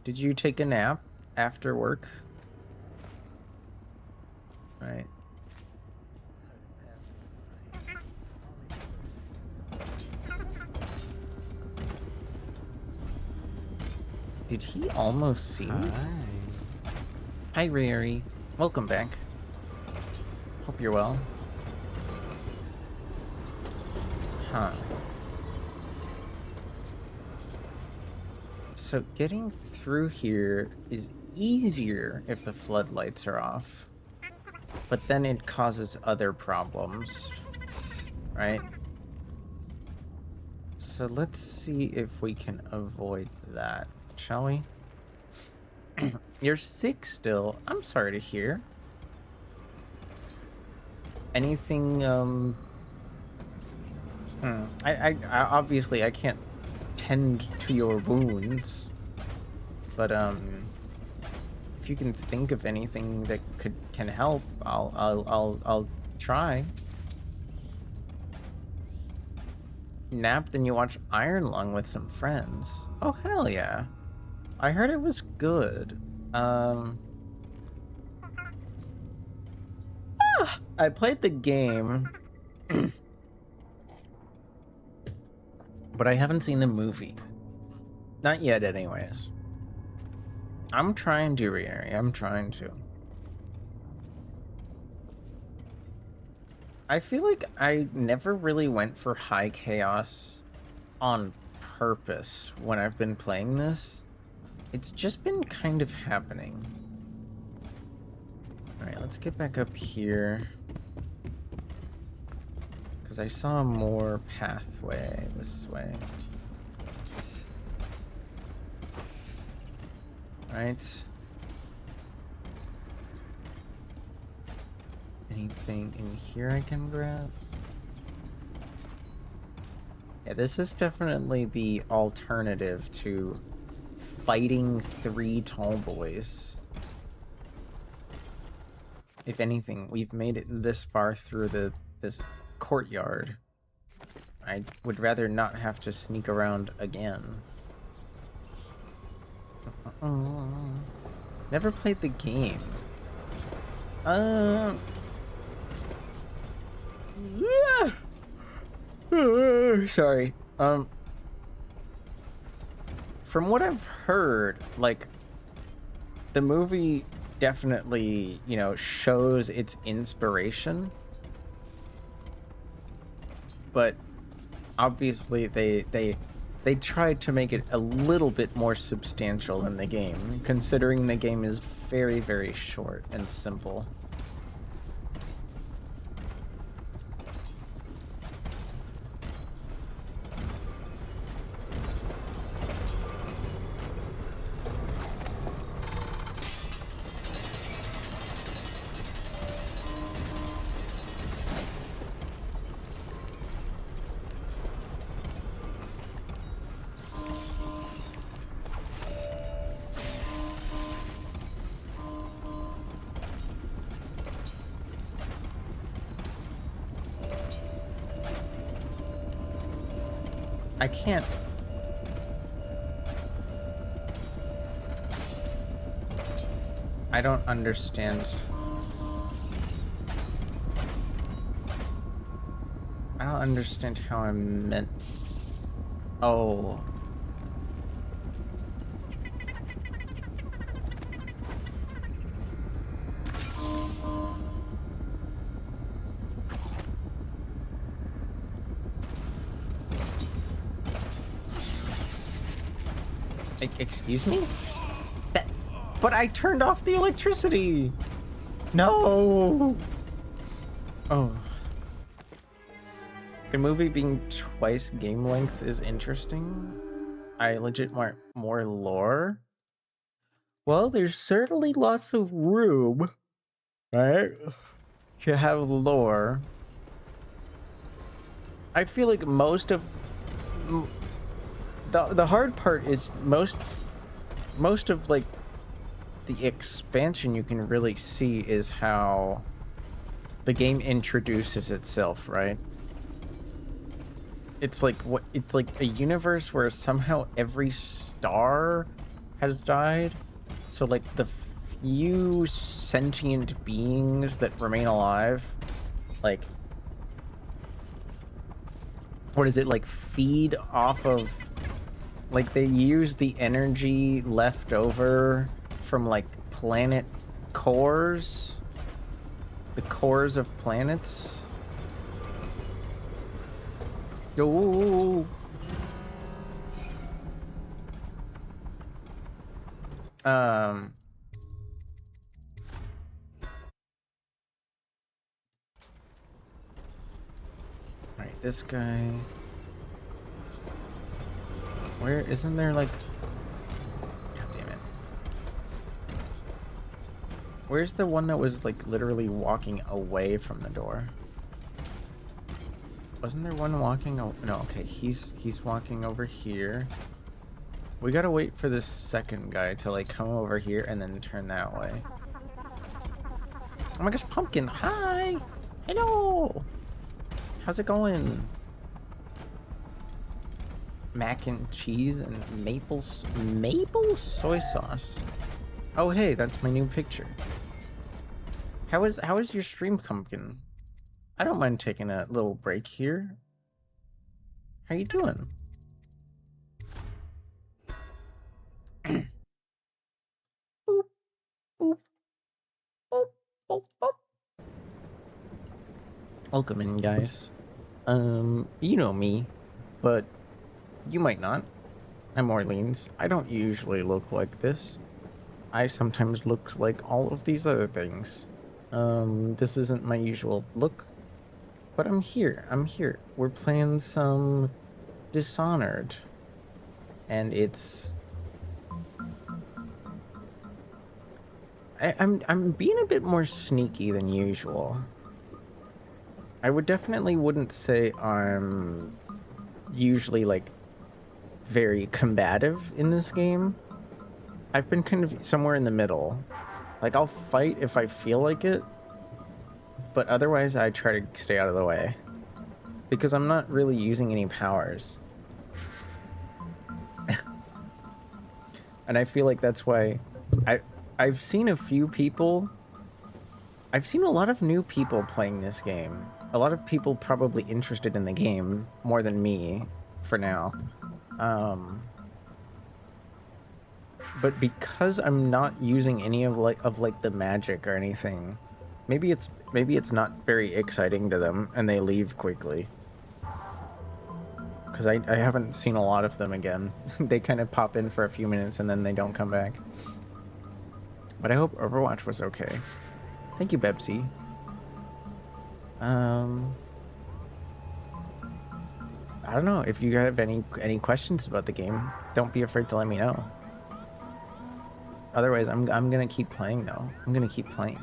Did you take a nap after work? Right. Did he almost see me? Hi, Rary. Welcome back. Hope you're well. Huh. So getting through here is easier if the floodlights are off. But then it causes other problems. Right? So let's see if we can avoid that. Shall we? You're sick still. I'm sorry to hear. Anything, I obviously I can't tend to your wounds, but if you can think of anything that can help, I'll try. Napped and you watch Iron Lung with some friends. Oh hell yeah. I heard it was good. I played the game, but I haven't seen the movie. Not yet, anyways. I'm trying to, Rieri. I'm trying to. I feel like I never really went for high chaos on purpose when I've been playing this. It's just been kind of happening. Alright, let's get back up here. Because I saw more pathway this way. Right. Anything in here I can grab? Yeah, this is definitely the alternative to fighting 3 tall boys. If anything, we've made it this far through this courtyard. I would rather not have to sneak around again. Never played the game. Sorry. From what I've heard, like, the movie definitely, you know, shows its inspiration. But obviously they tried to make it a little bit more substantial in the game, considering the game is very, very short and simple. I can't. I don't understand. I don't understand how I'm meant. Oh. Excuse me? But I turned off the electricity! No! Oh. The movie being twice game length is interesting. I legit want more lore. Well, there's certainly lots of room, right? To have lore. I feel like most of the hard part is most of like the expansion you can really see is how the game introduces itself, right? It's like it's like a universe where somehow every star has died. So like the few sentient beings that remain alive, like what is it, like feed off of, like they use the energy left over from like planet cores, the cores of planets. Oh. Alright, this guy. Where isn't there like, god damn it. Where's the one that was like literally walking away from the door? Wasn't there one walking? No, okay, he's walking over here. We gotta wait for this second guy to like come over here and then turn that way. Oh my gosh, Pumpkin! Hi! Hello! How's it going? Mac and cheese and maple soy sauce. Oh hey, that's my new picture. How is your stream, Pumpkin? I don't mind taking a little break here. How you doing? Boop, boop, boop, boop, boop. Welcome in, guys. You know me, but you might not. I'm Orleans. I don't usually look like this. I sometimes look like all of these other things. This isn't my usual look, but I'm here. We're playing some Dishonored, and it's... I'm being a bit more sneaky than usual. I wouldn't say I'm usually like very combative in this game. I've been kind of somewhere in the middle. Like I'll fight if I feel like it, but otherwise I try to stay out of the way because I'm not really using any powers. And I feel like that's why I've seen a few people. I've seen a lot of new people playing this game. A lot of people probably interested in the game more than me for now. But because I'm not using any of the magic or anything, maybe it's not very exciting to them and they leave quickly. Because I haven't seen a lot of them again. They kind of pop in for a few minutes and then they don't come back. But I hope Overwatch was okay. Thank you, Bebsy. I don't know, if you have any questions about the game, don't be afraid to let me know. Otherwise, I'm gonna keep playing though. I'm gonna keep playing.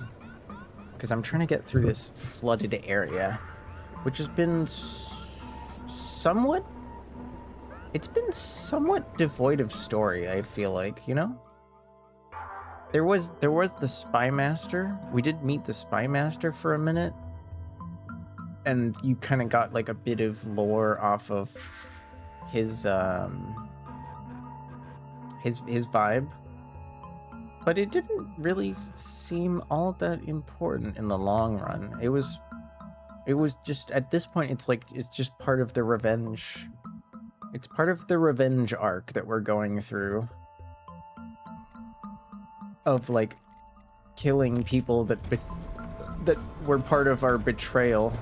Because I'm trying to get through this flooded area, which has been somewhat... It's been somewhat devoid of story, I feel like, you know? There was the Spy Master. We did meet the Spy Master for a minute. And you kind of got like a bit of lore off of his vibe, but it didn't really seem all that important in the long run. It was just, at this point, it's just part of the revenge. It's part of the revenge arc that we're going through of like killing people that were part of our betrayal.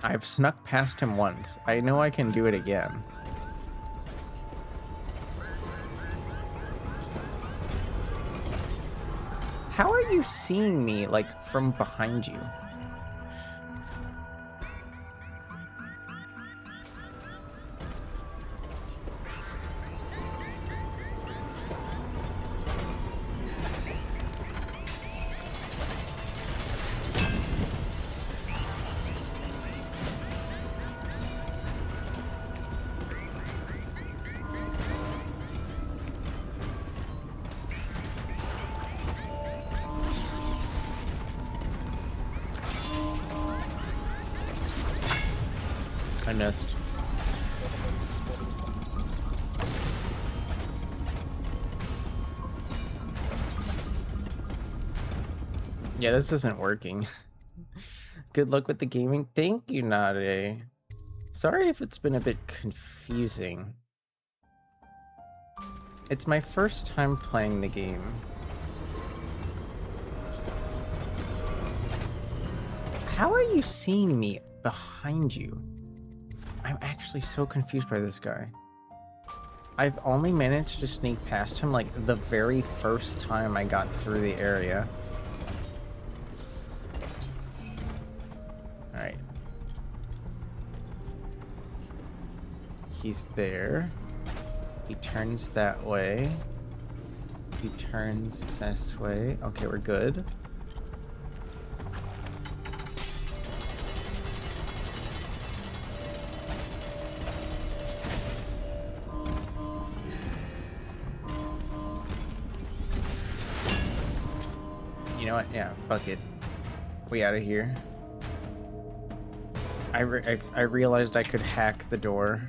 I've snuck past him once. I know I can do it again. How are you seeing me, like, from behind you? I missed. Yeah, this isn't working. Good luck with the gaming. Thank you, Nade. Sorry if it's been a bit confusing. It's my first time playing the game. How are you seeing me behind you? I'm actually so confused by this guy. I've only managed to sneak past him like the very first time I got through the area. Alright. He's there. He turns that way. He turns this way. Okay, we're good. You know what? Yeah, fuck it. We out of here. I realized I could hack the door,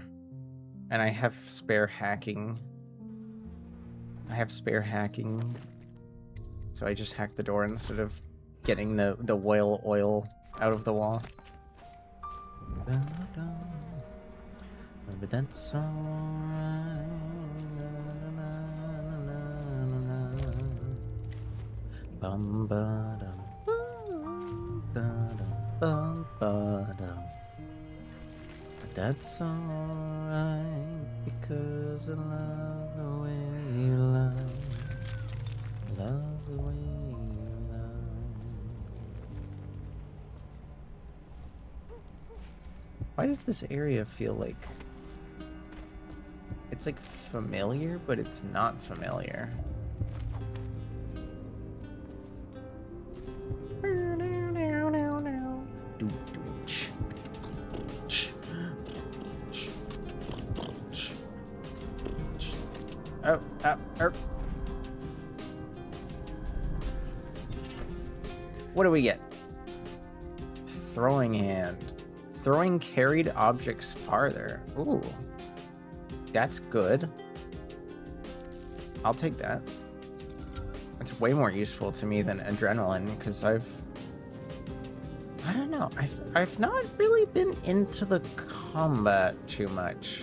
and I have spare hacking. So I just hacked the door instead of getting the whale oil out of the wall. But that's alright. Bum ba dum, bum ba dum. But that's alright because I love the way you love the way you love. Why does this area feel like it's like familiar, but it's not familiar? What do we get? Throwing hand. Throwing carried objects farther. Ooh. That's good. I'll take that. That's way more useful to me than adrenaline, because I don't know. I've not really been into the combat too much.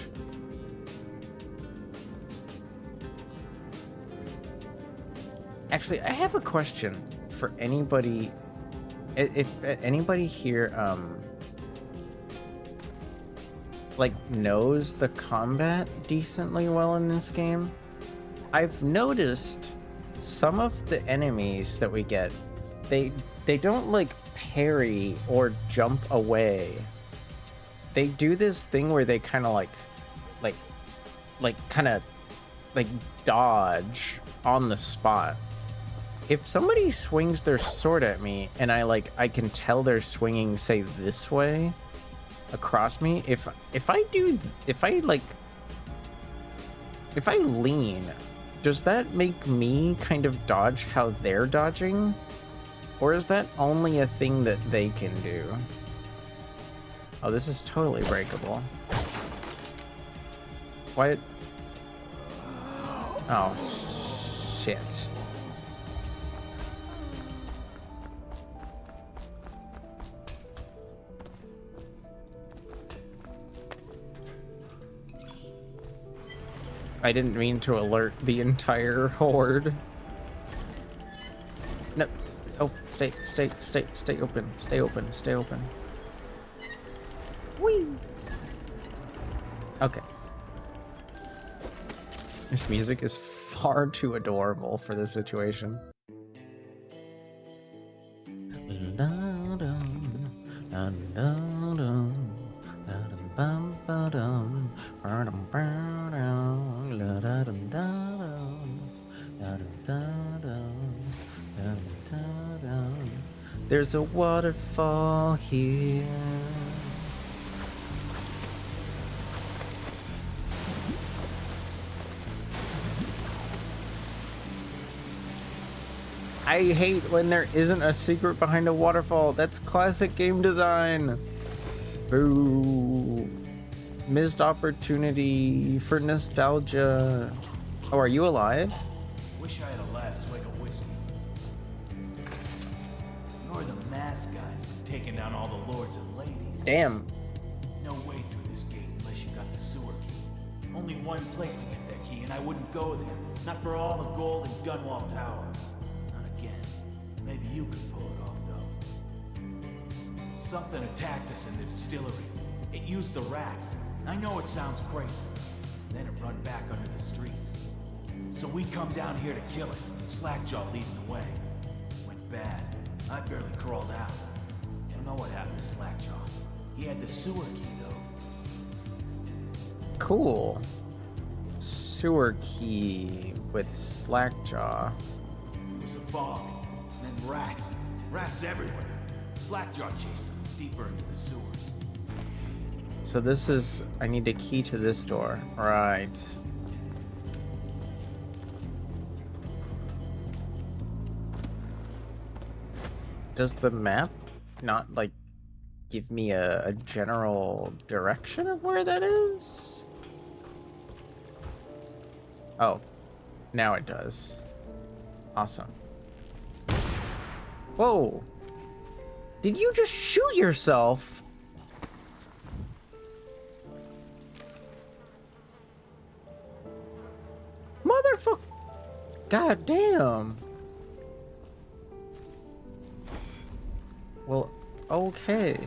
Actually, I have a question for anybody. If anybody here like knows the combat decently well in this game, I've noticed some of the enemies that we get, they don't like parry or jump away. They do this thing where they kind of like dodge on the spot. If somebody swings their sword at me and I can tell they're swinging, say, this way across me, if I lean, Does that make me kind of dodge how they're dodging? Or is that only a thing that they can do? Oh, this is totally breakable. What? Oh, shit. I didn't mean to alert the entire horde. No. Oh, stay open. Stay open. Whee! Okay. This music is far too adorable for this situation. There's a waterfall here. I hate when there isn't a secret behind a waterfall. That's classic game design. Boo. Missed opportunity for nostalgia. Oh, are you alive? Wish I had a last swig of whiskey. You're the masked guys been taking down all the lords and ladies. Damn. No way through this gate unless you got the sewer key. Only one place to get that key, and I wouldn't go there. Not for all the gold in Dunwall Tower. Not again. Maybe you could pull it off, though. Something attacked us in the distillery. It used the rats. I know it sounds crazy. Then it run back under the streets. So we come down here to kill it. Slackjaw leading the way. Went bad. I barely crawled out. Don't know what happened to Slackjaw. He had the sewer key, though. Cool. Sewer key with Slackjaw. It was a fog. And then rats. Rats everywhere. Slackjaw chased them deeper into the sewers. So this is... I need a key to this door. Right. Does the map not, like, give me a general direction of where that is? Oh. Now it does. Awesome. Whoa! Did you just shoot yourself? Motherfucker! God damn! Well, okay.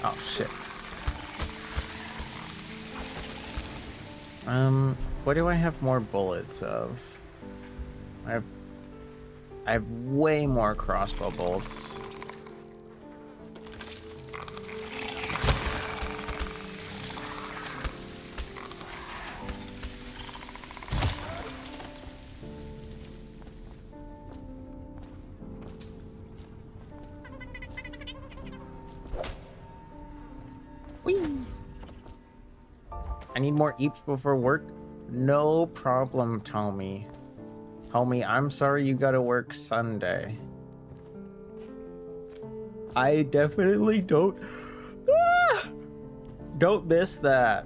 Oh shit. What do I have more bullets of? I have way more crossbow bolts. I need more eeps before work? No problem, Tommy. Homie, I'm sorry you gotta work Sunday. I definitely don't... Don't miss that.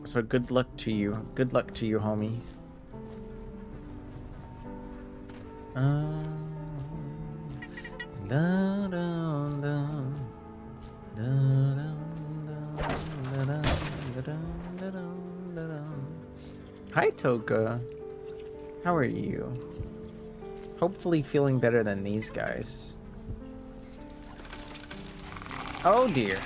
So good luck to you. Good luck to you, homie. Hi, Toka. How are you? Hopefully feeling better than these guys. Oh dear.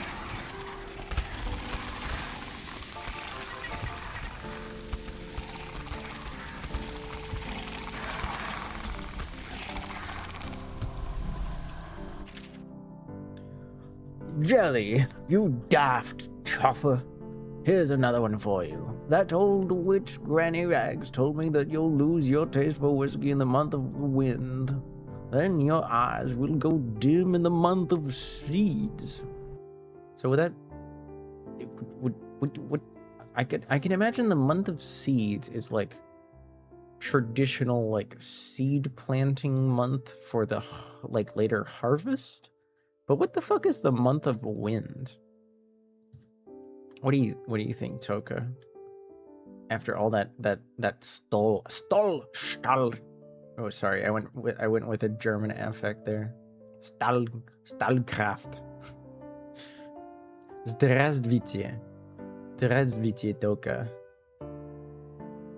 Jelly, you daft chuffer. Here's another one for you. That old witch Granny Rags told me that you'll lose your taste for whiskey in the month of the wind. Then your eyes will go dim in the month of seeds. So with that, I can imagine the month of seeds is like traditional like seed planting month for the like later harvest. But what the fuck is the month of wind? What do you think, Toka? After all that stall. Oh, sorry, I went with a German affect there. Stahlkraft. Здравствуйте. Здравствуйте, Toka.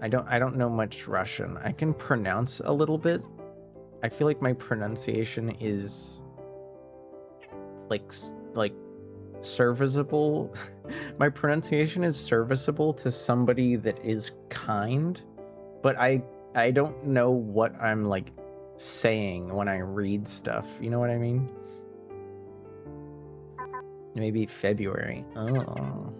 I don't know much Russian. I can pronounce a little bit. I feel like my pronunciation is like serviceable. My pronunciation is serviceable to somebody that is kind, but I don't know what I'm like saying when I read stuff. You know what I mean? Maybe February. Oh.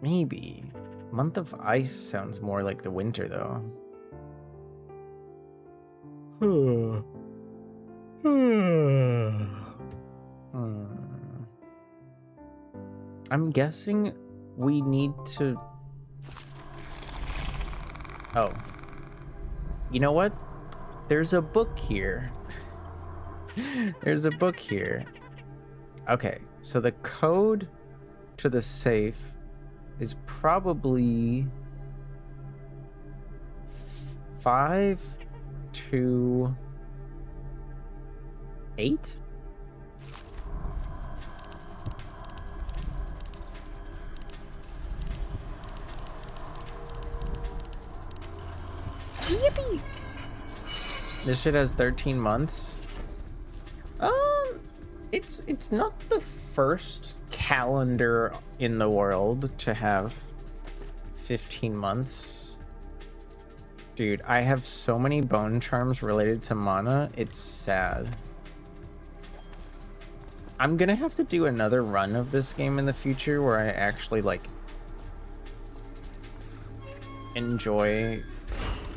Maybe. Month of Ice sounds more like the winter, though. I'm guessing we need to... Oh. You know what? There's a book here. There's a book here. Okay, so the code to the safe is probably 528? Yippee! This shit has 13 months. It's not the first calendar in the world to have 15 months. Dude, I have so many bone charms related to mana, it's sad. I'm gonna have to do another run of this game in the future where I actually like enjoy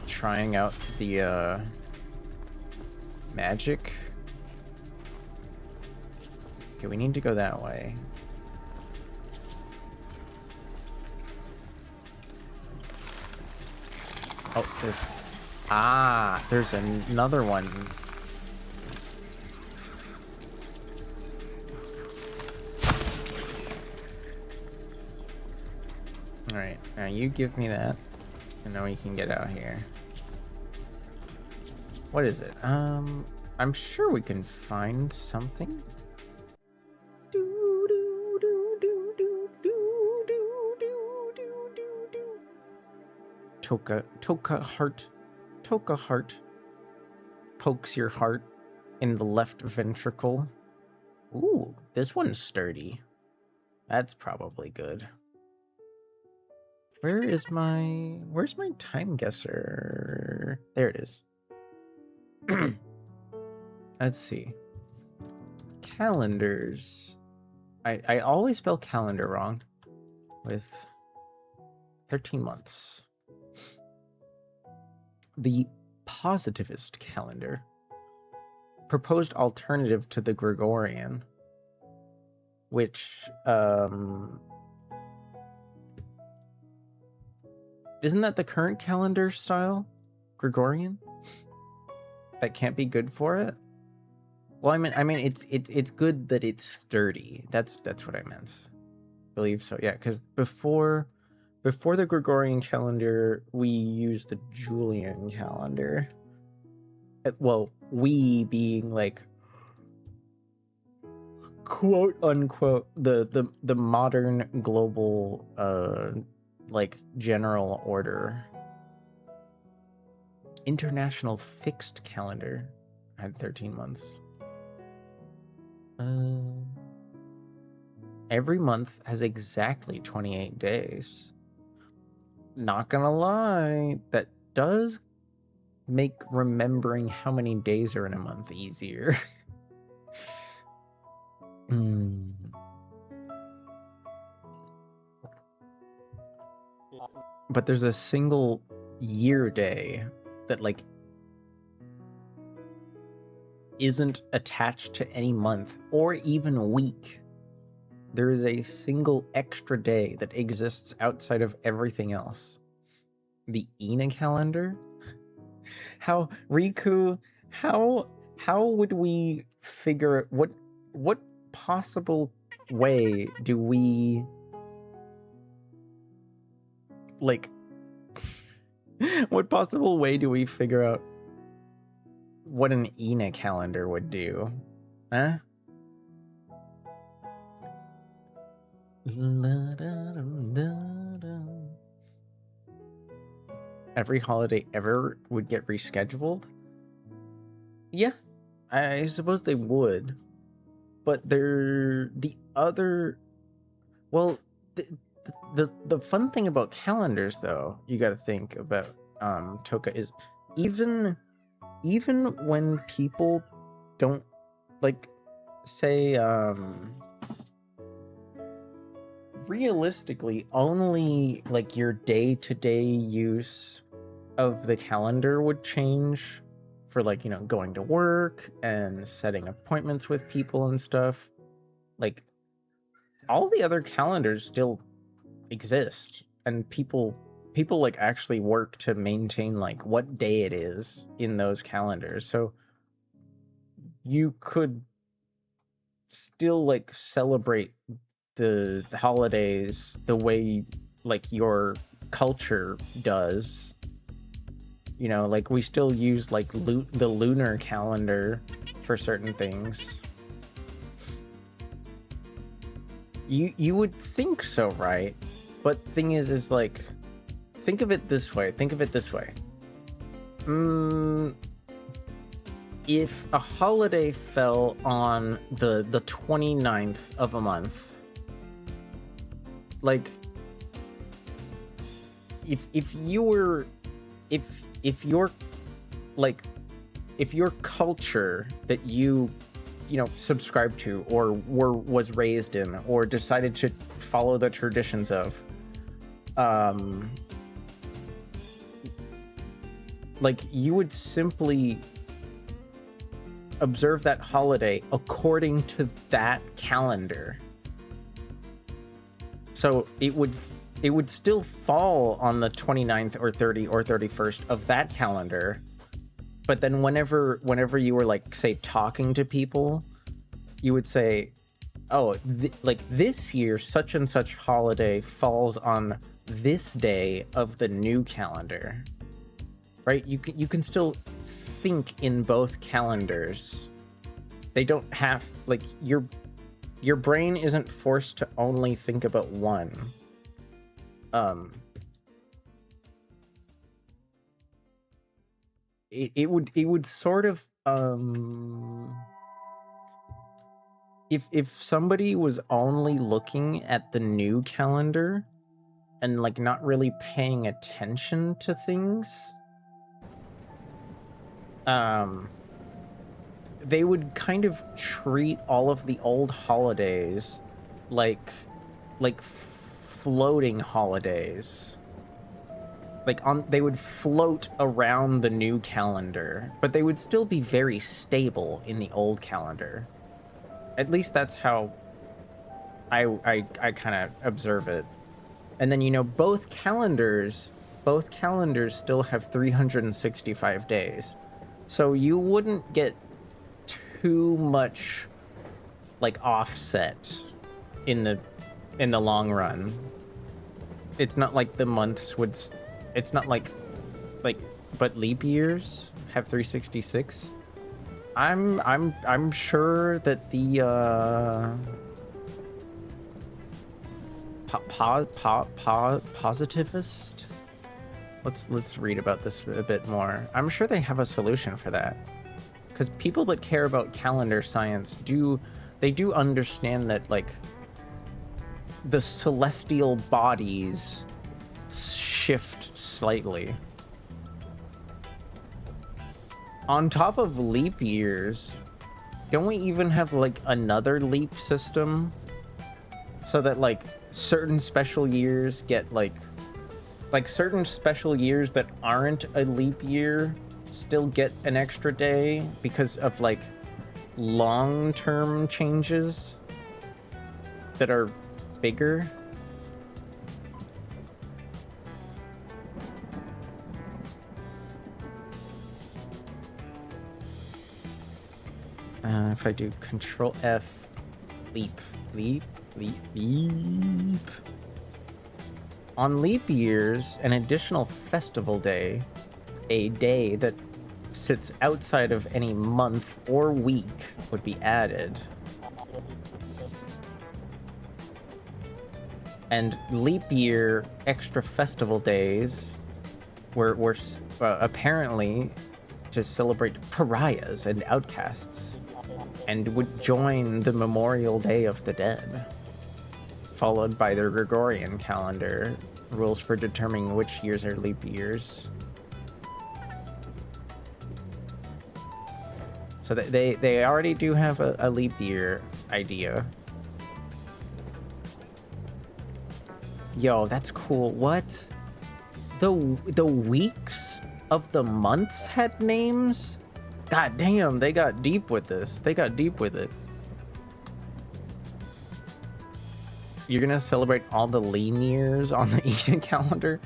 trying out the magic. Okay, we need to go that way. Oh, there's another one. All right, now you give me that, and then we can get out here. What is it? I'm sure we can find something. Toka heart pokes your heart in the left ventricle. Ooh, this one's sturdy. That's probably good. Where's my time guesser? There it is. Let's see. Calendars. I always spell calendar wrong with 13 months. The positivist calendar, proposed alternative to the Gregorian, which isn't that the current calendar style, Gregorian? That can't be good for it. Well, I mean, it's good that it's sturdy. That's what I meant. I believe so. Yeah, because before the Gregorian calendar, we used the Julian calendar. Well, we being like quote unquote the modern global like general order. International fixed calendar had 13 months. Every month has exactly 28 days. Not gonna lie, that does make remembering how many days are in a month easier. But there's a single year day that like isn't attached to any month or even week. there is a single extra day that exists outside of everything else. The Ina calendar? How, Riku, how would we figure what possible way do we like what possible way do we figure out what an Ina calendar would do? Huh? Every holiday ever would get rescheduled? Yeah, I suppose they would. But they're the other. Well, the fun thing about calendars, though, you got to think about Toka, is even when people don't like say realistically only like your day-to-day use of the calendar would change for like, you know, going to work and setting appointments with people and stuff. Like all the other calendars still exist, and people like actually work to maintain like what day it is in those calendars. So you could still like celebrate the holidays the way like your culture does. You know, like we still use like the lunar calendar for certain things. You would think so, right? But thing is like, think of it this way. If a holiday fell on the 29th of a month, like if your culture that you know subscribe to or was raised in or decided to follow the traditions of, like you would simply observe that holiday according to that calendar. So it would still fall on the 29th or 30 or 31st of that calendar. But then whenever you were like, say, talking to people, you would say, oh, like this year, such and such holiday falls on this day of the new calendar, right? You can still think in both calendars. They don't have, like, your brain isn't forced to only think about one. It would sort of if somebody was only looking at the new calendar and like not really paying attention to things, they would kind of treat all of the old holidays like floating holidays. Like they would float around the new calendar, but they would still be very stable in the old calendar. At least that's how I kind of observe it. And then, you know, both calendars still have 365 days. So you wouldn't get too much like offset in the long run. It's not like the months would, it's not like but leap years have 366. I'm sure that the positivist, let's read about this a bit more. I'm sure they have a solution for that, because people that care about calendar science do understand that like the celestial bodies shift slightly. On top of leap years, don't we even have like another leap system, so that like certain special years get like certain special years that aren't a leap year still get an extra day because of like long-term changes? that are bigger. If I do Control F, leap. On leap years, an additional festival day, a day that sits outside of any month or week, would be added. And leap year extra festival days were apparently to celebrate pariahs and outcasts, and would join the Memorial Day of the Dead, followed by the Gregorian calendar, rules for determining which years are leap years. So they already do have a leap year idea. Yo, that's cool. What? The weeks of the months had names? God damn, they got deep with this. They got deep with it. You're gonna celebrate all the lean years on the Ina calendar?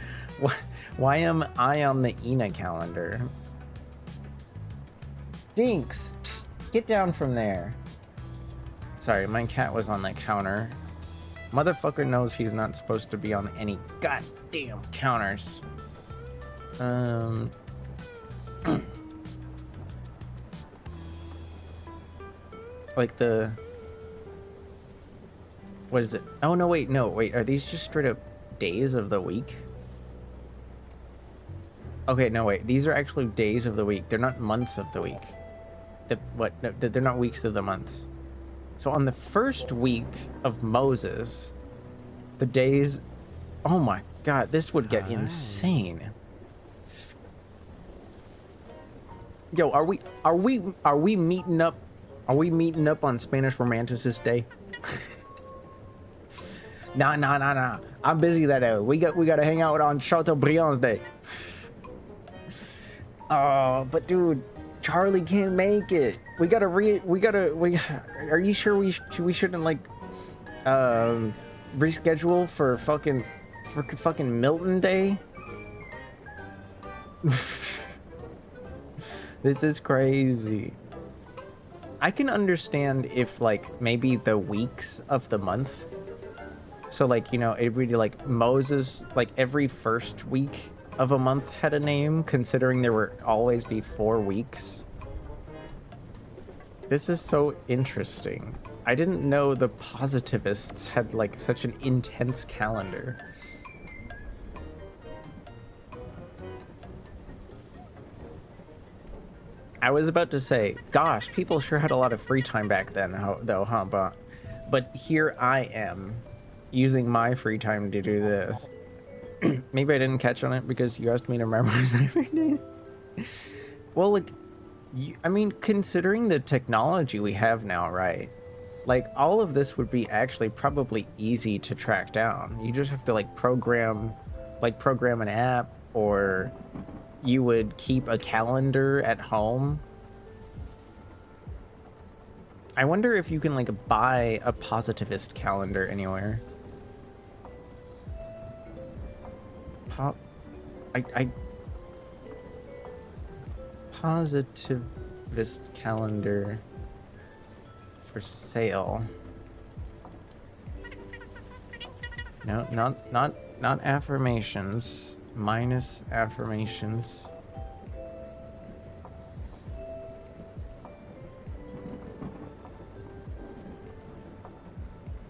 Why am I on the Ina calendar? Dinks, psst, get down from there. Sorry, my cat was on the counter. Motherfucker knows he's not supposed to be on any goddamn counters. Like the... What is it? Oh, no, wait. Are these just straight up days of the week? Okay, no, wait. These are actually days of the week. They're not months of the week. No, they're not weeks of the months. So on the first week of Moses, the days... Oh my god, this would get insane. Yo, are we meeting up? Are we meeting up on Spanish Romanticist Day? Nah. I'm busy that day. We gotta hang out on Chateaubriand's Day. Oh, but dude, Charlie can't make it. Are you sure we shouldn't like reschedule for fucking Milton Day? This is crazy. I can understand if like maybe the weeks of the month. So like, you know, it'd be like Moses, like every first week of a month had a name, considering there would always be 4 weeks. This is so interesting. I didn't know the positivists had like such an intense calendar. I was about to say, gosh, people sure had a lot of free time back then, though, huh? But here I am, using my free time to do this. Maybe I didn't catch on it because you asked me to memorize everything. Well, like, I mean, considering the technology we have now, right? Like, all of this would be actually probably easy to track down. You just have to, like, program an app, or you would keep a calendar at home. I wonder if you can, like, buy a positivist calendar anywhere. Positivist calendar for sale. No, not affirmations. Minus affirmations.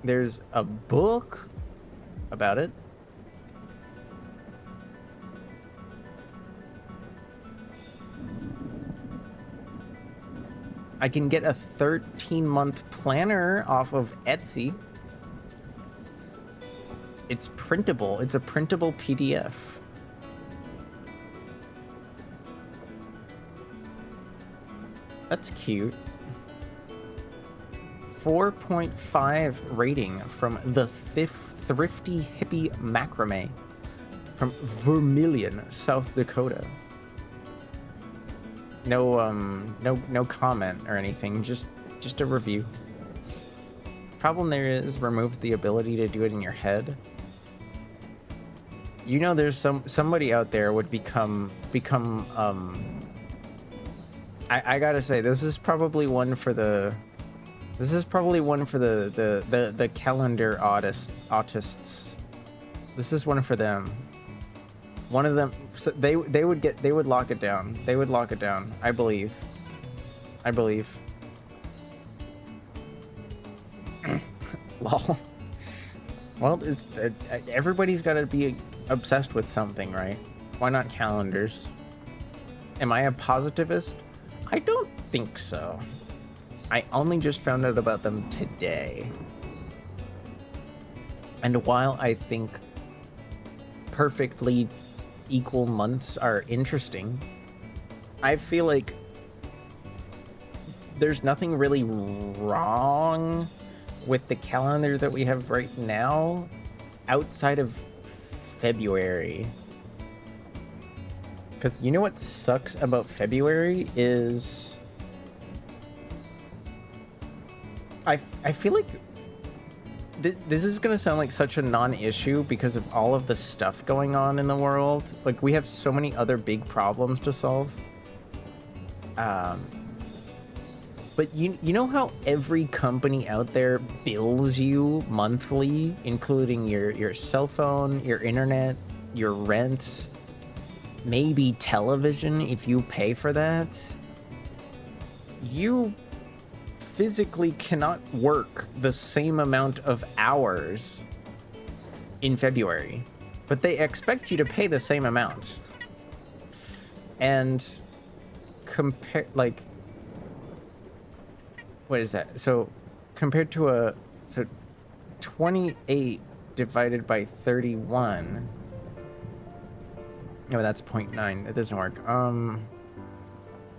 There's a book about it. I can get a 13-month planner off of Etsy. It's printable. It's a printable PDF. That's cute. 4.5 rating from the Thrifty Hippie Macrame from Vermilion, South Dakota. No comment or anything, just a review. problem there is remove the ability to do it in your head. You know, there's somebody out there would become I gotta say, this is probably one for the calendar autists. This is one for them. One of them, so they would lock it down. They would lock it down. I believe. Lol. Well, it's everybody's got to be obsessed with something, right? Why not calendars? Am I a positivist? I don't think so. I only just found out about them today. And while I think perfectly equal months are interesting, I feel like there's nothing really wrong with the calendar that we have right now outside of February. Because you know what sucks about February is I feel like this is going to sound like such a non-issue because of all of the stuff going on in the world. Like, we have so many other big problems to solve. But you know how every company out there bills you monthly, including your cell phone, your internet, your rent, maybe television if you pay for that? You physically cannot work the same amount of hours in February, but they expect you to pay the same amount. And compare, like, what is that? So compared to 28 divided by 31. No, that's 0.9. It doesn't work.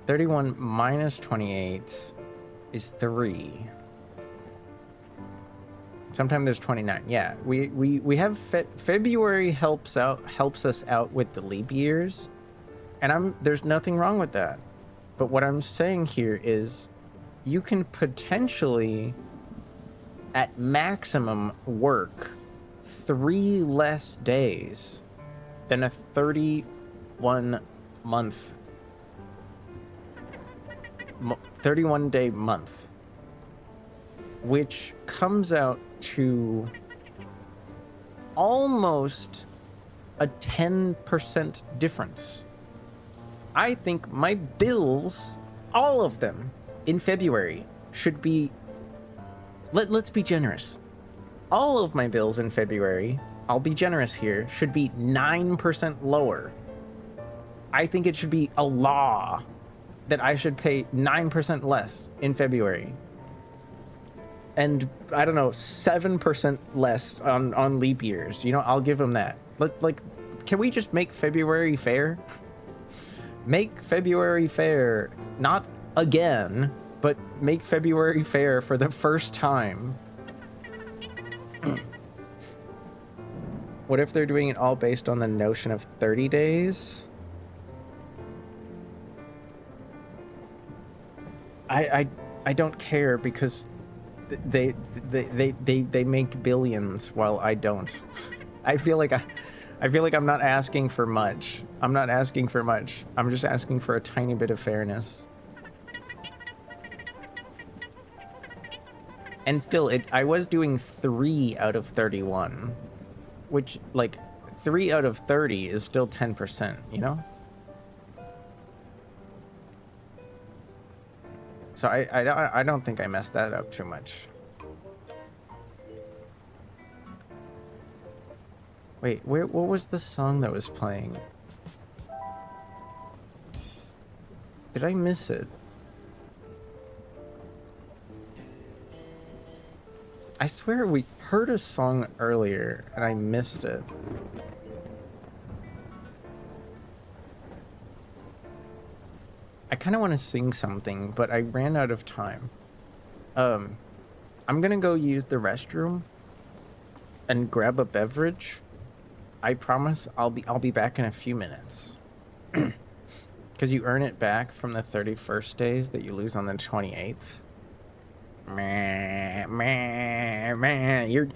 31 minus 28 is 3. Sometimes there's 29. Yeah, we have February helps us out with the leap years, and there's nothing wrong with that. But what I'm saying here is you can potentially at maximum work 3 less days than a 31 day month, which comes out to almost a 10% difference. I think my bills, all of them in February, should be, let's be generous. All of my bills in February, I'll be generous here, should be 9% lower. I think it should be a law that I should pay 9% less in February. And, I don't know, 7% less on leap years. You know, I'll give them that. Like, can we just make February fair? Make February fair. Not again, but make February fair for the first time. What if they're doing it all based on the notion of 30 days? I don't care because they make billions while I don't. I feel like I'm not asking for much. I'm just asking for a tiny bit of fairness. And still, I was doing 3 out of 31, which, like, 3 out of 30 is still 10%, you know? So I don't think I messed that up too much. Wait, what was the song that was playing? Did I miss it? I swear we heard a song earlier and I missed it. I kind of want to sing something, but I ran out of time. I'm gonna go use the restroom and grab a beverage. I promise I'll be back in a few minutes. Because you earn it back from the 31st days that you lose on the 28th. Meh, meh. man, you're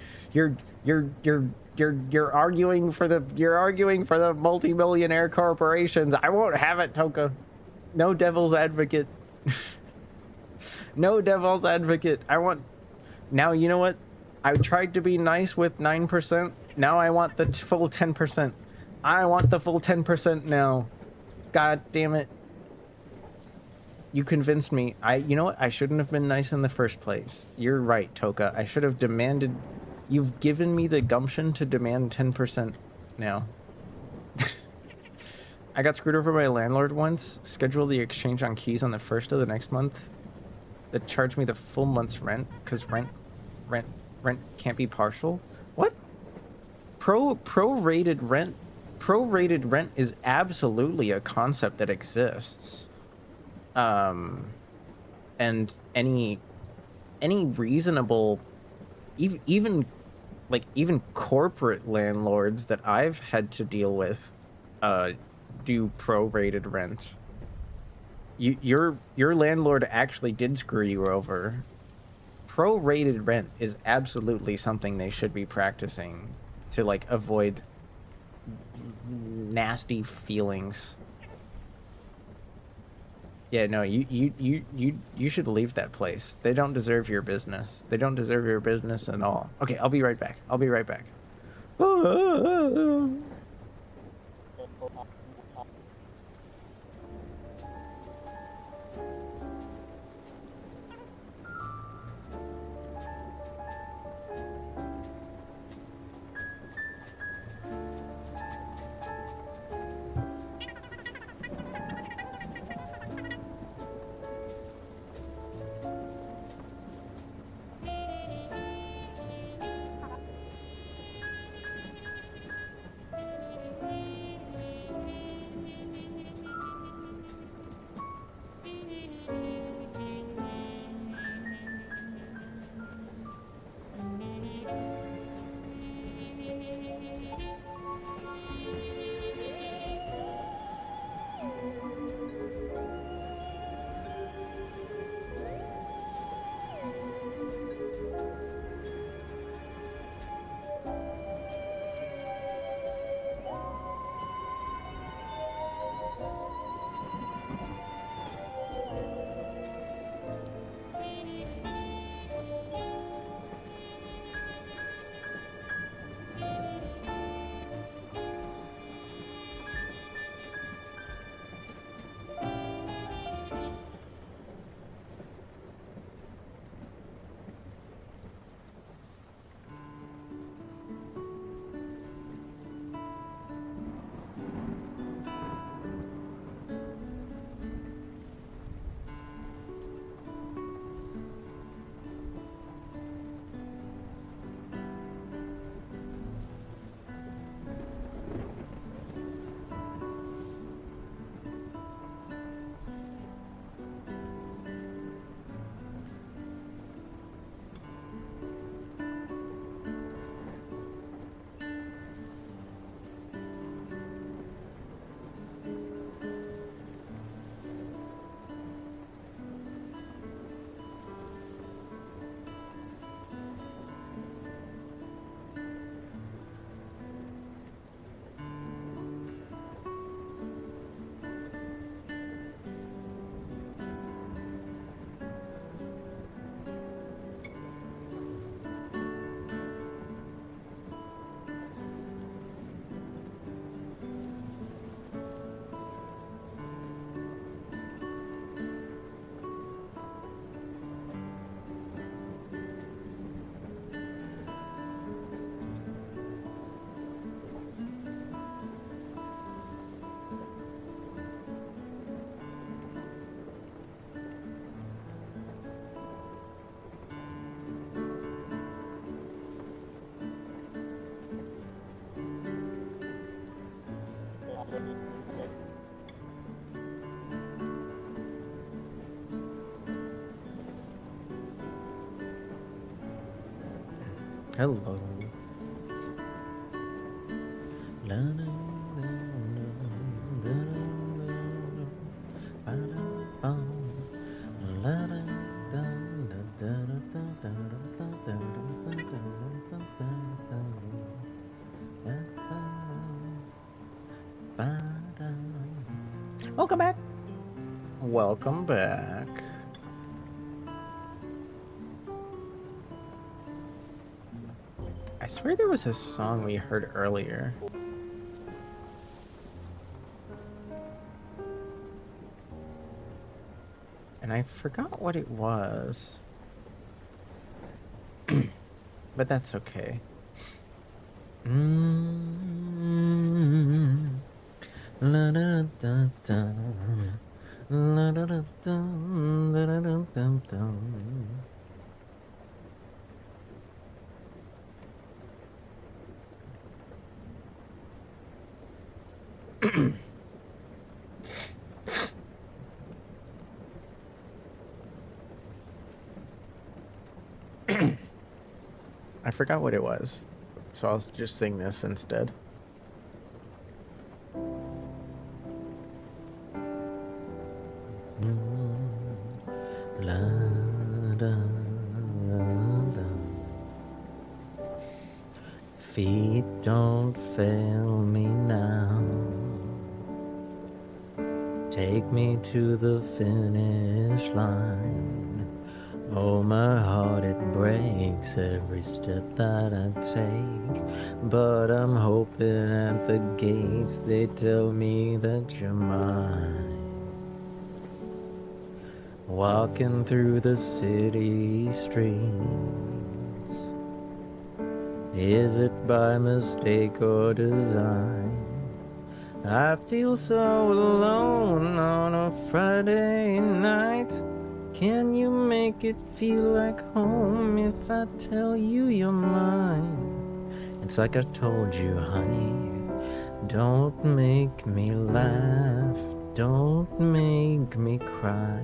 arguing for the multimillionaire corporations. I won't have it, Toka. No devil's advocate. No devil's advocate. I want... Now, you know what? I tried to be nice with 9%. Now I want the full 10%. I want the full 10% now. God damn it. You convinced me. You know what? I shouldn't have been nice in the first place. You're right, Toka. I should have demanded... You've given me the gumption to demand 10% now. I got screwed over by a landlord once. Scheduled the exchange on keys on the 1st of the next month. That charged me the full month's rent, because rent can't be partial. What? Prorated rent is absolutely a concept that exists. And any reasonable, even corporate landlords that I've had to deal with, do prorated rent. Your landlord actually did screw you over. Prorated rent is absolutely something they should be practicing to like avoid nasty feelings. Yeah, no, you should leave that place. They don't deserve your business. They don't deserve your business at all. Okay, I'll be right back. I'll be right back. Hello. Welcome back. Welcome back. I swear there was a song we heard earlier. And I forgot what it was. But that's okay. La da da da. La da da da. La da da da da. I forgot what it was, so I'll just sing this instead. La da da. Feet don't fail me now. Take me to the finish line. Oh, my heart, it breaks every step that I take. But I'm hoping at the gates they tell me that you're mine. Walking through the city streets. Is it by mistake or design? I feel so alone on a Friday night. Can you make it feel like home if I tell you you're mine? It's like I told you, honey. Don't make me laugh. Don't make me cry.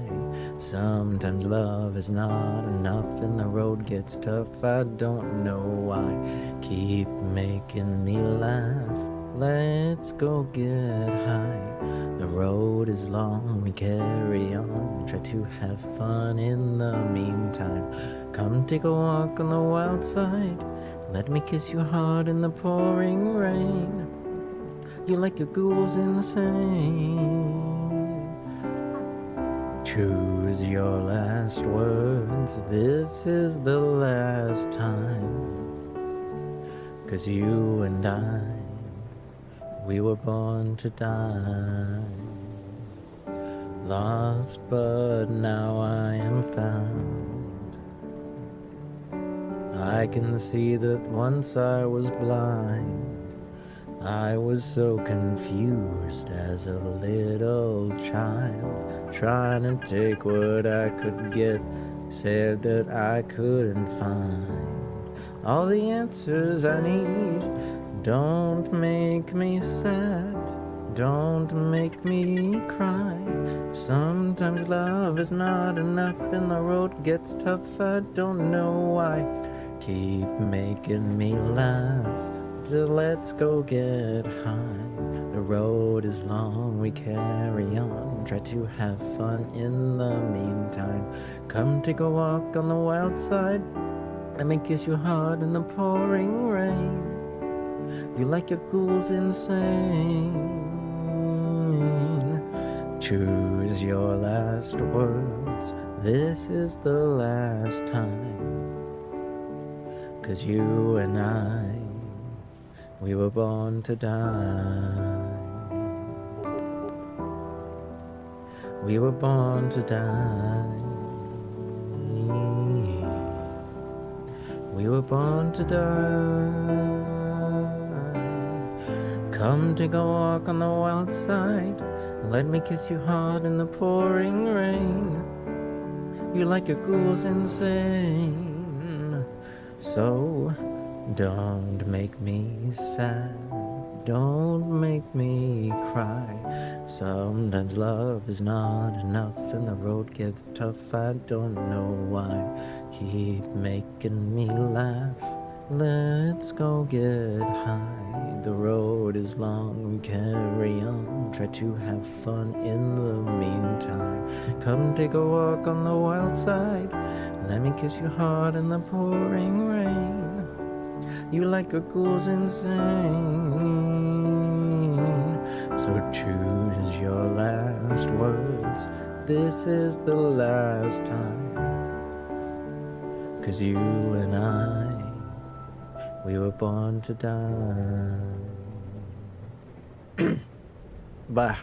Sometimes love is not enough and the road gets tough. I don't know why. Keep making me laugh. Let's go get high. The road is long, we carry on. Try to have fun in the meantime. Come take a walk on the wild side. Let me kiss your heart in the pouring rain. You like your ghouls insane. Choose your last words. This is the last time. 'Cause you and I, we were born to die. Lost, but now I am found. I can see that once I was blind. I was so confused as a little child, trying to take what I could get, said that I couldn't find all the answers I need. Don't make me sad, don't make me cry. Sometimes love is not enough and the road gets tough. I don't know why. Keep making me laugh. Let's go get high. The road is long, we carry on. Try to have fun in the meantime. Come take a walk on the wild side. Let me kiss your heart in the pouring rain. You like your ghouls insane. Choose your last words. This is the last time. 'Cause you and I, we were born to die. We were born to die. We were born to die. Come take a walk on the wild side. Let me kiss you hard in the pouring rain. You like your ghouls insane. So don't make me sad. Don't make me cry. Sometimes love is not enough and the road gets tough. I don't know why. Keep making me laugh. Let's go get high. The road is long, we carry on. Try to have fun in the meantime. Come take a walk on the wild side. Let me kiss your heart in the pouring rain. You like your ghouls insane. So choose your last words. This is the last time. 'Cause you and I, we were born to die. Bah.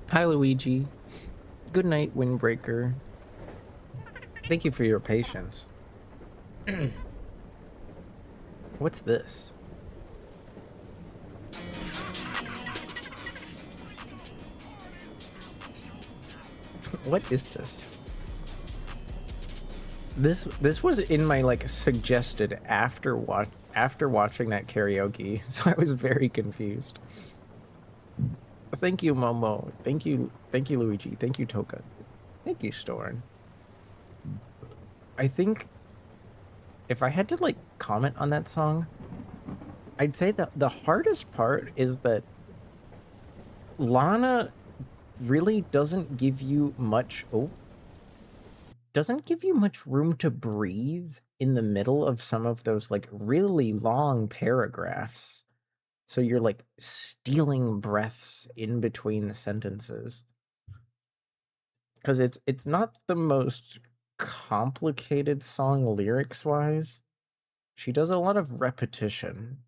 Hi, Luigi. Good night, Windbreaker. Thank you for your patience. What's this? What is this? This was in my like suggested after watching that karaoke, so I was very confused. Thank you, Momo. Thank you, Luigi. Thank you, Toka. Thank you, Storn. I think if I had to like comment on that song, I'd say that the hardest part is that Lana really doesn't give you much room to breathe in the middle of some of those like really long paragraphs. So you're like stealing breaths in between the sentences. Because it's not the most complicated song lyrics wise. She does a lot of repetition.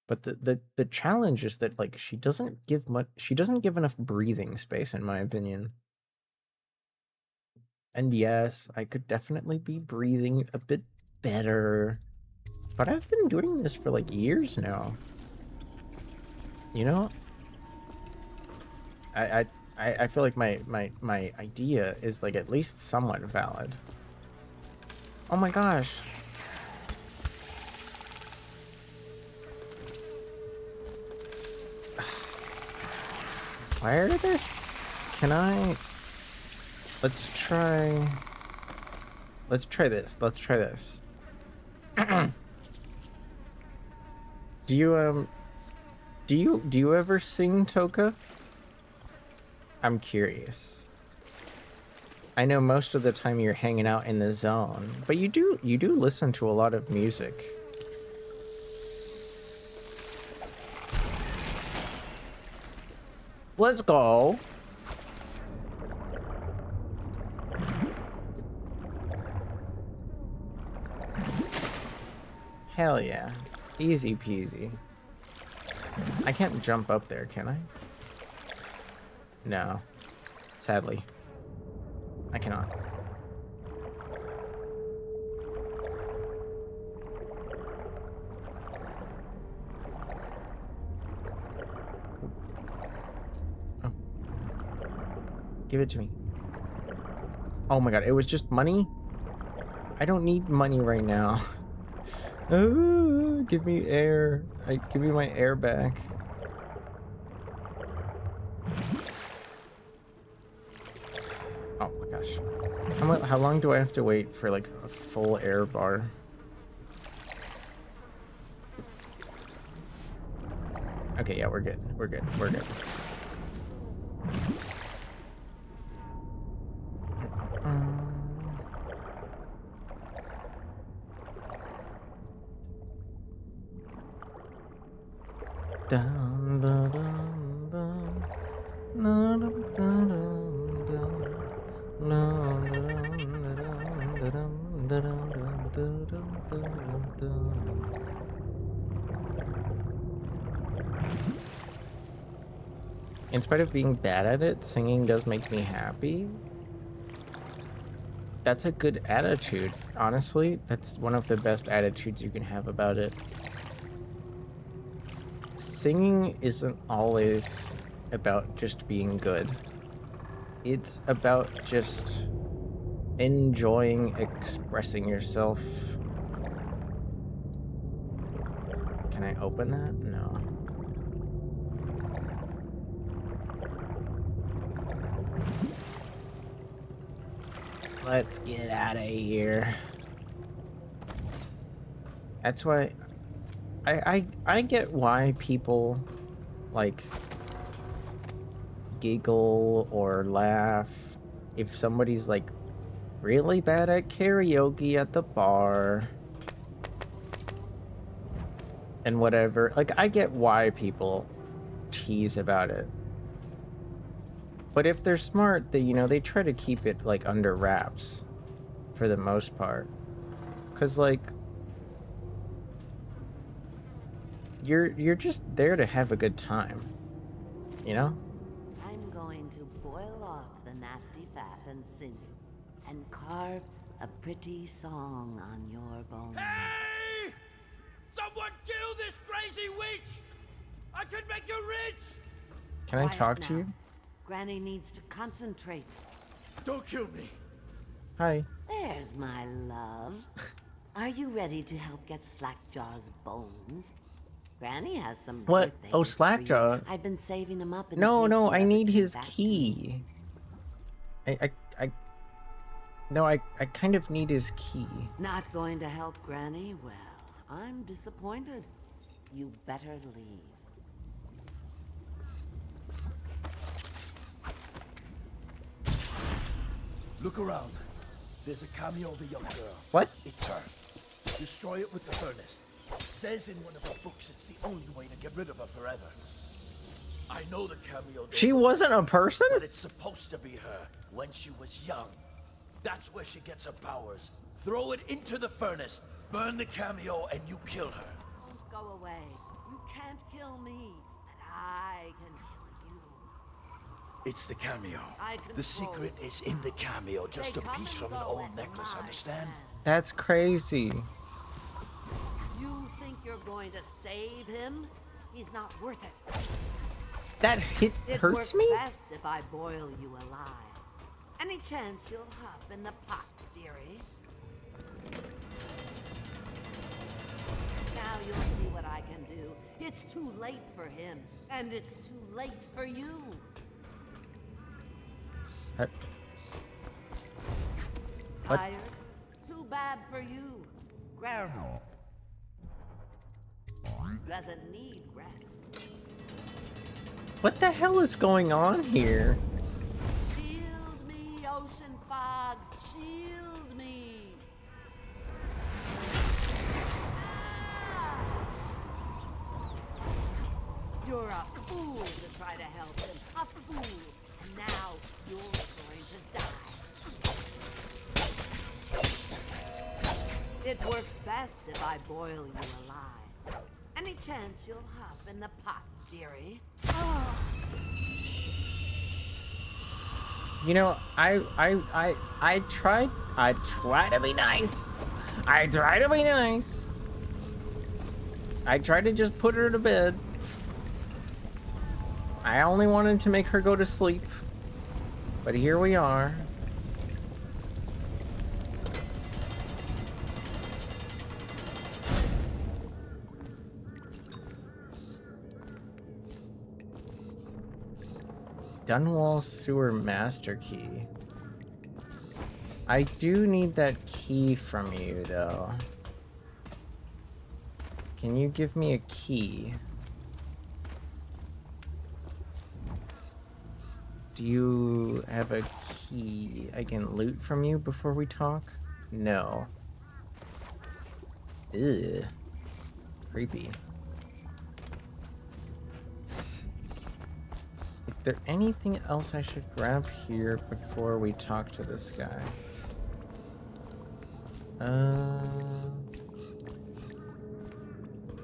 But the challenge is that like she doesn't give enough breathing space, in my opinion. And yes, I could definitely be breathing a bit better. But I've been doing this for like years now. You know? I feel like my idea is like at least somewhat valid. Oh my gosh. Why are there? Can I? Let's try this. Let's try this. Do you ever sing, Toka? I'm curious. I know most of the time you're hanging out in the zone, but you do listen to a lot of music. Let's go. Hell yeah. Easy peasy. I can't jump up there, can I? No. Sadly. I cannot. Oh. Give it to me. Oh my god, it was just money? I don't need money right now. Give me air. Give me my air back. Oh my gosh. How long do I have to wait for like a full air bar? Okay, yeah, we're good. We're good. We're good. In spite of being bad at it, singing does make me happy. That's a good attitude. Honestly, that's one of the best attitudes you can have about it. Singing isn't always about just being good. It's about just enjoying expressing yourself. Can I open that? No. Let's get out of here. That's why I get why people like giggle or laugh if somebody's like really bad at karaoke at the bar. and whatever. Like, I get why people tease about it. But if they're smart, they, you know, they try to keep it, like, under wraps for the most part. Because, like, you're just there to have a good time, you know? I'm going to boil off the nasty fat and sinew and carve a pretty song on your bones. Hey! Someone kill this crazy witch! I can make you rich! Can I talk to you? Granny needs to concentrate. Don't kill me. Hi. There's my love. Are you ready to help get Slackjaw's bones? Granny has some What? birthday Oh, gifts for you. Slackjaw. I've been saving them up in No, case no, you I ever need come his back to key. No, I kind of need his key. Not going to help Granny? Well, I'm disappointed. You better leave. Look around. There's a cameo of a young girl. What? It's her. Destroy it with the furnace. Says in one of her books it's the only way to get rid of her forever. I know the cameo. She wasn't a person? But it's supposed to be her when she was young. That's where she gets her powers. Throw it into the furnace, burn the cameo, and you kill her. Don't go away. You can't kill me, but I can kill you. It's the cameo. I The control secret is in the cameo, just They a come piece and from an go old at necklace, my understand? That's crazy. You think you're going to save him? He's not worth it. That It hurts works me? best if I boil you alive. Any chance you'll hop in the pot, dearie? Now you'll see what I can do. It's too late for him, and it's too late for you. What? Tired? Too bad for you. Grandma doesn't need rest. What the hell is going on here? Shield me, ocean fogs, shield me. Ah! You're a fool to try to help him. A fool. And now you're going to die. It works best if I boil you alive. Any chance you'll hop in the pot, dearie? Oh. You know, I try to be nice. I try to be nice. I tried to just put her to bed. I only wanted to make her go to sleep. But here we are. Dunwall Sewer Master Key. I do need that key from you, though. Can you give me a key? Do you have a key I can loot from you before we talk? No. Ugh. Creepy. Is there anything else I should grab here before we talk to this guy?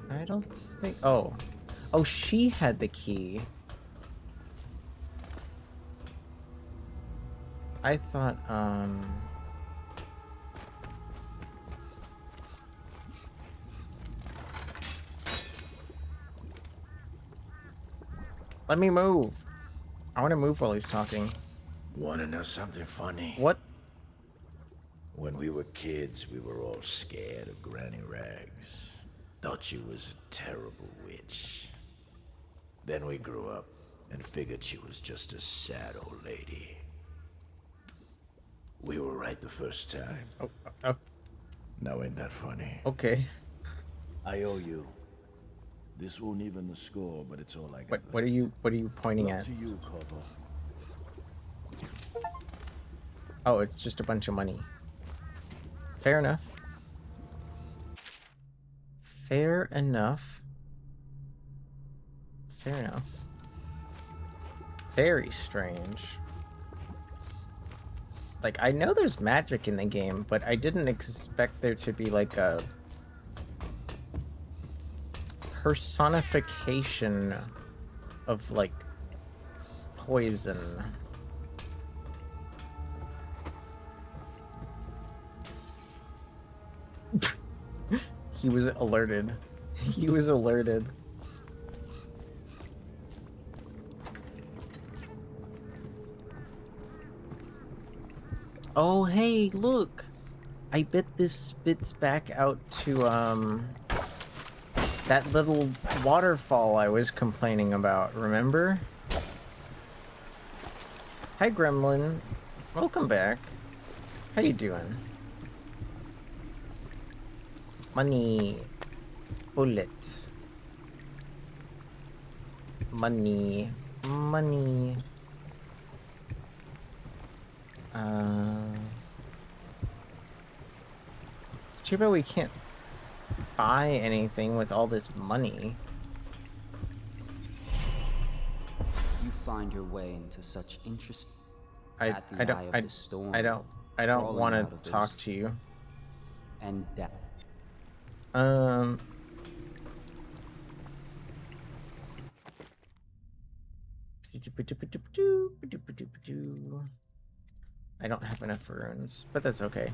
I don't think... Oh. Oh, she had the key. I thought, Let me move. I want to move while he's talking. Wanna know something funny? What? When we were kids, we were all scared of Granny Rags. Thought she was a terrible witch. Then we grew up and figured she was just a sad old lady. We were right the first time. Oh. Now ain't that funny? Okay. I owe you. This won't even the score, but it's all I got. What are you pointing Up at? to you, Corvo. Oh, it's just a bunch of money. Fair enough. Fair enough. fair enough. Very strange. Like, I know there's magic in the game, but I didn't expect there to be, like, a personification of, like, poison. He was alerted. He was alerted. Oh, hey, look! I bet this spits back out to, that little waterfall I was complaining about, remember? Hi, Gremlin. Welcome back. How you doing? Money. Bullet. Money. Money. It's too bad we can't buy anything with all this money. You find your way into such interest. I don't want to talk to you. And that. I don't have enough runes, but that's okay.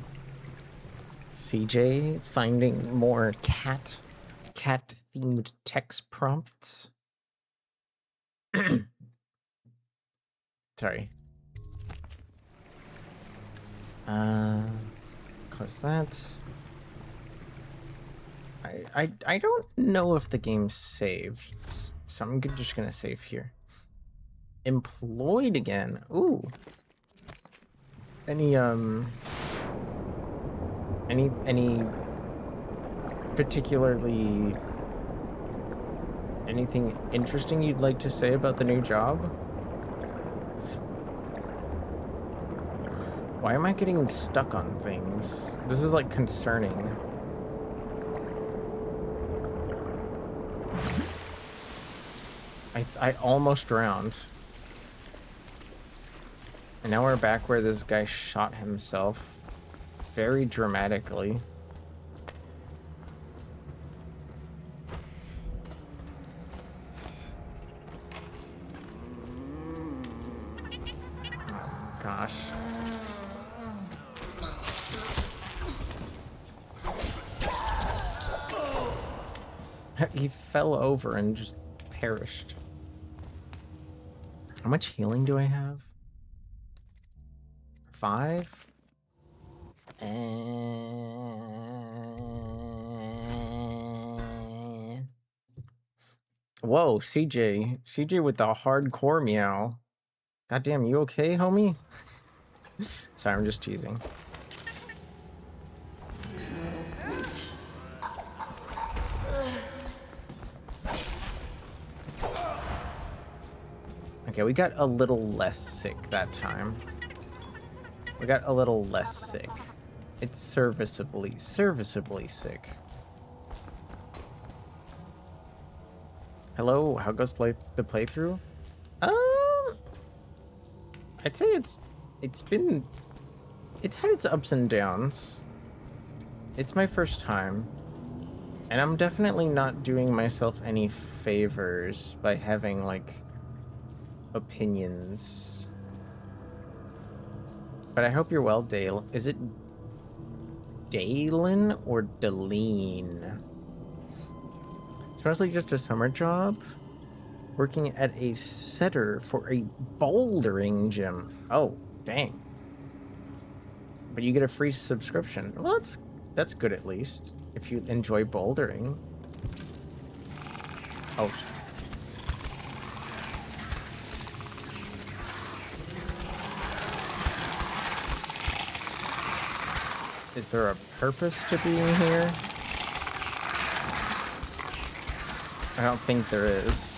CJ finding more cat-themed text prompts. Sorry. Close that. I don't know if the game's saved, so I'm just gonna save here. Employed again. Ooh. Any particularly anything interesting you'd like to say about the new job? Why am I getting stuck on things? This is like concerning. I almost drowned. And now we're back where this guy shot himself very dramatically. Oh, gosh. He fell over and just perished. How much healing do I have? 5? Whoa, CJ with the hardcore meow. Goddamn, you okay, homie? Sorry, I'm just teasing. Okay, we got a little less sick that time. We got a little less sick. It's serviceably sick. Hello, how goes the playthrough? I'd say it's had its ups and downs. It's my first time, and I'm definitely not doing myself any favors by having like opinions. But I hope you're well, Dale. Is it Dalen or Deline? It's mostly just a summer job. Working at a setter for a bouldering gym. Oh, dang. But you get a free subscription. Well, that's good at least. If you enjoy bouldering. Oh. Is there a purpose to being here? I don't think there is.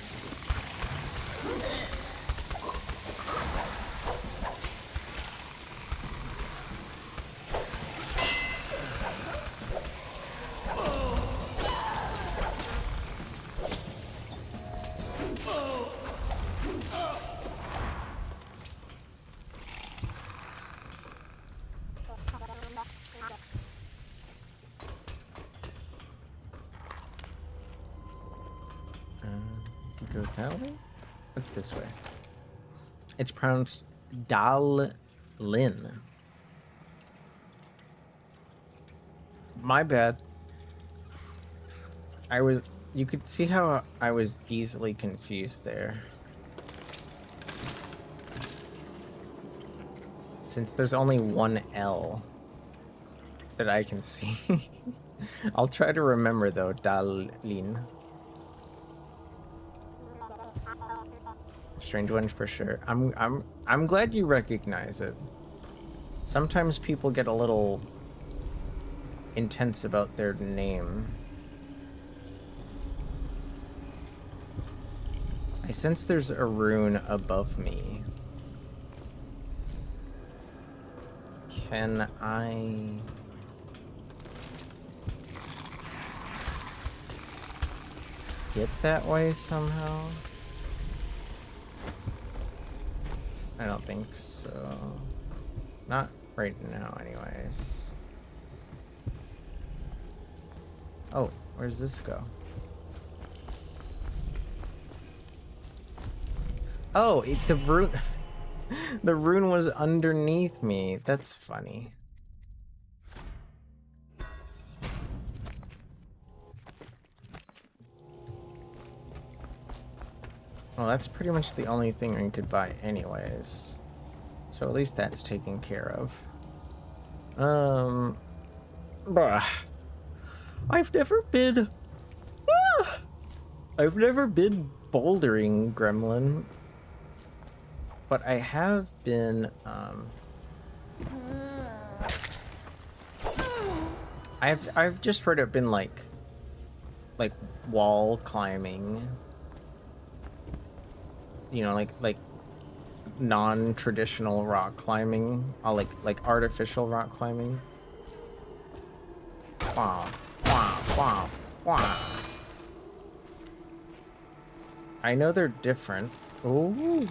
Go that way? What's this way? It's pronounced Dal Lin. My bad. You could see how I was easily confused there. Since there's only one L that I can see. I'll try to remember though, Dalin. Strange one for sure. I'm glad you recognize it. Sometimes people get a little intense about their name. I sense there's a rune above me. Can I... get that way somehow? I don't think so. Not right now, anyways. Oh, where's this go? Oh, the rune... the rune was underneath me. That's funny. Well, that's pretty much the only thing I could buy anyways. So at least that's taken care of. I've never been... I've never been bouldering, Gremlin. But I have been, I've just straight up been like wall climbing. You know, like non-traditional rock climbing, like artificial rock climbing. Wow, wow, wow, wow. I know they're different. Ooh.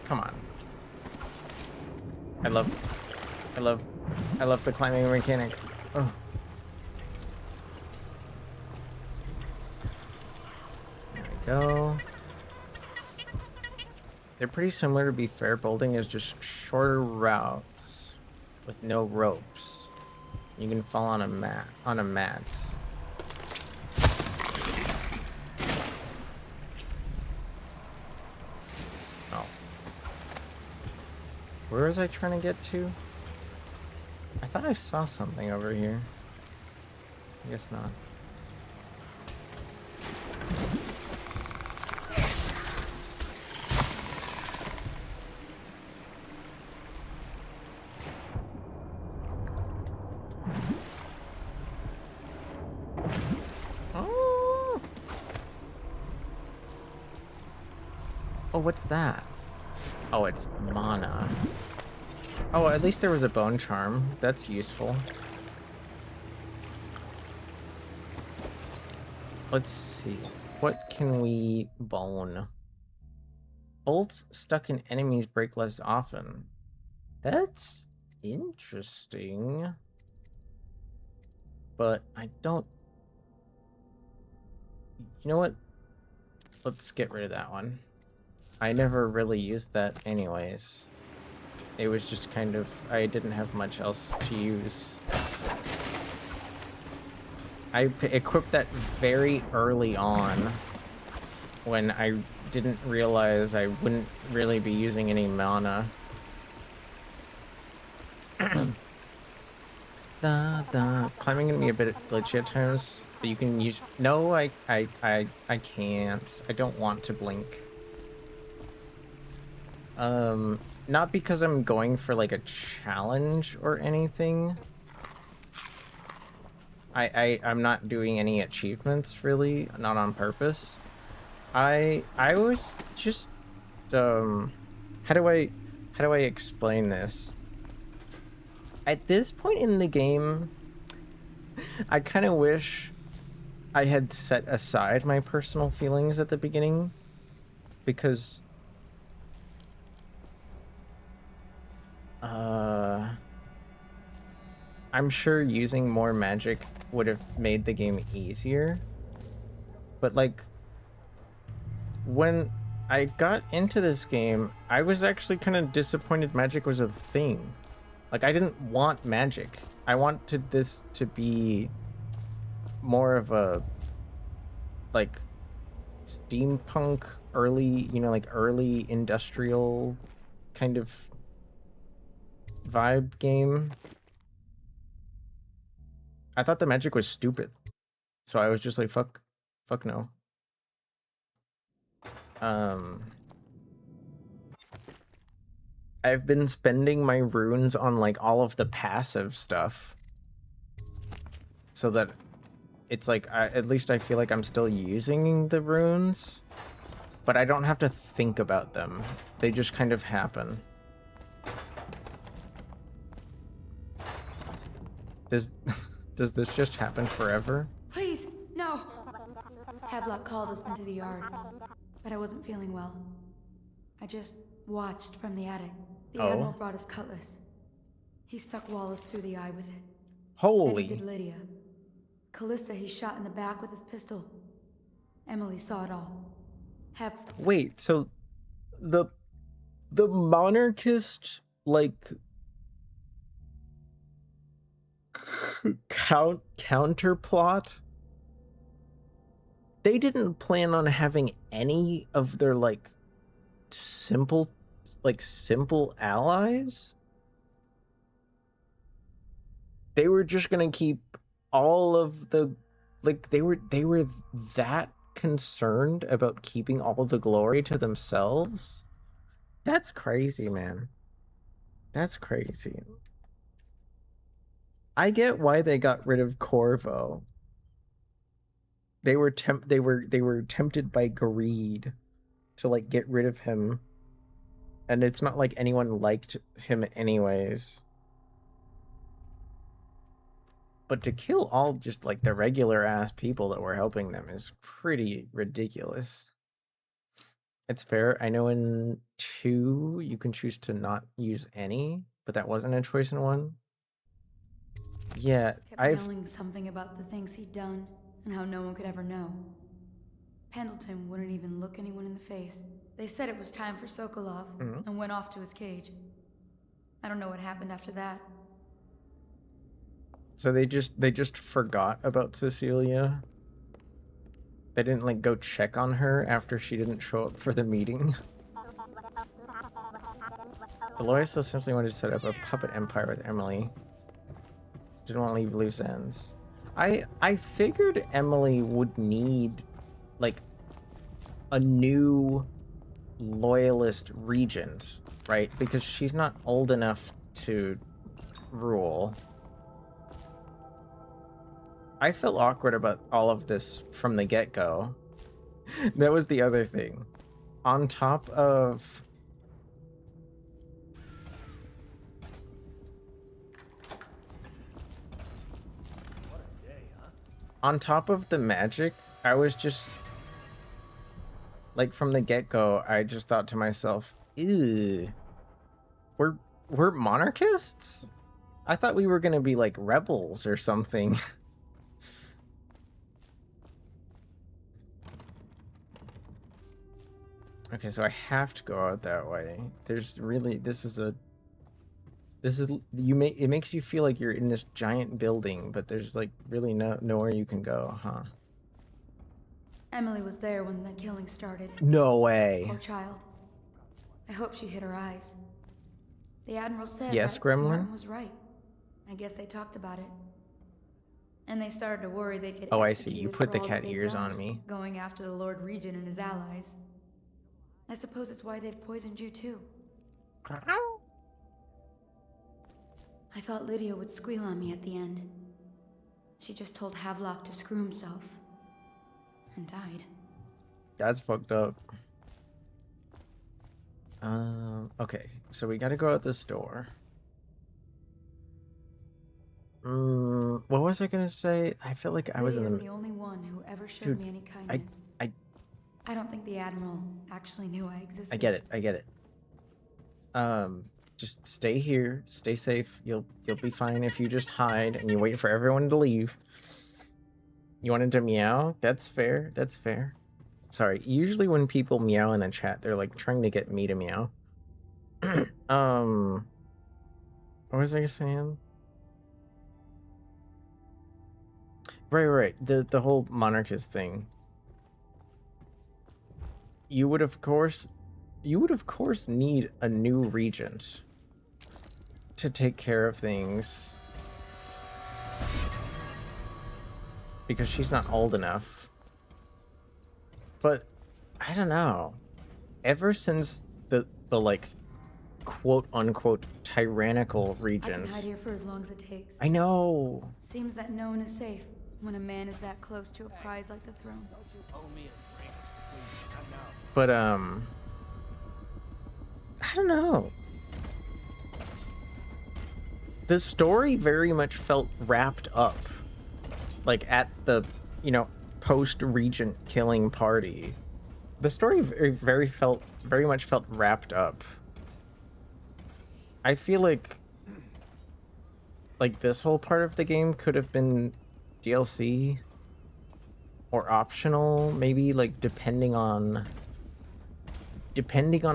Come on. I love the climbing mechanic. Oh. There we go. They're pretty similar, to be fair. Bouldering is just shorter routes with no ropes. You can fall on a mat. Oh. Where was I trying to get to? I thought I saw something over here. I guess not. Oh, what's that? Oh, it's mana. Oh, at least there was a bone charm. That's useful. Let's see. What can we bone? Bolts stuck in enemies break less often. That's interesting. But I don't... You know what? Let's get rid of that one. I never really used that anyways. It was just kind of... I didn't have much else to use. I equipped that very early on when I didn't realize I wouldn't really be using any mana. Climbing can be a bit glitchy at times, but you can use... No, I can't. I don't want to blink. Not because I'm going for like a challenge or anything. I'm not doing any achievements really, not on purpose. I was just how do I explain this? At this point in the game, I kind of wish I had set aside my personal feelings at the beginning, because I'm sure using more magic would have made the game easier. But like, when I got into this game, I was actually kind of disappointed magic was a thing. Like, I didn't want magic. I wanted this to be more of a, like, steampunk, early, you know, like early industrial kind of vibe game. I thought the magic was stupid. So I was just like, fuck no. I've been spending my runes on like all of the passive stuff, so that it's like, at least I feel like I'm still using the runes, but I don't have to think about them. They just kind of happen. Does this just happen forever? Please, no! Havelock called us into the yard, but I wasn't feeling well. I just watched from the attic. The Admiral brought his cutlass. He stuck Wallace through the eye with it. Holy. Then he did Lydia. Callista he shot in the back with his pistol. Emily saw it all. Wait, so the monarchist, like, counterplot, they didn't plan on having any of their like simple allies. They were just gonna keep all of the, like, they were that concerned about keeping all of the glory to themselves. That's crazy, man. That's crazy. I get why they got rid of Corvo. They were tempted by greed to like get rid of him, and it's not like anyone liked him anyways. But to kill all just like the regular ass people that were helping them is pretty ridiculous. It's fair. I know in 2 you can choose to not use any, but that wasn't a choice in 1. Yeah, Kept yelling something about the things he'd done and how no one could ever know. Pendleton wouldn't even look anyone in the face. They said it was time for Sokolov and went off to his cage. I don't know what happened after that. So they just forgot about Cecilia. They didn't like go check on her after she didn't show up for the meeting. Aloy still simply wanted to set up a puppet empire with Emily. Didn't want to leave loose ends. I figured Emily would need like a new loyalist regent, right? Because she's not old enough to rule. I felt awkward about all of this from the get-go. That was the other thing. On top of... On top of the magic, I was just... Like, from the get-go, I just thought to myself, ew. We're monarchists? I thought we were gonna be, like, rebels or something. Okay, so I have to go out that way. There's really, it makes you feel like you're in this giant building, but there's like really nowhere you can go, huh? Emily was there when the killing started. No way. Poor child. I hope she hit her eyes. The Admiral said yes, that Gremlin? Martin was right. I guess they talked about it. And they started to worry they'd get executed. Oh, I see. You put the cat ears on me. Going after the Lord Regent and his allies. I suppose it's why they've poisoned you too. I thought Lydia would squeal on me at the end. She just told Havelock to screw himself. And died. That's fucked up. Okay, so we gotta go out this door. What was I gonna say? I feel like I was in Lydia's the only one who ever showed me any kindness. I don't think the Admiral actually knew I existed. I get it. Just stay here, stay safe. You'll be fine if you just hide and you wait for everyone to leave. You wanted to meow? That's fair. That's fair. Sorry. Usually when people meow in the chat, they're like trying to get me to meow. What was I saying? Right. The whole monarchist thing. You would of course need a new regent to take care of things because she's not old enough. But I don't know. Ever since the like quote unquote tyrannical regents. I can hide here for as long as it takes. I know. Seems that no one is safe when a man is that close to a prize like the throne. But I don't know. The story very much felt wrapped up. Like at the, post-regent killing party. The story very much felt wrapped up. I feel like this whole part of the game could have been DLC or optional, maybe like depending on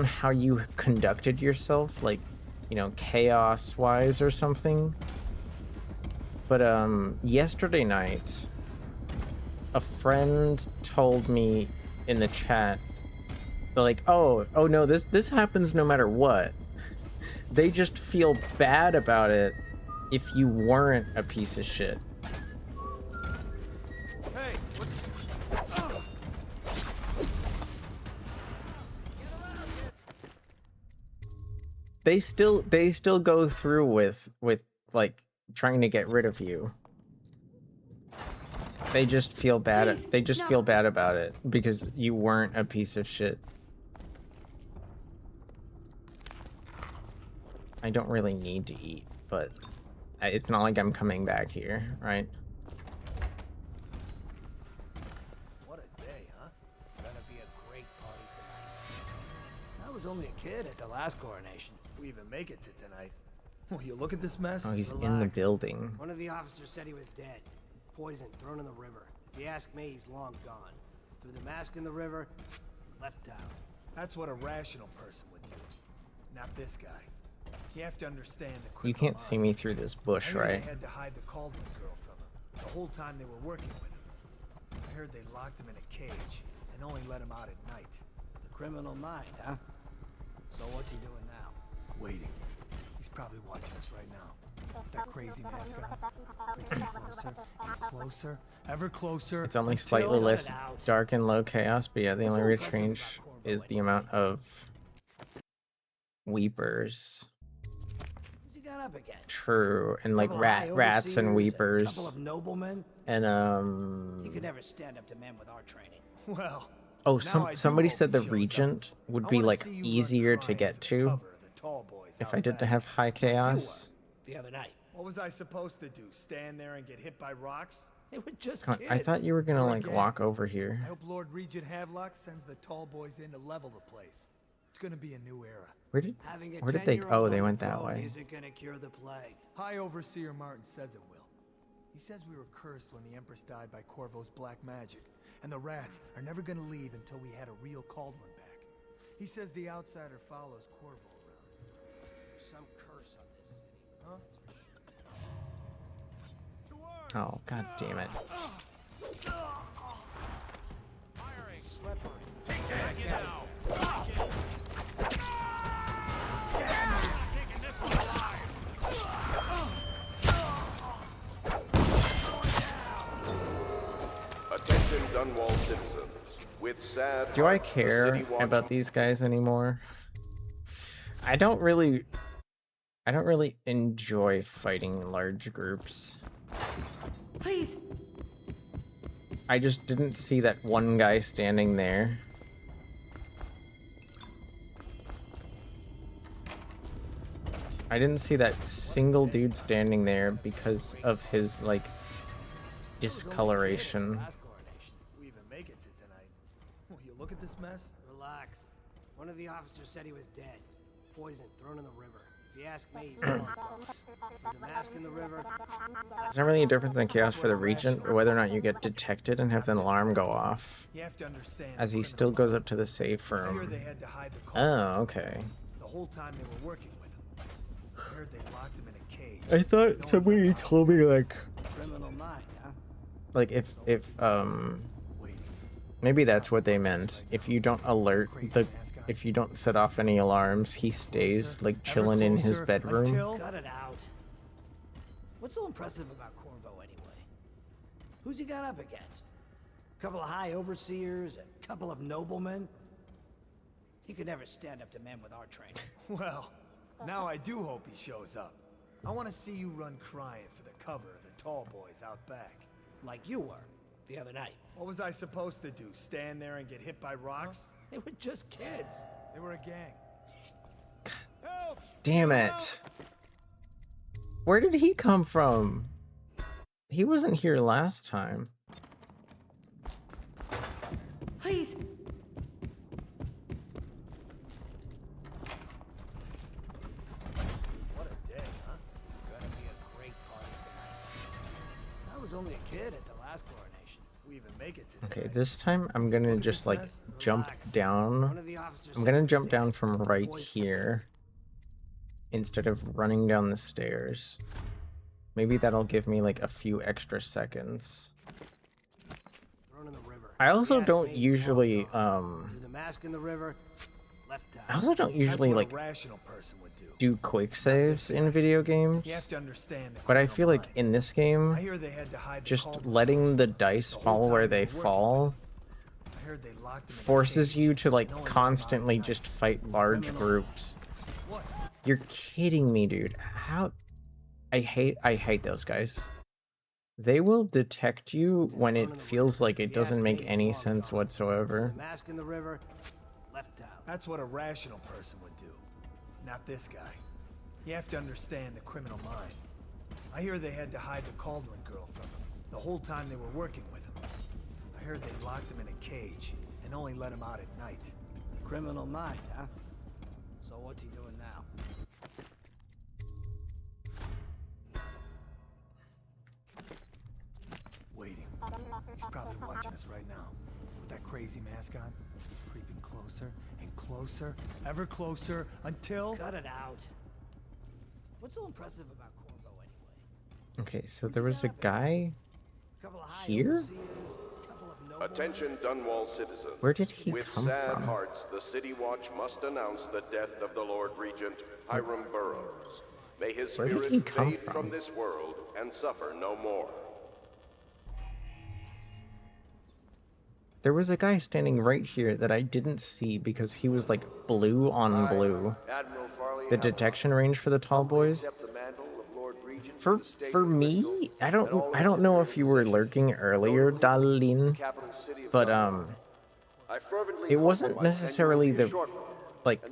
how you conducted yourself, like, chaos wise or something. But yesterday night a friend told me in the chat, they're like, oh no, this happens no matter what. They just feel bad about it if you weren't a piece of shit. Hey, They still go through with like trying to get rid of you. They just feel bad. Feel bad about it because you weren't a piece of shit. I don't really need to eat, but it's not like I'm coming back here, right? What a day, huh? Gonna be a great party tonight. I was only a kid at the last coronation. we even make it to tonight. Will you look at this mess? Oh, he's in the building. One of the officers said he was dead. Poisoned, thrown in the river. If you ask me, he's long gone. Threw the mask in the river, left out. That's what a rational person would do. Not this guy. You have to understand the You can't see me through this bush, right? They had to hide the Caldwell girl from him the whole time they were working with him. I heard they locked him in a cage and only let him out at night. The criminal mind, huh? So what's he doing now? Waiting. He's probably watching us right now. That crazy mask on. Creeping closer, closer, ever closer. It's only slightly less dark and low chaos, but yeah, the only real change is the amount of weepers. Who's he got up again? True, and like rats and weepers. Couple of noblemen. And You could never stand up to men with our training. Well. Oh, somebody said the regent would be like easier to get to if I didn't have high chaos. The other night. What was I supposed to do? Stand there and get hit by rocks? They were just Come on, I thought you were gonna like walk over here. I hope Lord Regent Havelock sends the tall boys in to level the place. It's gonna be a new era. Where did they? Oh, they went that way. Isn't gonna cure the plague. High Overseer Martin says it will. He says we were cursed when the Empress died by Corvo's black magic, and the rats are never gonna leave until we had a real Caldwell back. He says the outsider follows Corvo around. There's some curse on this city. Huh? Oh, god damn it. Firing. Slippery. Take this. Taking this one alive. Attention Dunwall citizens. With sad Do I care about these guys anymore? I don't really enjoy fighting large groups. Please. I just didn't see that one guy standing there. I didn't see that single dude standing there because of his, like, discoloration. We even make it to tonight. Will you look at this mess? Relax. One of the officers said he was dead. Poisoned, thrown in the river. If you ask me, he's long gone. Threw the mask in the river. Is there really a difference in chaos for the Regent, or whether or not you get detected and have an alarm go off? You have to understand. As he still goes up to the safe I hear room. they had to hide the Oh, okay. The whole time they were working with him. I heard they locked him in a cage. I thought somebody told me, like, Criminal mind, huh? like if maybe that's what they meant. If you don't alert if you don't set off any alarms, he stays like chilling in his bedroom. Cut it out. What's so impressive about Corvo anyway? Who's he got up against? A couple of high overseers, a couple of noblemen? He could never stand up to men with our training. Well, now I do hope he shows up. I want to see you run crying for the cover of the tall boys out back. Like you were, the other night. What was I supposed to do? Stand there and get hit by rocks? They were just kids. They were a gang. Damn it. Where did he come from? He wasn't here last time. Please. What a day, huh? Gonna be a great party tonight. I was only a kid at the last coronation. We even make it to Okay, this time I'm gonna just like jump down. I'm gonna jump down from right here instead of running down the stairs. Maybe that'll give me like a few extra seconds. I also don't usually The mask in the river. Left out. I also don't usually like do quick saves in video games. You have to understand But I feel like in this game, I hear they had to hide the just letting the dice fall where they fall I heard they locked him in a forces you to like constantly just fight large groups. You're kidding me, dude. How I hate those guys. They will detect you when it feels like it doesn't make any sense whatsoever. The mask in the river. Left out. That's what a rational person would do. Not this guy. You have to understand the criminal mind. I hear they had to hide the Cauldron girl from him the whole time they were working with him. I heard they locked him in a cage and only let him out at night. The criminal mind, huh? So what's he doing now? Waiting. He's probably watching us right now. With that crazy mask on. Creeping closer and closer, ever closer, until... Cut it out. What's so impressive about Corvo anyway? Okay, so there was a guy here? Attention Dunwall citizens. Where did he With come sad from? hearts, the City Watch must announce the death of the Lord Regent, Hiram Burrows. May his Where did spirit he come fade from this world and suffer no more. There was a guy standing right here that I didn't see because he was like blue on blue. The detection range for the tall boys. For me, I don't know if you were lurking earlier, Dalin, but it wasn't necessarily the like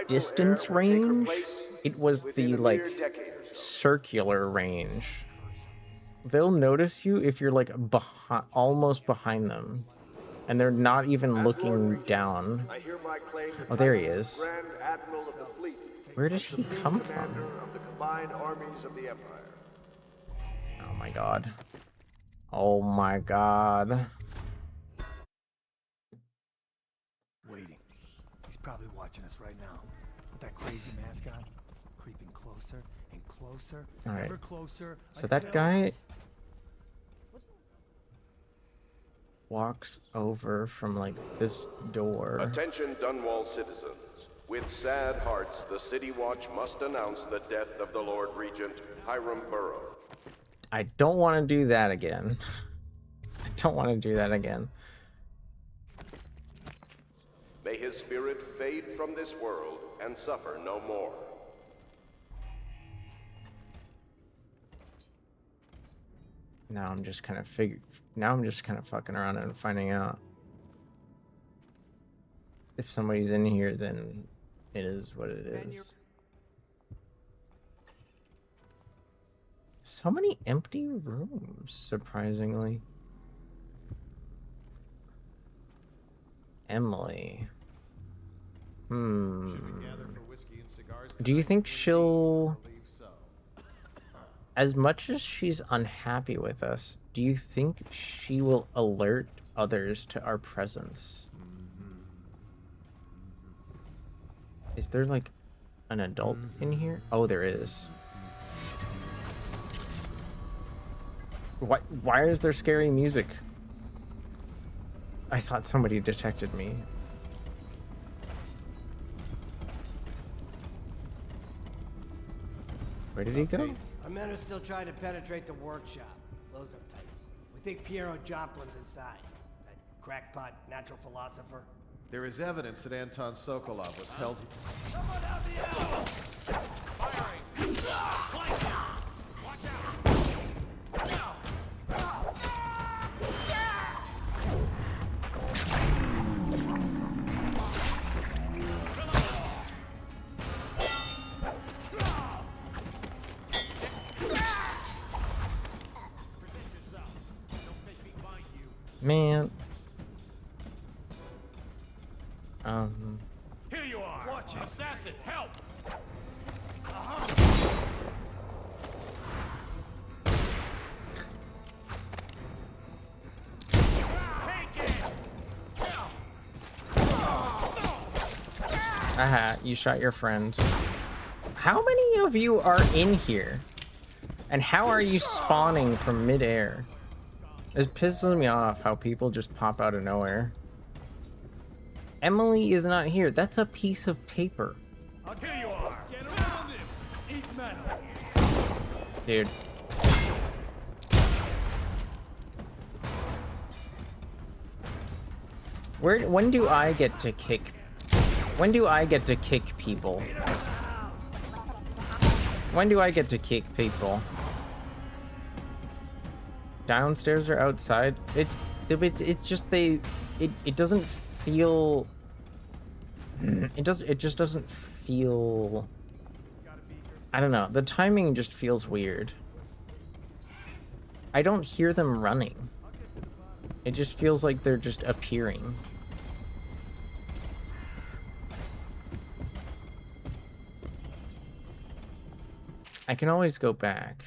distance range. It was the like circular range. They'll notice you if you're like almost behind them. And they're not even looking down. Oh, there he is. Where did he come from? Oh my god. Oh my god. Waiting. He's probably watching us right now. With that crazy mask on. Creeping closer and closer, Alright. ever closer. So that guy walks over from like this door. Attention Dunwall citizens. With sad hearts, the City Watch must announce the death of the Lord Regent, Hiram Burrows. I don't want to do that again. I don't want to do that again. May his spirit fade from this world and suffer no more. Now I'm just kind of fucking around and finding out. If somebody's in here, then it is what it is. So many empty rooms, surprisingly. Emily. Do you think she'll... As much as she's unhappy with us, do you think she will alert others to our presence? Is there, like, an adult in here? Oh, there is. Why is there scary music? I thought somebody detected me. Where did he go? Our men are still trying to penetrate the workshop. Close up tight. We think Piero Joplin's inside. That crackpot natural philosopher. There is evidence that Anton Sokolov was held... Someone help me out! Firing! Watch out! Man. Here you are! Watch it! Assassin, help! Aha, you shot your friend. How many of you are in here? And how are you spawning from midair? It pisses me off how people just pop out of nowhere. Emily is not here. That's a piece of paper. Here you are! Get around him! Eat metal! Dude. When do I get to kick? When do I get to kick people? When do I get to kick people? Downstairs or outside? It's just it doesn't feel... It just doesn't feel... I don't know. The timing just feels weird. I don't hear them running. It just feels like they're just appearing. I can always go back.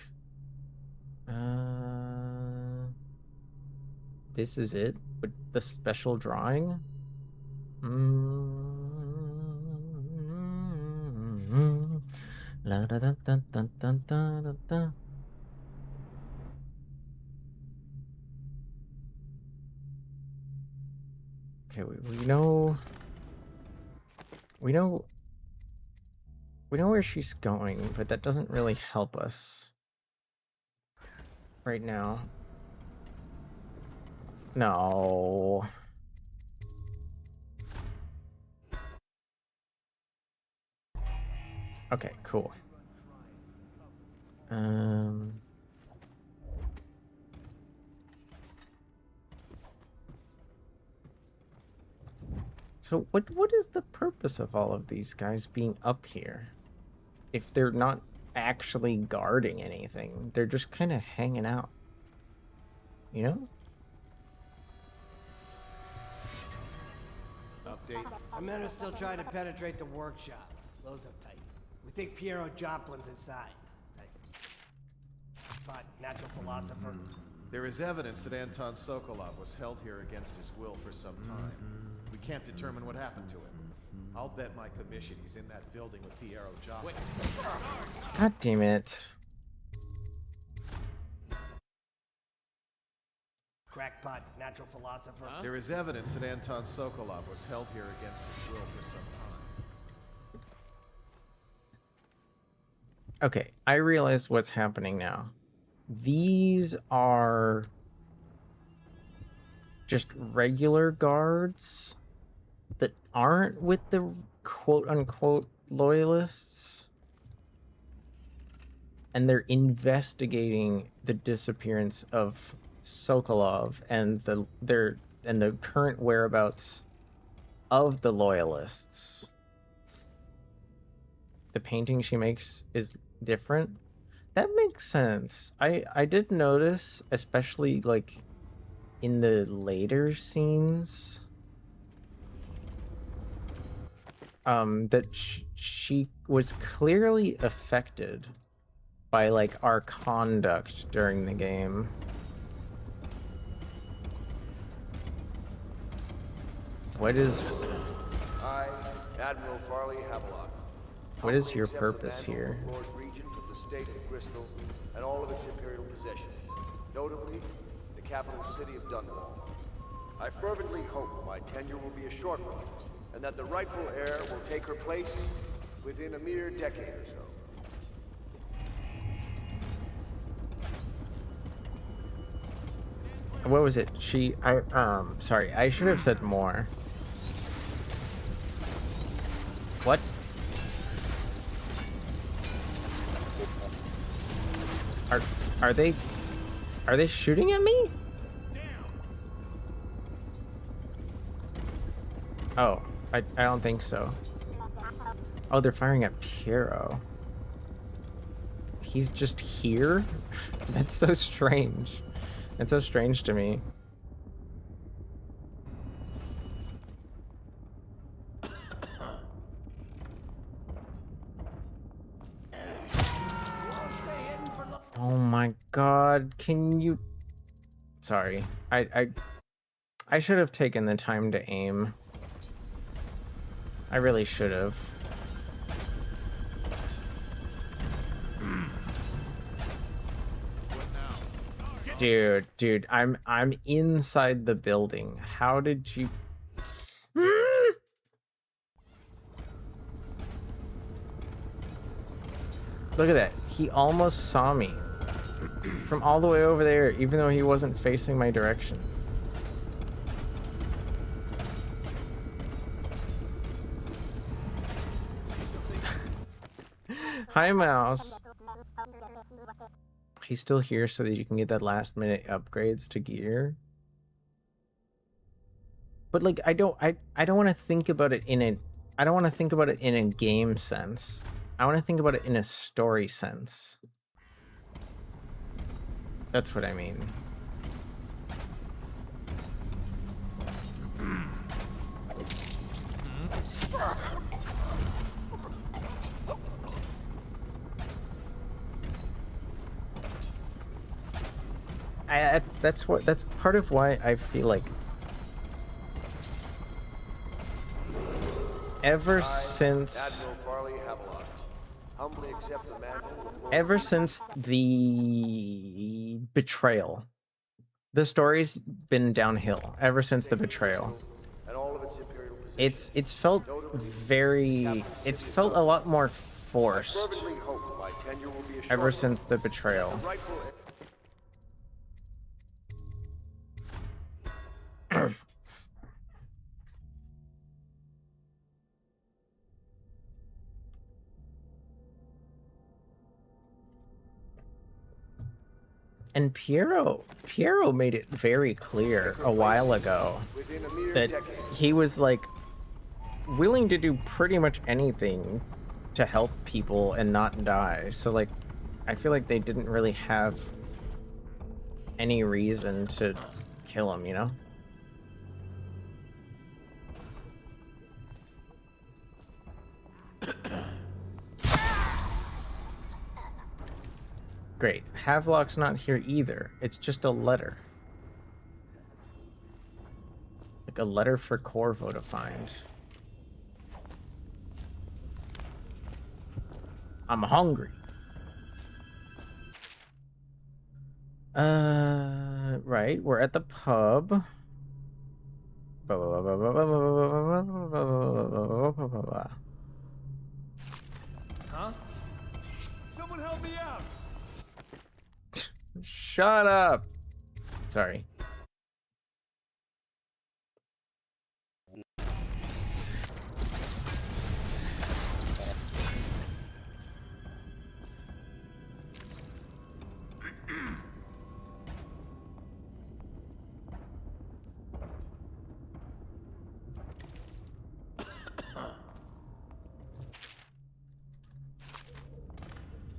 This is it? With the special drawing? La da da da da da da da. Okay, we know where she's going, but that doesn't really help us right now. No. Okay, cool. So what is the purpose of all of these guys being up here? If they're not actually guarding anything, they're just kind of hanging out. You know? Update. Our men are still trying to penetrate the workshop. Close up tight. We think Piero Joplin's inside. That crackpot natural philosopher. There is evidence that Anton Sokolov was held here against his will for some time. We can't determine what happened to him. I'll bet my commission he's in that building with Piero Joplin. God damn it. Crackpot natural philosopher. There is evidence that Anton Sokolov was held here against his will for some time. Okay, I realize what's happening now. These are just regular guards that aren't with the quote-unquote loyalists, and they're investigating the disappearance of Sokolov and the current whereabouts of the loyalists. The painting she makes is different. That makes sense. I did notice, especially like in the later scenes, that she was clearly affected by like our conduct during the game. What is I, Admiral Farley Havelock. what is your purpose here? Lord Regent of the State of Bristol and all of its imperial possessions, notably the capital city of Dunwall. I fervently hope my tenure will be a short one, and that the rightful heir will take her place within a mere decade or so. What was it? Sorry, I should have said more. What? Are they shooting at me? Oh, I don't think so. Oh, they're firing at Piero. He's just here? That's so strange. It's so strange to me. Oh my god, can you... Sorry. I should have taken the time to aim. I really should have. Dude, I'm inside the building. How did you... Look at that. He almost saw me from all the way over there, even though he wasn't facing my direction. Hi, Mouse. He's still here so that you can get that last minute upgrades to gear. But like, I don't want to think about it in a game sense. I want to think about it in a story sense. That's what I mean. That's part of why I feel like ever since the betrayal, the story's been downhill ever since the betrayal. It's felt a lot more forced ever since the betrayal. And Piero made it very clear a while ago that he was like willing to do pretty much anything to help people and not die. So like, I feel like they didn't really have any reason to kill him, you know? Great. Havelock's not here either. It's just a letter. Like a letter for Corvo to find. I'm hungry. Right. We're at the pub. Huh? Someone help me out! Shut up. Sorry.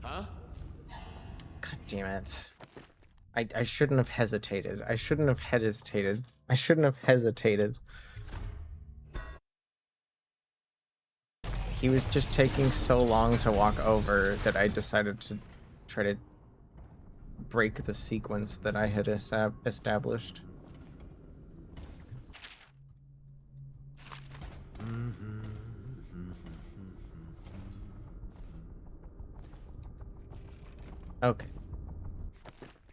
Huh? damn it. I shouldn't have hesitated. I shouldn't have hesitated. I shouldn't have hesitated. He was just taking so long to walk over that I decided to try to break the sequence that I had established. Okay.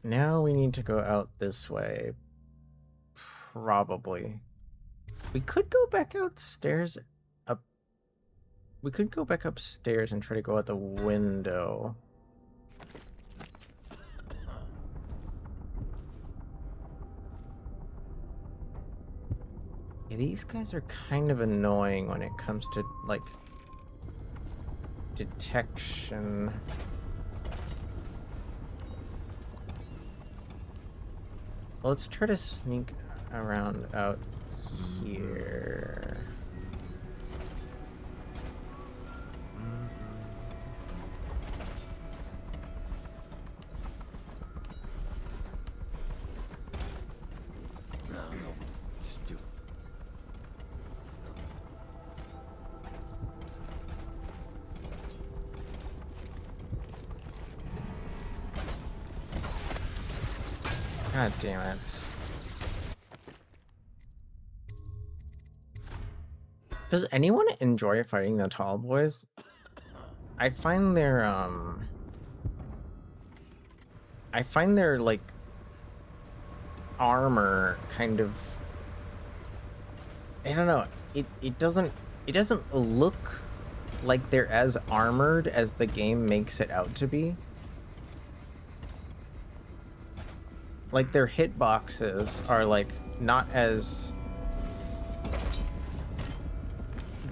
Now we need to go out this way. Probably. We could go back upstairs. We could go back upstairs and try to go out the window. Yeah, these guys are kind of annoying when it comes to, like, detection. Let's try to sneak around out here. God damn it. Does anyone enjoy fighting the tall boys? I find their like armor kind of, I don't know, it doesn't look like they're as armored as the game makes it out to be. Like their hitboxes are like not as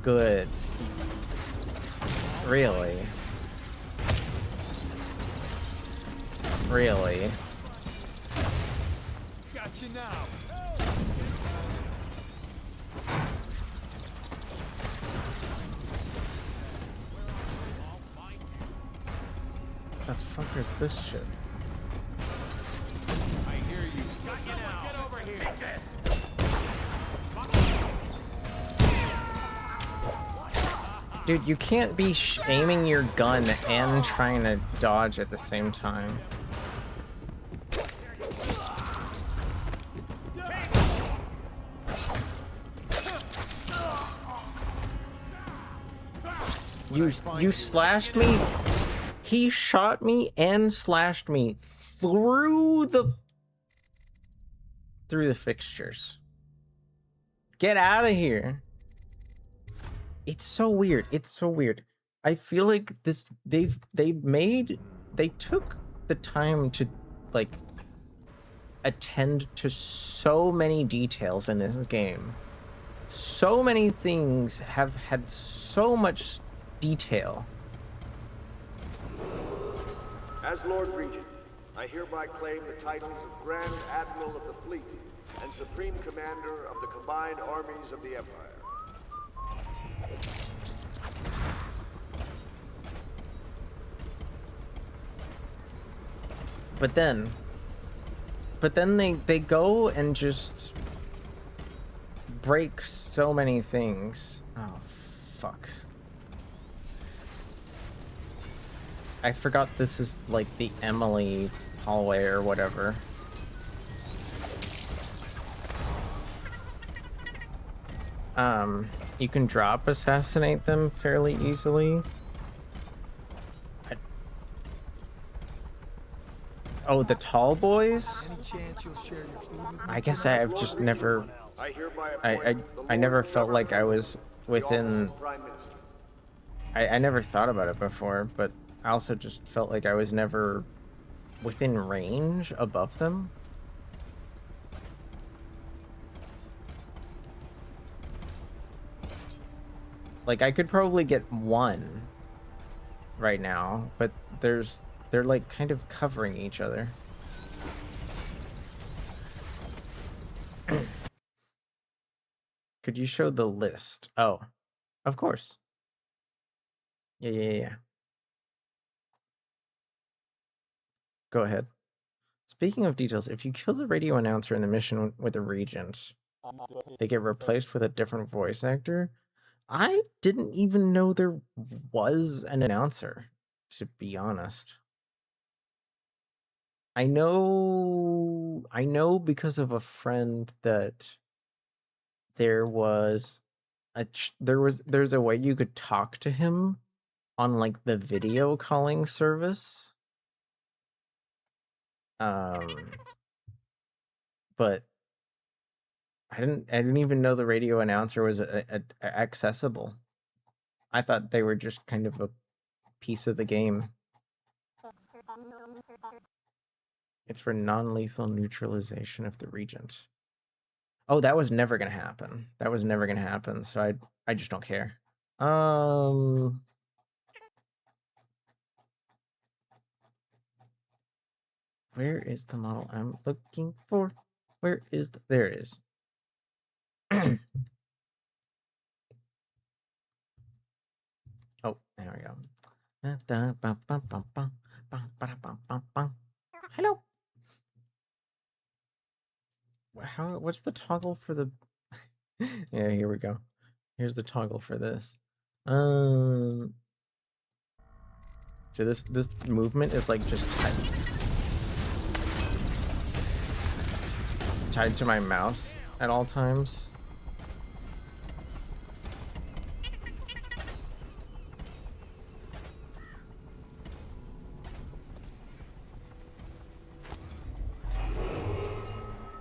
good. Really? Really? Got you now. The fuck is this shit? I hear you. Got you now. Get over here. Take this. Dude, you can't be aiming your gun and trying to dodge at the same time. You slashed me. He shot me and slashed me through the fixtures. Get out of here. It's so weird. It's so weird. I feel like this they took the time to like attend to so many details in this game. So many things have had so much detail. As Lord Regent, I hereby claim the titles of Grand Admiral of the Fleet and Supreme Commander of the Combined Armies of the Empire. But then they go and just break so many things. Oh, fuck. I forgot this is like the Emily hallway or whatever. You can drop assassinate them fairly easily. Oh, the tall boys? I guess I've just never... I never felt like I was within... I never thought about it before, but I also just felt like I was never within range above them. Like, I could probably get one right now, but they're like kind of covering each other. Could you show the list? Oh, of course. Yeah. Go ahead. Speaking of details, if you kill the radio announcer in the mission with the Regent, they get replaced with a different voice actor. I didn't even know there was an announcer, to be honest. I know because of a friend that there's a way you could talk to him on like the video calling service. But I didn't even know the radio announcer was accessible. I thought they were just kind of a piece of the game. It's for non-lethal neutralization of the Regent. Oh, that was never gonna happen. That was never gonna happen, so I just don't care. Where is the model I'm looking for? Where is there it is. Oh, there we go. Hello. What's the toggle for the yeah, here we go. Here's the toggle for this. So this movement is like just tied to my mouse at all times.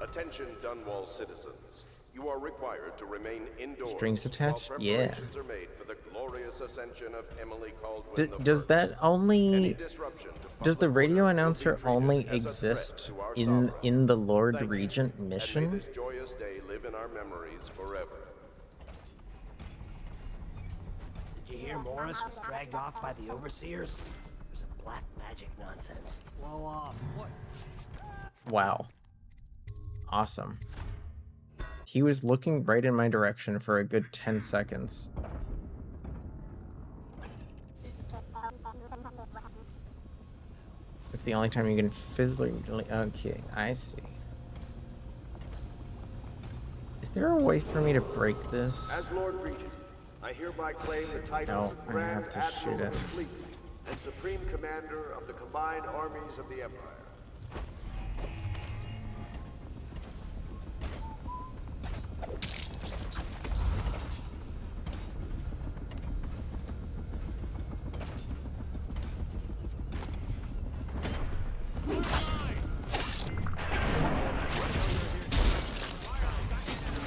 Attention Dunwall citizens. You are required to remain indoors. Strings attached? Yeah. Are made for the glorious ascension of Emily Caldwell Does that only... Does the radio announcer only exist in the Lord Regent mission? And may this joyous day live in our memories forever. Did you hear Morris was dragged off by the overseers? It was a black magic nonsense. Blow off. What? Wow. Awesome. He was looking right in my direction for a good 10 seconds. It's the only time you can physically... Okay, I see. Is there a way for me to break this? As Lord Regent, I hereby claim the titles of No, I have to shoot Admiral it. of the Fleet and Supreme Commander of the Combined Armies of the Empire.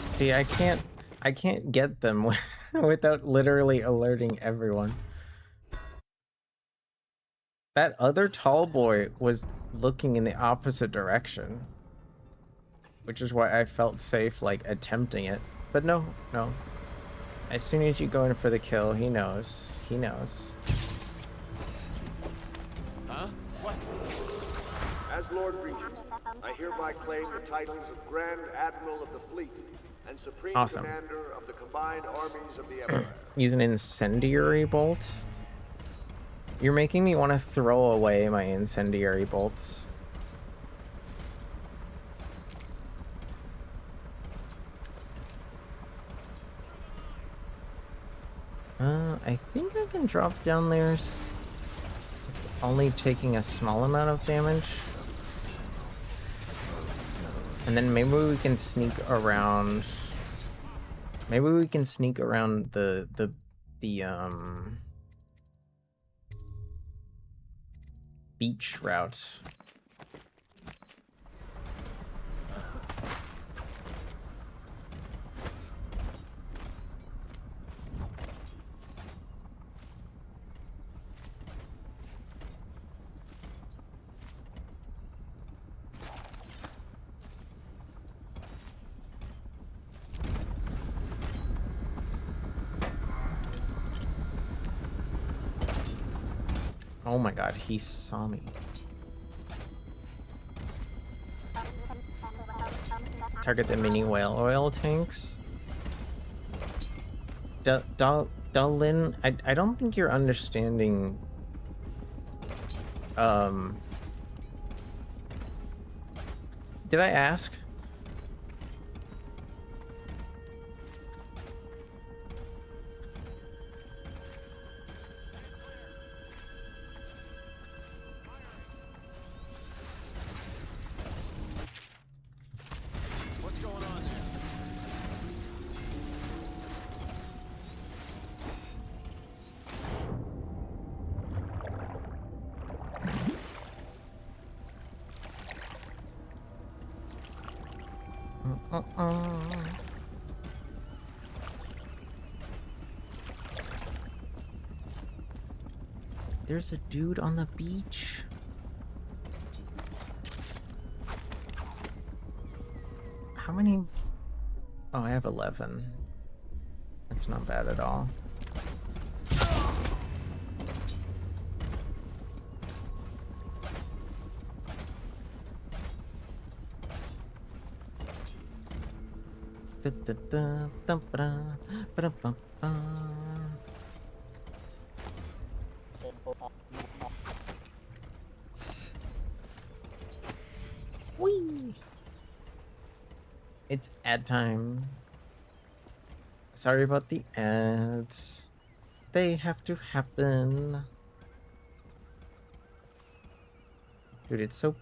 See, I can't get them without literally alerting everyone. That other tall boy was looking in the opposite direction, which is why I felt safe, like, attempting it. But no. As soon as you go in for the kill, he knows. He knows. Huh? What? As Lord Regent, I hereby claim the titles of Grand Admiral of the Fleet and Supreme Awesome. Commander of the Combined Armies of the Empire. Use an incendiary bolt? You're making me want to throw away my incendiary bolts. I think I can drop down there, only taking a small amount of damage. And then maybe we can sneak around. Maybe we can sneak around the beach route. Oh my god, he saw me. Target the mini whale oil tanks. Dullin, I don't think you're understanding Did I ask? What's going on there? There's a dude on the beach. How many? Oh, I have 11. That's not bad at all. Whee! It's ad time. Sorry about the ads. They have to happen. Dude, it's so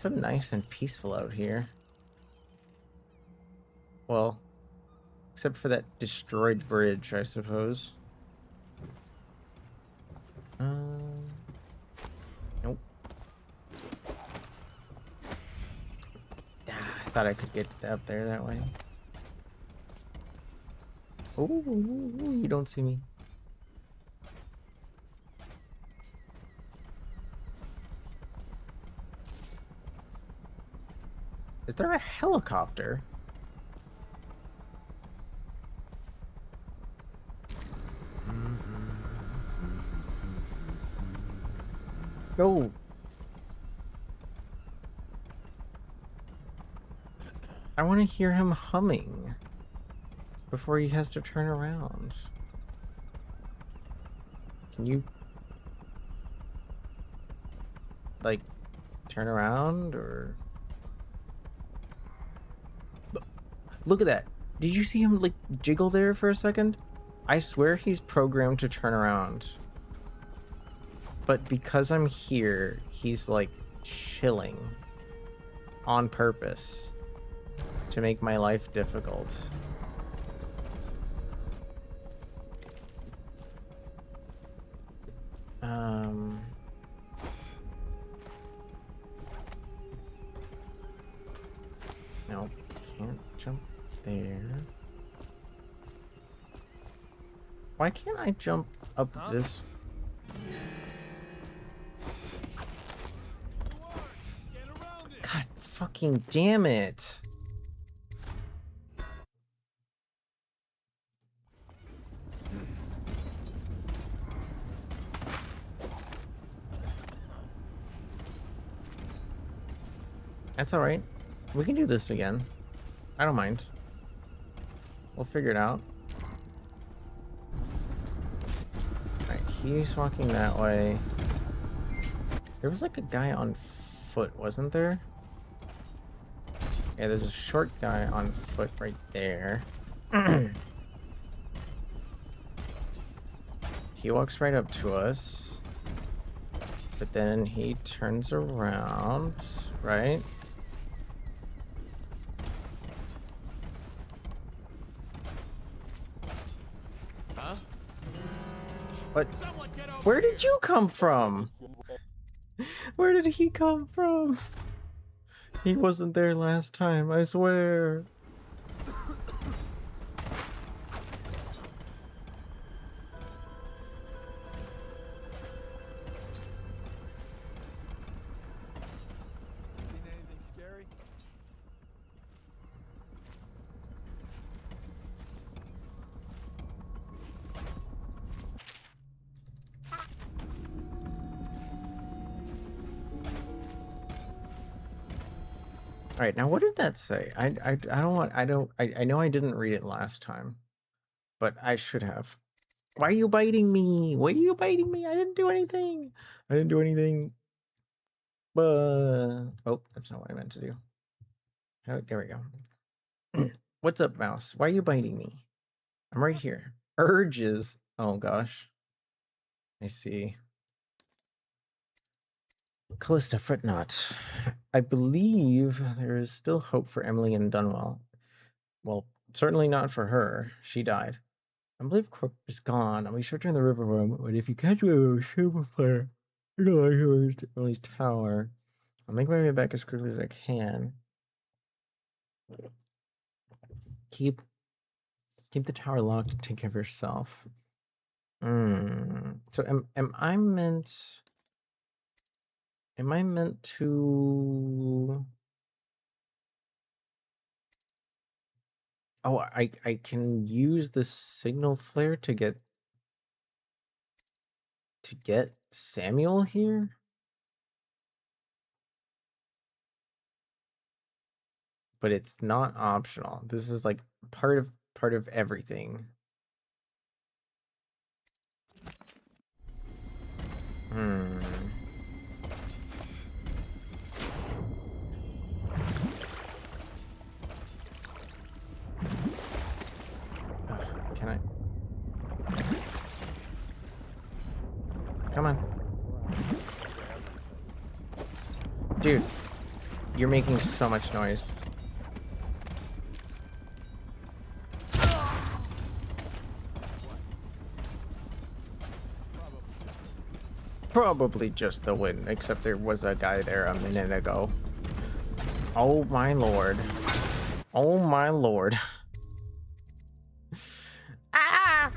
nice and peaceful out here. Well, except for that destroyed bridge, I suppose. Nope. I thought I could get up there that way. Oh, you don't see me. Is there a helicopter? No. I want to hear him humming before he has to turn around. Can you, like, turn around or... Look at that. Did you see him, like, jiggle there for a second? I swear he's programmed to turn around. But because I'm here, he's, like, chilling on purpose to make my life difficult. Nope, can't jump there. Why can't I jump up this? God fucking damn it. That's all right. We can do this again. I don't mind. We'll figure it out. Alright, he's walking that way. There was like a guy on foot, wasn't there? Yeah, there's a short guy on foot right there. He walks right up to us. But then he turns around, right? Huh? But where did you come from? Where did he come from? He wasn't there last time, I swear. Seen anything scary? All right, now what did that say? I know I didn't read it last time, but I should have. Why are you biting me? Why are you biting me? I didn't do anything. I didn't do anything. But oh, that's not what I meant to do. Oh, there we go. What's up, mouse? Why are you biting me? I'm right here. Urges. Oh gosh. I see. Callista Footnot. I believe there is still hope for Emily and Dunwell. Well, certainly not for her. She died. I believe Corp is gone. I'll be sure to in the river room, but if you catch me with a super flare, you're going to Emily's tower. I'll make my way back as quickly as I can. Keep the tower locked and take care of yourself. So am I meant to? Oh, I can use the signal flare to get Samuel here? But it's not optional. This is like part of everything. Can I? Come on. Dude, you're making so much noise. Probably just the wind, except there was a guy there a minute ago. Oh my lord. Oh my lord. Ah!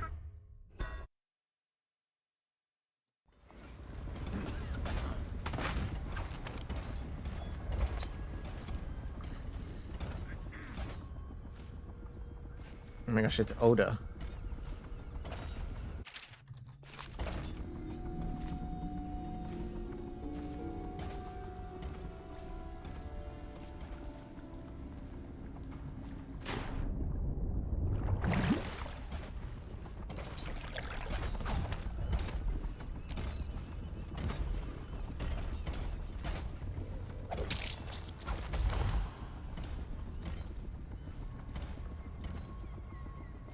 Oh my gosh, it's Oda.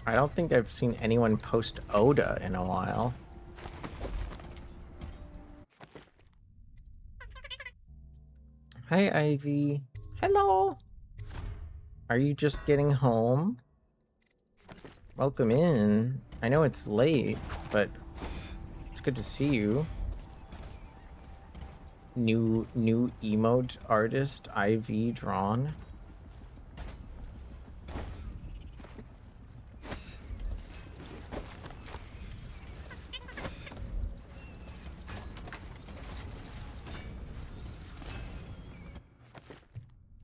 I don't think I've seen anyone post Oda in a while. Hi, Ivy. Hello. Are you just getting home? Welcome in. I know it's late, but it's good to see you. New emote artist, Ivy drawn.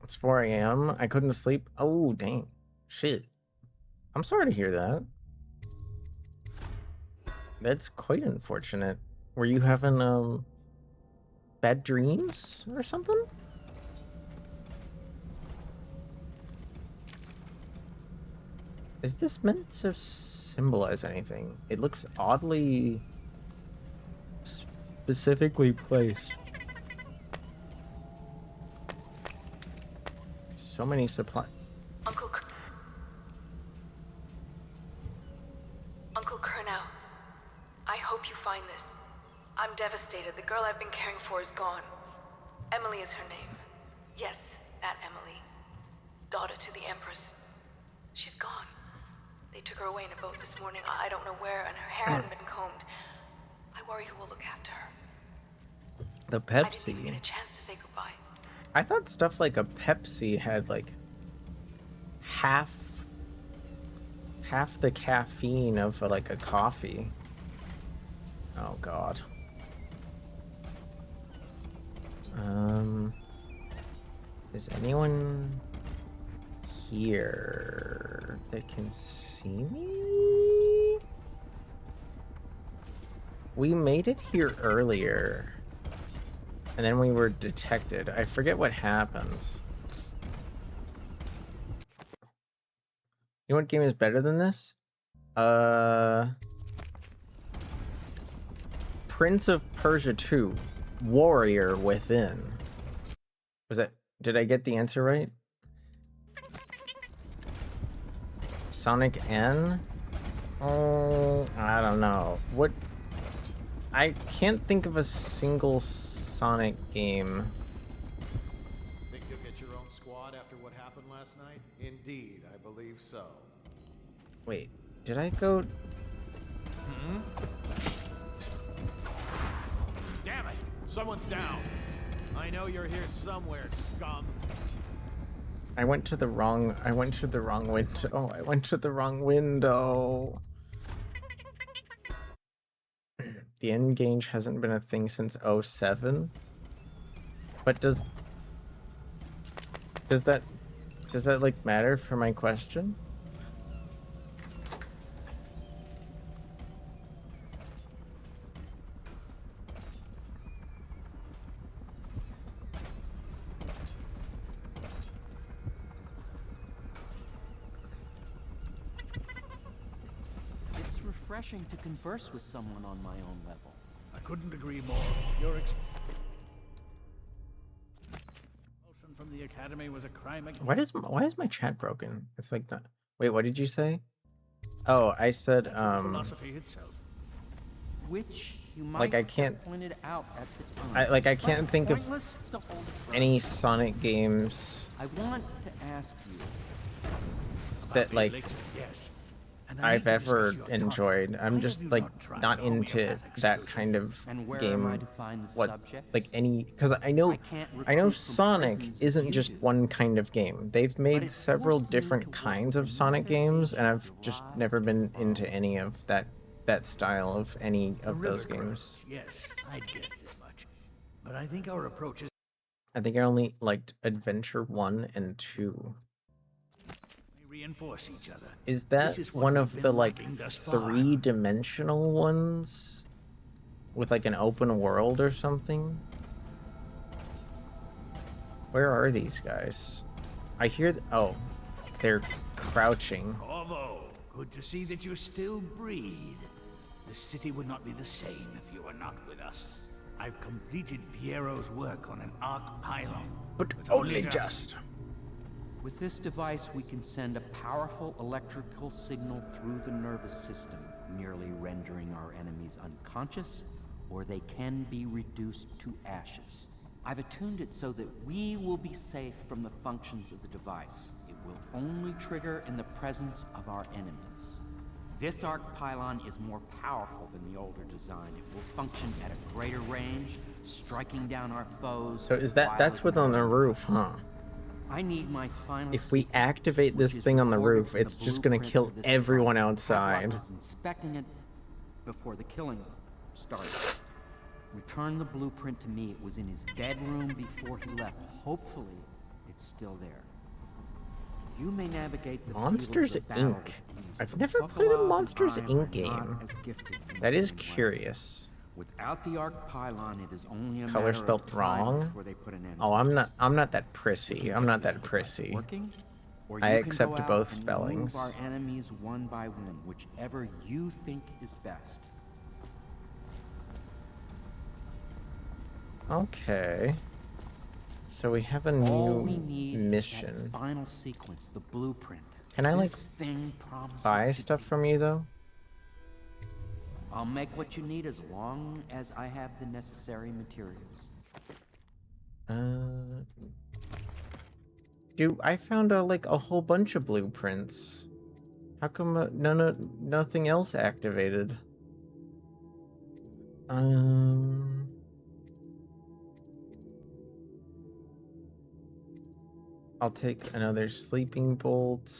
It's 4 a.m. I couldn't sleep. Oh, dang. Shit. I'm sorry to hear that. That's quite unfortunate. Were you having, bad dreams or something? Is this meant to symbolize anything? It looks oddly specifically placed. So many supply. Uncle Kurnow, I hope you find this. I'm devastated. The girl I've been caring for is gone. Emily is her name. Yes, that Emily. Daughter to the Empress. She's gone. They took her away in a boat this morning. I don't know where, and her hair hadn't been combed. I worry who will look after her. The Pepsi. I didn't even get a chance to say goodbye. I thought stuff like a Pepsi had like half the caffeine of like a coffee. Oh god. Is anyone here that can see me? We made it here earlier. And then we were detected. I forget what happened. You know what game is better than this? Prince of Persia 2, Warrior Within. Was that, did I get the answer right? Sonic N? Oh, I don't know. What? I can't think of a single Sonic game. Think you'll get your own squad after what happened last night? Indeed, I believe so. Wait, did I go? Hmm? Damn it! Someone's down. I know you're here somewhere, scum. I went to the wrong window. I went to the wrong window. The end gauge hasn't been a thing since 07. But does that like matter for my question? It's refreshing to converse with someone on my own level. I couldn't agree more. Your expulsion from the academy was a crime against... Why is my chat broken? It's like not. Wait, what did you say? Oh, I said philosophy itself. Which you might like I can't have pointed out at the time. I can't think of Pointless to hold it any Sonic games I want to ask you that like Yes. I've ever enjoyed. I'm just like not into that kind of And where game. am I to find the What subjects? like any? Because I know Sonic isn't just one kind of game. They've made several different kinds of Sonic games, and I've just never been into any of that style of any of those games. Yes, I'd guessed as much. But I think our approach is... I think I only liked Adventure 1 and 2. We reinforce each other. Is that This is what one we've of been the like lacking thus far. 3-dimensional ones with like an open world or something? Where are these guys? I hear oh, they're crouching. Corvo, good to see that you still breathe. The city would not be the same if you were not with us. I've completed Piero's work on an arc pylon. But only just. With this device, we can send a powerful electrical signal through the nervous system, merely rendering our enemies unconscious, or they can be reduced to ashes. I've attuned it so that we will be safe from the functions of the device. It will only trigger in the presence of our enemies. This arc pylon is more powerful than the older design. It will function at a greater range, striking down our foes. So is that's what's on the roof, huh? I need my final If we activate this thing on the roof, it's just gonna kill everyone outside. I was inspecting it before the killing started. Return the blueprint to me. It was in his bedroom before he left. Hopefully, it's still there. You may navigate the Monsters Inc. I've never played a Monsters Inc. game. That is curious. Without the arc pylon, it is only a Color matter spelled of time wrong. before they put an end Oh, to I'm this. not that prissy. I'm not that prissy. Or I you can accept go out both and spellings. remove our enemies one by one, whichever you think is best. Okay. So we have a All new we need mission. is that final sequence, the blueprint. Can I like This thing promises buy to stuff from you though? I'll make what you need as long as I have the necessary materials. Dude, I found like a whole bunch of blueprints. How come nothing else activated? I'll take another sleeping bolt.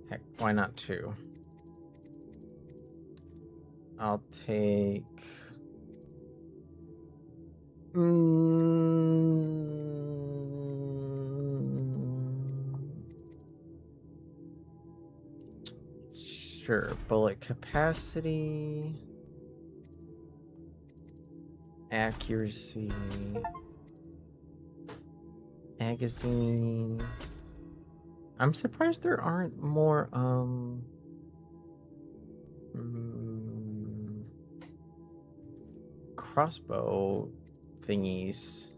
Heck, why not 2? I'll take... Sure, bullet capacity... accuracy... magazine... I'm surprised there aren't more, crossbow thingies.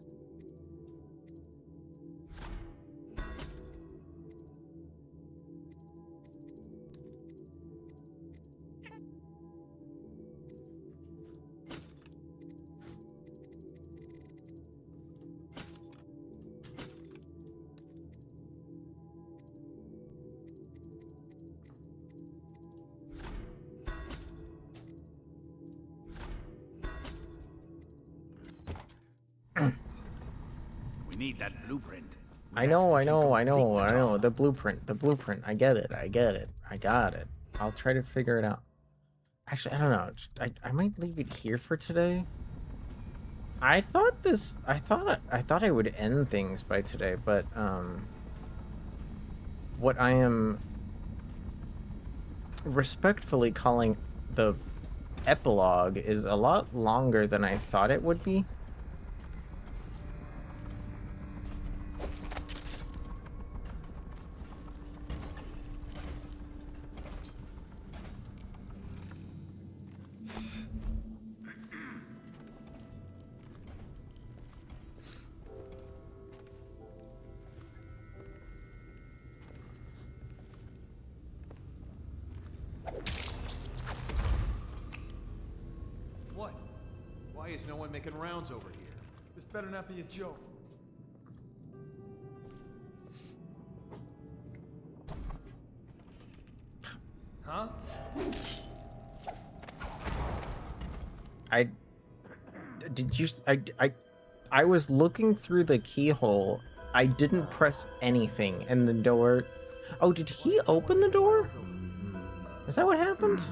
need that blueprint. I know. The blueprint. I get it. I got it. I'll try to figure it out. Actually, I don't know. I might leave it here for today. I thought I would end things by today, but what I am respectfully calling the epilogue is a lot longer than I thought it would be. What? Why is no one making rounds over here? This better not be a joke. Huh? I was looking through the keyhole. I didn't press anything, and the door... Oh, did he open the door? Is that what happened?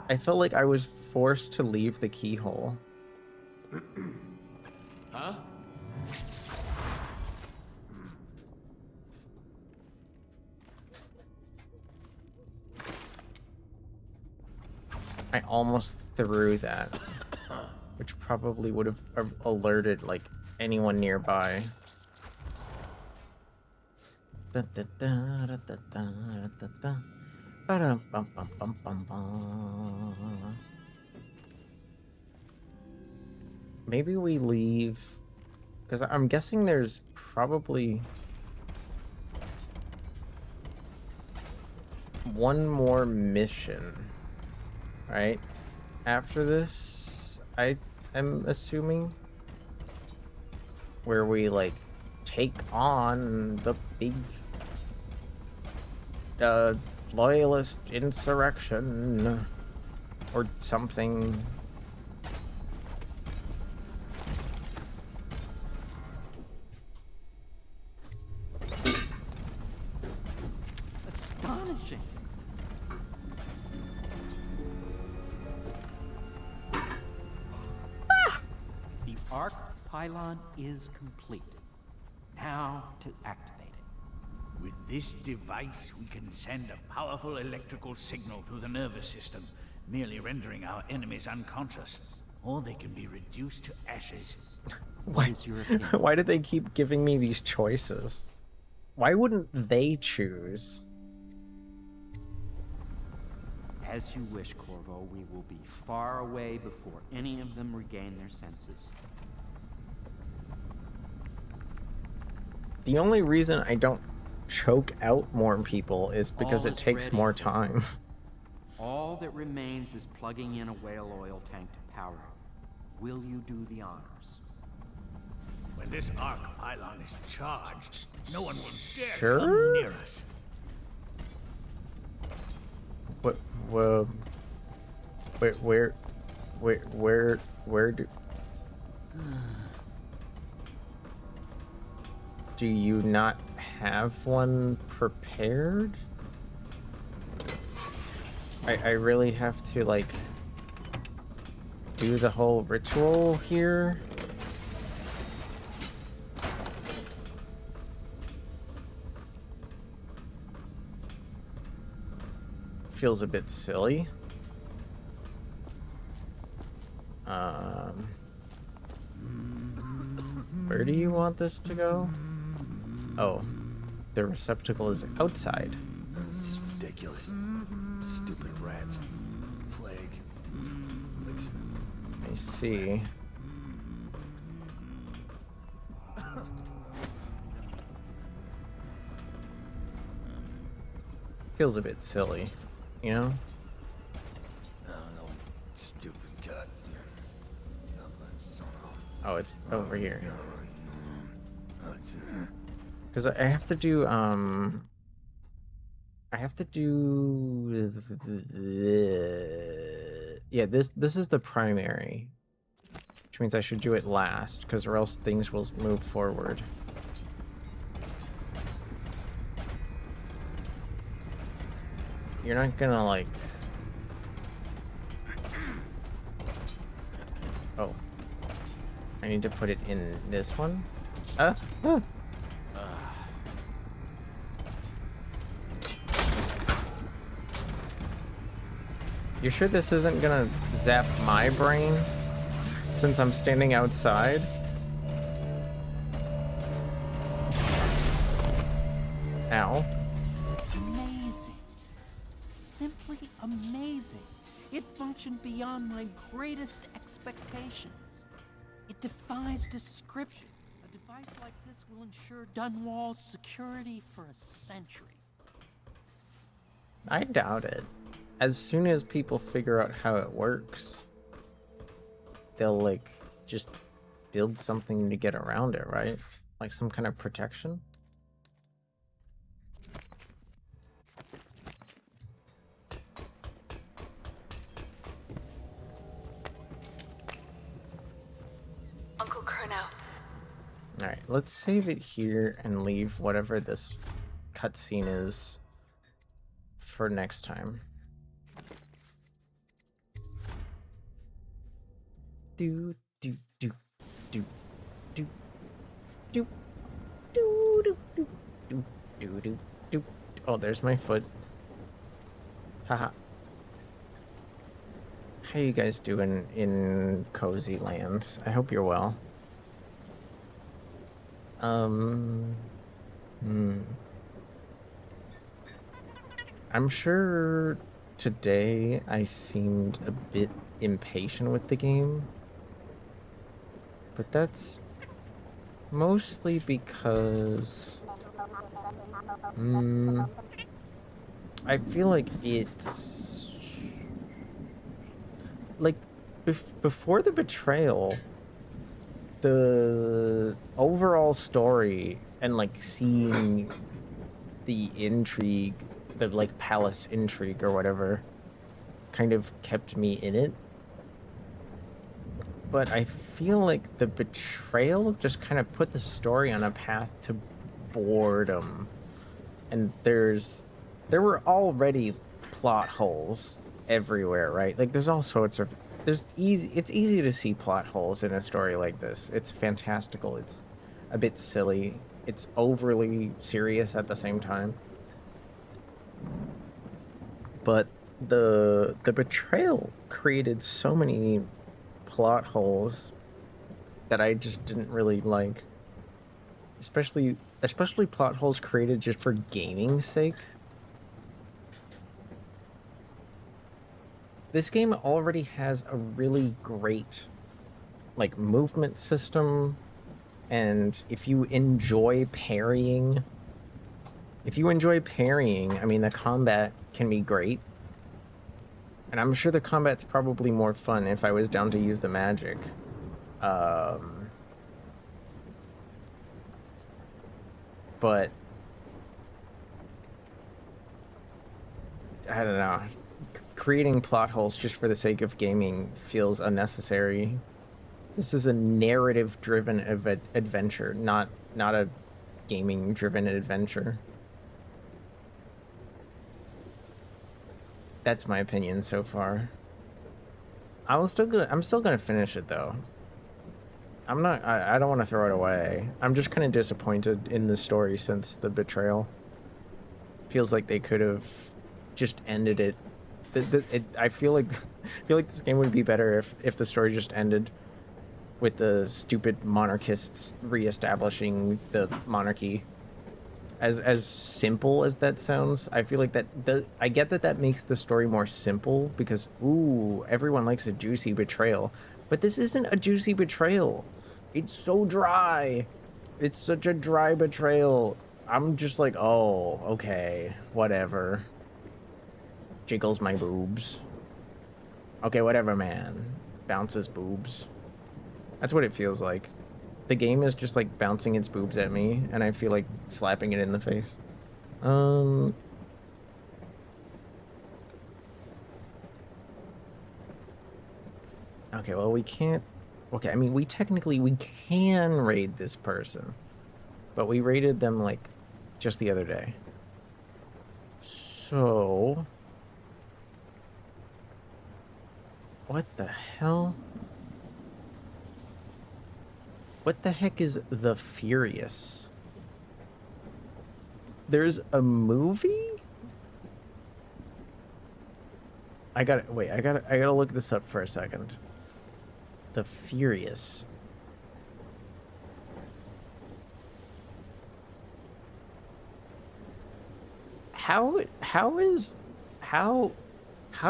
I felt like I was forced to leave the keyhole. Huh? I almost threw that, which probably would have alerted like anyone nearby. Maybe we leave, because I'm guessing there's probably one more mission, right? After this, I am assuming, where we like take on the big loyalist insurrection or something. Astonishing. The arc pylon is complete. Now to activate it. With this device, we can send a powerful electrical signal through the nervous system, merely rendering our enemies unconscious. Or they can be reduced to ashes. Why do they keep giving me these choices? Why wouldn't they choose? As you wish, Corvo. We will be far away before any of them regain their senses. The only reason I don't choke out more people is because it takes more time. All that remains is plugging in a whale oil tank to power it. Will you do the honors? When this arc pylon is charged, no one will dare Sure? come near us. Where do you not have one prepared? I really have to like do the whole ritual here. Feels a bit silly. Where do you want this to go? Oh, the receptacle is outside. It's just ridiculous. Stupid rats. Plague. Elixir. I see. Feels a bit silly, you know? No, stupid god. Oh, it's over here. Because I have to do, I have to do Yeah, this is the primary, which means I should do it last, because or else things will move forward. You're not gonna like... Oh. I need to put it in this one? You sure this isn't gonna zap my brain since I'm standing outside? Ow. Amazing. Simply amazing. It functioned beyond my greatest expectations. It defies description. A device like this will ensure Dunwall's security for a century. I doubt it. As soon as people figure out how it works, they'll like just build something to get around it, right? Like some kind of protection. Uncle Kurnow. Alright, let's save it here and leave whatever this cutscene is for next time. Do do do do do do do do do do do do do. Oh, there's my foot. Haha. How you guys doing in cozy lands? I hope you're well. I'm sure today I seemed a bit impatient with the game, but that's mostly because I feel like it's like before the betrayal, the overall story and like seeing the intrigue, the like palace intrigue or whatever, kind of kept me in it. But I feel like the betrayal just kind of put the story on a path to boredom. And there were already plot holes everywhere, right? Like there's all sorts of it's easy to see plot holes in a story like this. It's fantastical. It's a bit silly. It's overly serious at the same time. But the betrayal created so many plot holes that I just didn't really like. Especially plot holes created just for gaming's sake. This game already has a really great like movement system, and if you enjoy parrying, I mean, the combat can be great. And I'm sure the combat's probably more fun if I was down to use the magic. But I don't know. Creating plot holes just for the sake of gaming feels unnecessary. This is a narrative-driven adventure, not a gaming-driven adventure. That's my opinion so far. I'm still gonna finish it though. I don't want to throw it away. I'm just kind of disappointed in the story since the betrayal. Feels like they could have just ended it. I feel like this game would be better if the story just ended with the stupid monarchists reestablishing the monarchy. As simple as that sounds, I feel like I get that makes the story more simple because ooh, everyone likes a juicy betrayal, but this isn't a juicy betrayal. It's so dry. It's such a dry betrayal. I'm just like, oh, okay, whatever. Jiggles my boobs. Okay, whatever, man. Bounces boobs. That's what it feels like. The game is just like bouncing its boobs at me, and I feel like slapping it in the face. Okay, well, we can't... Okay, I mean, we can raid this person. But we raided them, like, just the other day. So... What the hell? What the heck is The Furious? There's a movie? I gotta look this up for a second. The Furious. How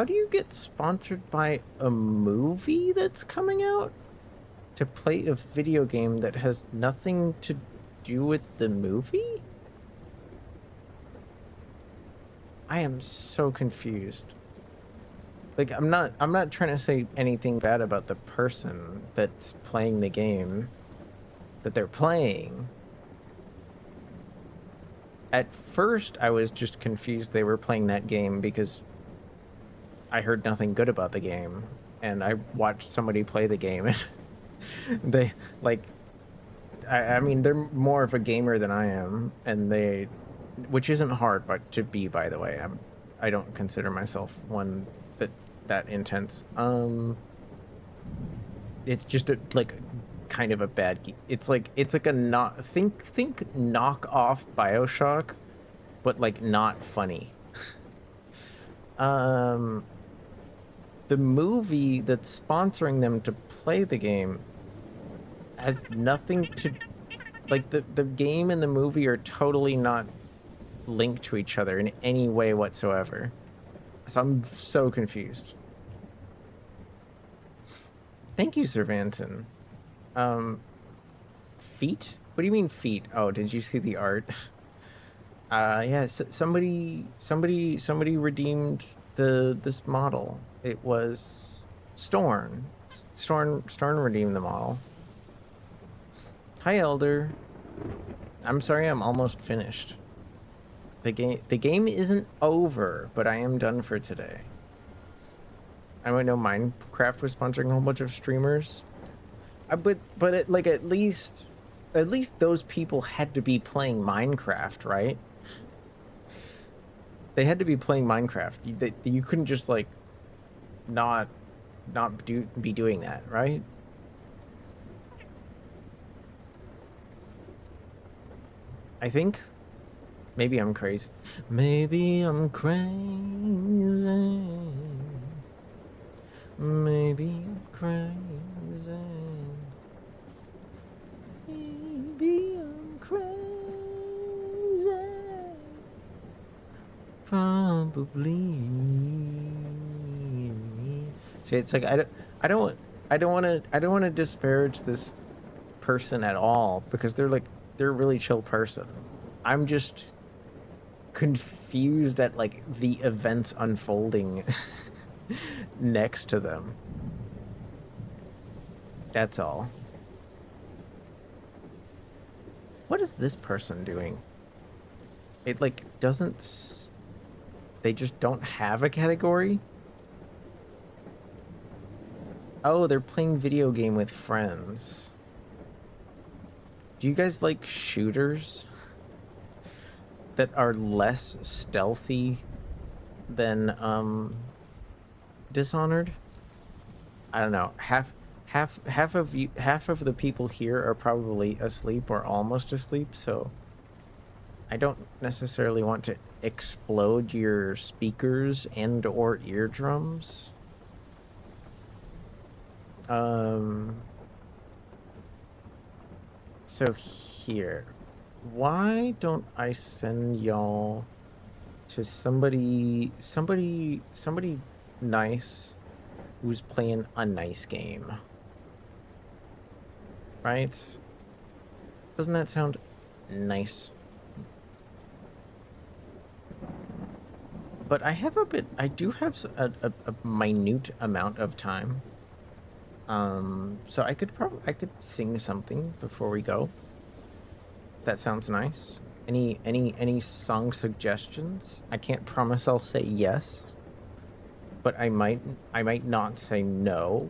do you get sponsored by a movie that's coming out to play a video game that has nothing to do with the movie? I am so confused. Like, I'm not trying to say anything bad about the person that's playing the game that they're playing. At first, I was just confused they were playing that game because I heard nothing good about the game, and I watched somebody play the game, and they, like, I mean, they're more of a gamer than I am, and they, which isn't hard, but to be, by the way, I don't consider myself one that's that intense. It's just a, like, kind of a bad it's like a not think knock off BioShock, but like not funny. The movie that's sponsoring them to play the game has nothing to, like, the game and the movie are totally not linked to each other in any way whatsoever. So I'm so confused. Thank you, Cervanton. Feet? What do you mean feet? Oh, did you see the art? Yeah, so somebody redeemed this model. It was Storn. Storn redeemed the model. Hi, Elder. I'm sorry, I'm almost finished. The game isn't over, but I am done for today. I might know Minecraft was sponsoring a whole bunch of streamers. But at least those people had to be playing Minecraft, right? They had to be playing Minecraft. You couldn't just, like, not be doing that, right? I think. Maybe I'm crazy. Maybe I'm crazy. Maybe I'm crazy. Maybe I'm crazy. Probably. See, it's like I don't want to disparage this person at all, because they're a really chill person. I'm just confused at, like, the events unfolding next to them. That's all. What is this person doing? It, like, doesn't... They just don't have a category? Oh, they're playing video game with friends. Do you guys like shooters that are less stealthy than Dishonored? I don't know. Half of the people here are probably asleep or almost asleep, so I don't necessarily want to explode your speakers and or eardrums. So here, why don't I send y'all to somebody nice who's playing a nice game? Right? Doesn't that sound nice? But I do have a minute amount of time. So I could sing something before we go. That sounds nice. Any song suggestions? I can't promise I'll say yes, but I might not say no.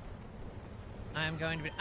I'm going to be...